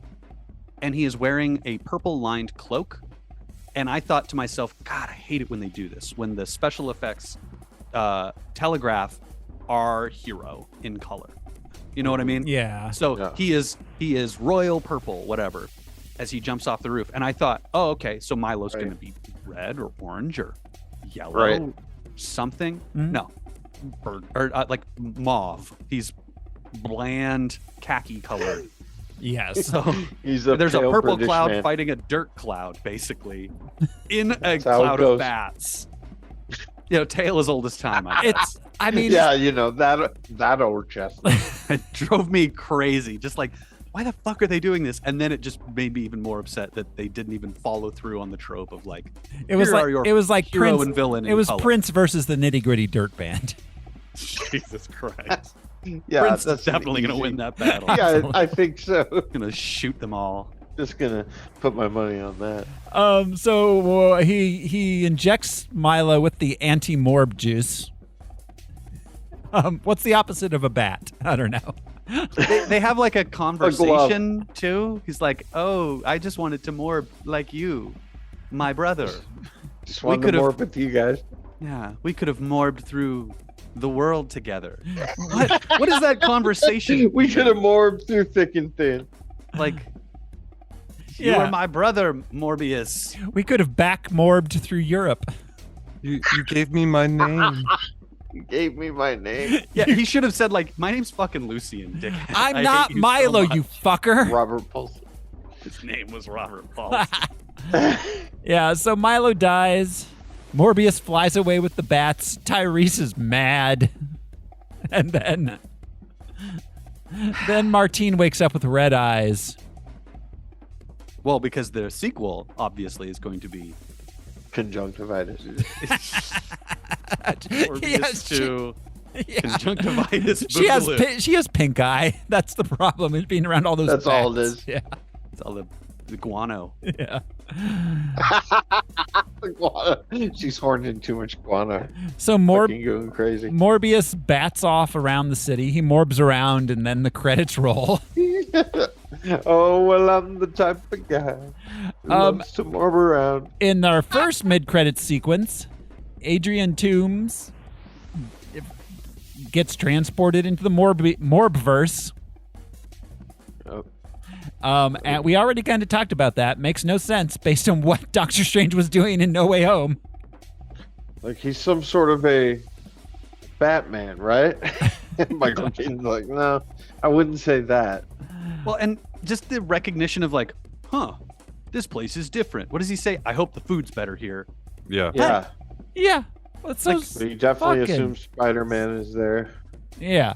and he is wearing a purple-lined cloak. And I thought to myself, God, I hate it when they do this. When the special effects telegraph our hero in color. You know what I mean? Yeah. So he is royal purple, whatever, as he jumps off the roof. And I thought, oh, okay, so Milo's going to be red or orange or yellow, something. Mm-hmm. No, like mauve. He's bland khaki colored. Yes. So there's a purple British cloud fighting a dirt cloud, basically, in a cloud of bats. You know, tale as old as time. I mean, yeah, you know, that old chestnut. It drove me crazy. Just like, why the fuck are they doing this? And then it just made me even more upset that they didn't even follow through on the trope of like, it was like hero Prince and villain. It was color. Prince versus the Nitty Gritty Dirt Band. Jesus Christ. Yeah, Prince is definitely going to win that battle. Yeah, I think so. Going to shoot them all. Just gonna put my money on that. So he injects Milo with the anti-morb juice. What's the opposite of a bat? I don't know. They have like a conversation too. He's like, "Oh, I just wanted to morb like you, my brother. Just wanted to morb with you guys. Yeah, we could have morbed through the world together." What is that conversation? We could have morbed through thick and thin. Like, you are my brother, Morbius. We could have back morbed through Europe. You gave me my name. You gave me my name. Yeah, he should have said, like, my name's fucking Lucian, dickhead. I'm not Milo, you fucker. Robert Paulson. His name was Robert Paulson. Yeah, so Milo dies. Morbius flies away with the bats. Tyrese is mad. And then Martine wakes up with red eyes. Well, because the sequel, obviously, is going to be conjunctivitis. Morbius 2. Conjunctivitis. She has pink eye. That's the problem. Is being around all those. That's bats. all it is. Yeah. It's all the guano. Yeah. She's horning too much guana. So going crazy. Morbius bats off around the city. He morbs around, and then the credits roll. Oh, well, I'm the type of guy who loves to morb around. In our first mid-credits sequence, Adrian Toomes gets transported into the Morbverse. And we already kind of talked about that. Makes no sense based on what Doctor Strange was doing in No Way Home. Like he's some sort of a Batman, right? Michael Keaton's like, no, I wouldn't say that. Well, and just the recognition of like, this place is different. What does he say? I hope the food's better here. Yeah. Yeah. Yeah. Well, so but he definitely assumes Spider-Man is there. Yeah.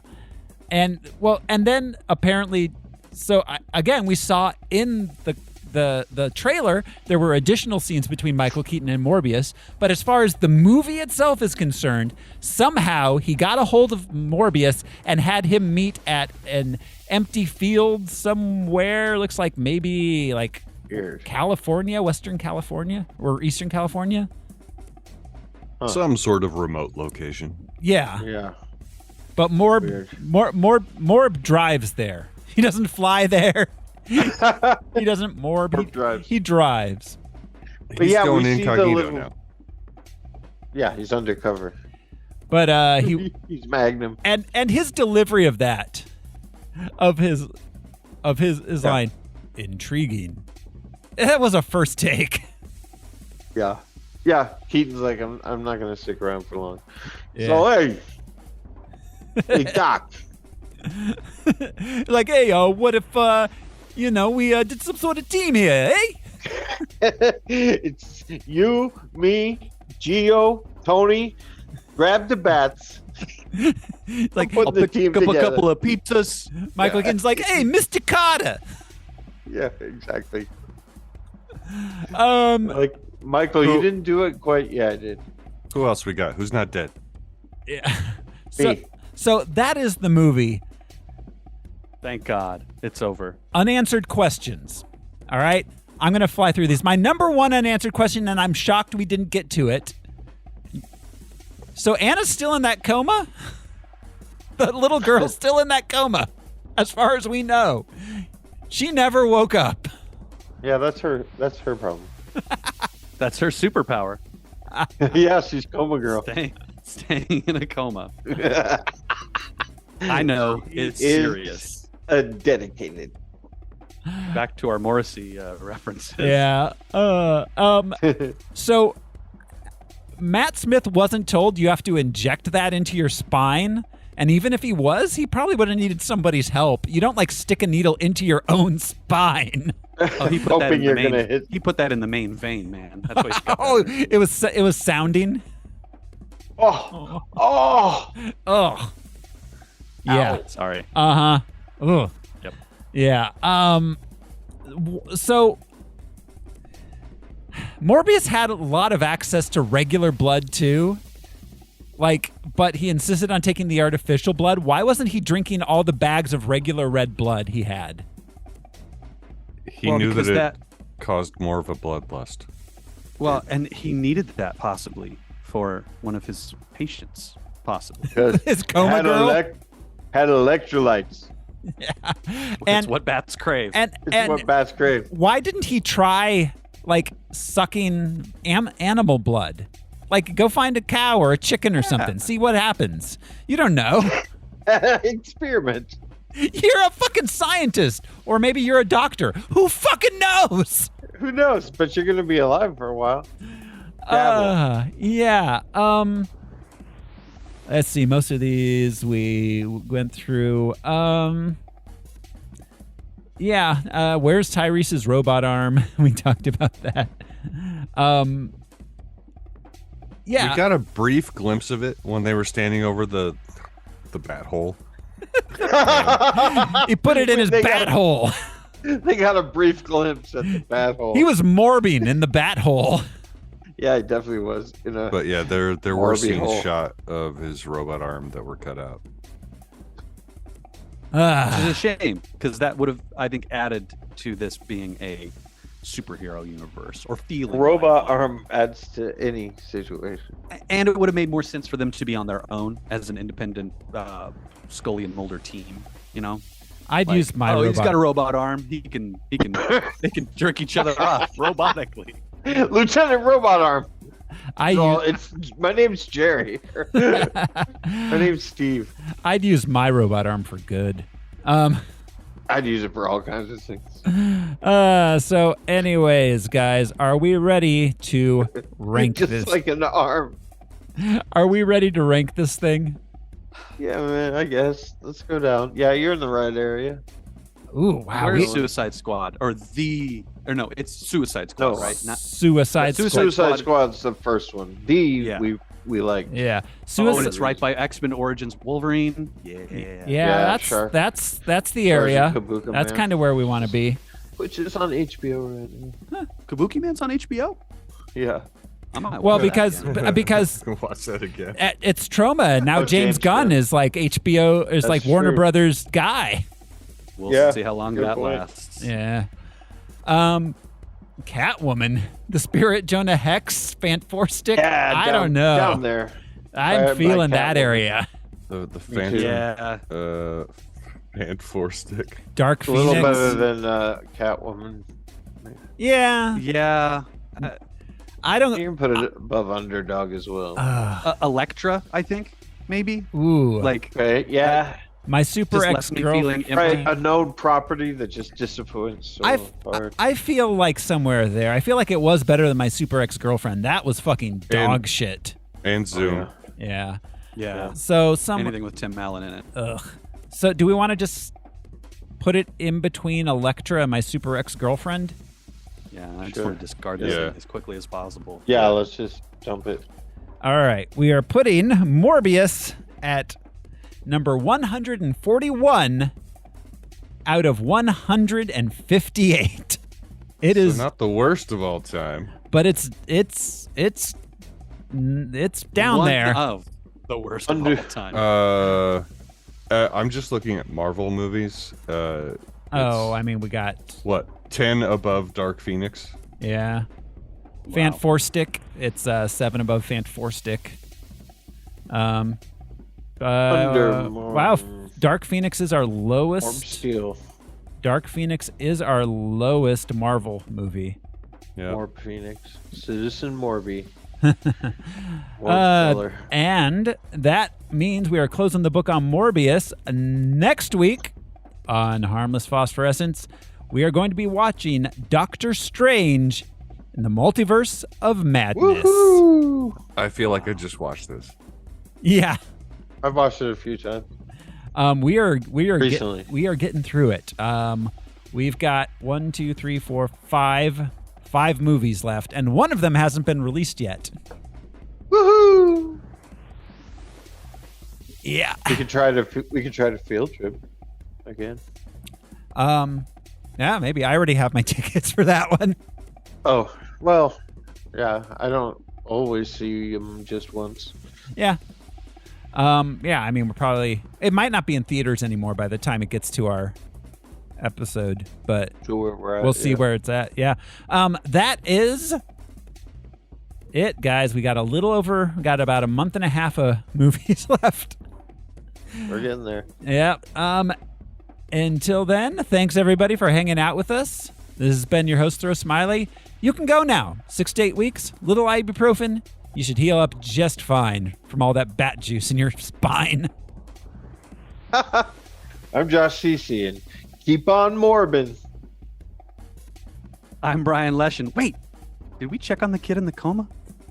And then apparently, so again, we saw in the trailer, there were additional scenes between Michael Keaton and Morbius. But as far as the movie itself is concerned, somehow he got a hold of Morbius and had him meet at an empty field somewhere. Looks like maybe like California, Western California, or Eastern California. Some sort of remote location. Yeah. Yeah. But Morb drives there. He doesn't fly there. He doesn't morb. Drives. He drives. He's going incognito now. Yeah, he's undercover. But he's Magnum. And his delivery of that, of his line, intriguing. That was a first take. Yeah. Yeah, Keaton's like, I'm not going to stick around for long. Yeah. So, hey, Doc. Like, hey, what if, we did some sort of team here, eh? It's you, me, Gio, Tony, grab the bats. Like, I'll pick up a couple of pizzas. Michael Keaton's like, hey, Mr. Carter. Yeah, exactly. Like, Michael, you didn't do it quite. Yeah, I did. Who else we got? Who's not dead? Yeah. So that is the movie. Thank God it's over. Unanswered questions. All right. I'm going to fly through these. My number one unanswered question, and I'm shocked we didn't get to it. So Anna's still in that coma? The little girl's still in that coma, as far as we know. She never woke up. Yeah, that's her problem. That's her superpower. Yeah, she's coma girl. Staying in a coma. I know it's serious. Dedicated. Back to our Morrissey references. Yeah. So Matt Smith wasn't told you have to inject that into your spine. And even if he was, he probably would have needed somebody's help. You don't like stick a needle into your own spine. Oh, he put that in the main. He put that in the main vein, man. That's why he's got that. It was sounding. Oh. Yeah. Ow. Sorry. Uh-huh. Ugh. Yep. Yeah. So Morbius had a lot of access to regular blood too. But he insisted on taking the artificial blood. Why wasn't he drinking all the bags of regular red blood he had? He knew that it caused more of a bloodlust. Well, and he needed that possibly for one of his patients, possibly. His coma girl had electrolytes. Yeah, It's what bats crave. And what bats crave. Why didn't he try sucking animal blood? Go find a cow or a chicken or something. See what happens. You don't know. Experiment. You're a fucking scientist, or maybe you're a doctor. Who fucking knows? Who knows? But you're gonna be alive for a while. Yeah. Let's see. Most of these we went through. Yeah. Where's Tyrese's robot arm? We talked about that. Yeah. We got a brief glimpse of it when they were standing over the bat hole. He put it in his bat hole. They got a brief glimpse at the bat hole. He was morbing in the bat hole. Yeah, he definitely was. But yeah, there were scenes shot of his robot arm that were cut out. Which is a shame, because that would have, I think, added to this being a superhero universe or feeling. Robot like arm adds to any situation. and it would have made more sense for them to be on their own as an independent Scully and Mulder team. You know, I'd use my robot. He's got a robot arm. He can they can jerk each other off robotically. Lieutenant Robot Arm. My name's Jerry. My name's Steve. I'd use my robot arm for good. I'd use it for all kinds of things. So anyways, guys, are we ready to rank Just this? like an arm. Are we ready to rank this thing? Yeah, man, I guess. Let's go down. Yeah, you're in the right area. Ooh, wow. Where's Suicide Squad? No, it's Suicide Squad, No, right? Not Suicide Squad. Suicide Squad's the first one. We like. Yeah. And it's right by X-Men Origins Wolverine. Yeah, sure. that's the area. Kabuki That's Man. kind of where we want to be. Which is on HBO right now. Kabuki Man's on HBO? Yeah. Well, because Watch that again. it's Troma. Now James Gunn is like HBO, is That's like Warner true. Brothers guy. We'll see how long good that point. lasts. Yeah. Catwoman, the Spirit, Jonah Hex, Fant4 Stick. I don't know. Down there. I'm by feeling that Catwoman. area. The too. Phantom. Yeah. And 4-stick. Dark A little Phoenix. better than Catwoman. Yeah. Yeah. I don't. You can put it above Underdog as well. Elektra, I think, maybe. Ooh. Like, Okay, yeah. My Super just Ex left me girl. feeling Right, empty. a known property that just disappoints so hard. I feel like somewhere there. I feel like it was better than my Super Ex Girlfriend. That was fucking dog shit. And Zoom. Yeah. Yeah. So Anything with Tim Allen in it. Ugh. So do we want to just put it in between Elektra and my Super Ex Girlfriend? Yeah, I just want to discard this thing as quickly as possible. Yeah, let's just dump it. All right. We are putting Morbius at number 141 out of 158. It is not the worst of all time. But it's down One there. of the worst of all time. I'm just looking at Marvel movies. I mean, we got 10 above Dark Phoenix. Yeah. Fant4 Stick. It's 7 above Fant4 Stick. Wow. Dark Phoenix is our lowest. Steel. Dark Phoenix is our lowest Marvel movie. Yeah. Morb Phoenix. Citizen Morbi. And that means we are closing the book on Morbius. Next week on Harmless Phosphorescence, we are going to be watching Doctor Strange in the Multiverse of Madness. Woohoo! I feel like I just watched this. Yeah. I've watched it a few times. We are Recently. we are getting through it. We've got 5 movies left, and one of them hasn't been released yet. Woohoo! Yeah. We could try to field trip again. Yeah, maybe I already have my tickets for that one. Oh, well, yeah, I don't always see them just once. Yeah. Yeah, I mean, it might not be in theaters anymore by the time it gets to our episode, but we'll see where it's at. Yeah. That is it, guys. We got about a month and a half of movies left. We're getting there. Yeah. Until then, thanks everybody for hanging out with us. This has been your host, Throw Smiley. You can go now. 6 to 8 weeks, little ibuprofen. You should heal up just fine from all that bat juice in your spine. I'm Josh Cece, and keep on Morbin. I'm Brian Leshin. Wait, did we check on the kid in the coma?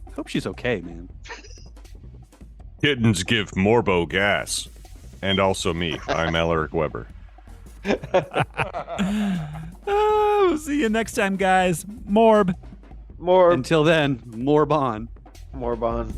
I hope she's okay, man. Kittens give Morbo gas. And also me. I'm Alaric Weber. We'll see you next time, guys. Morb. Until then, Morbon. Morbon.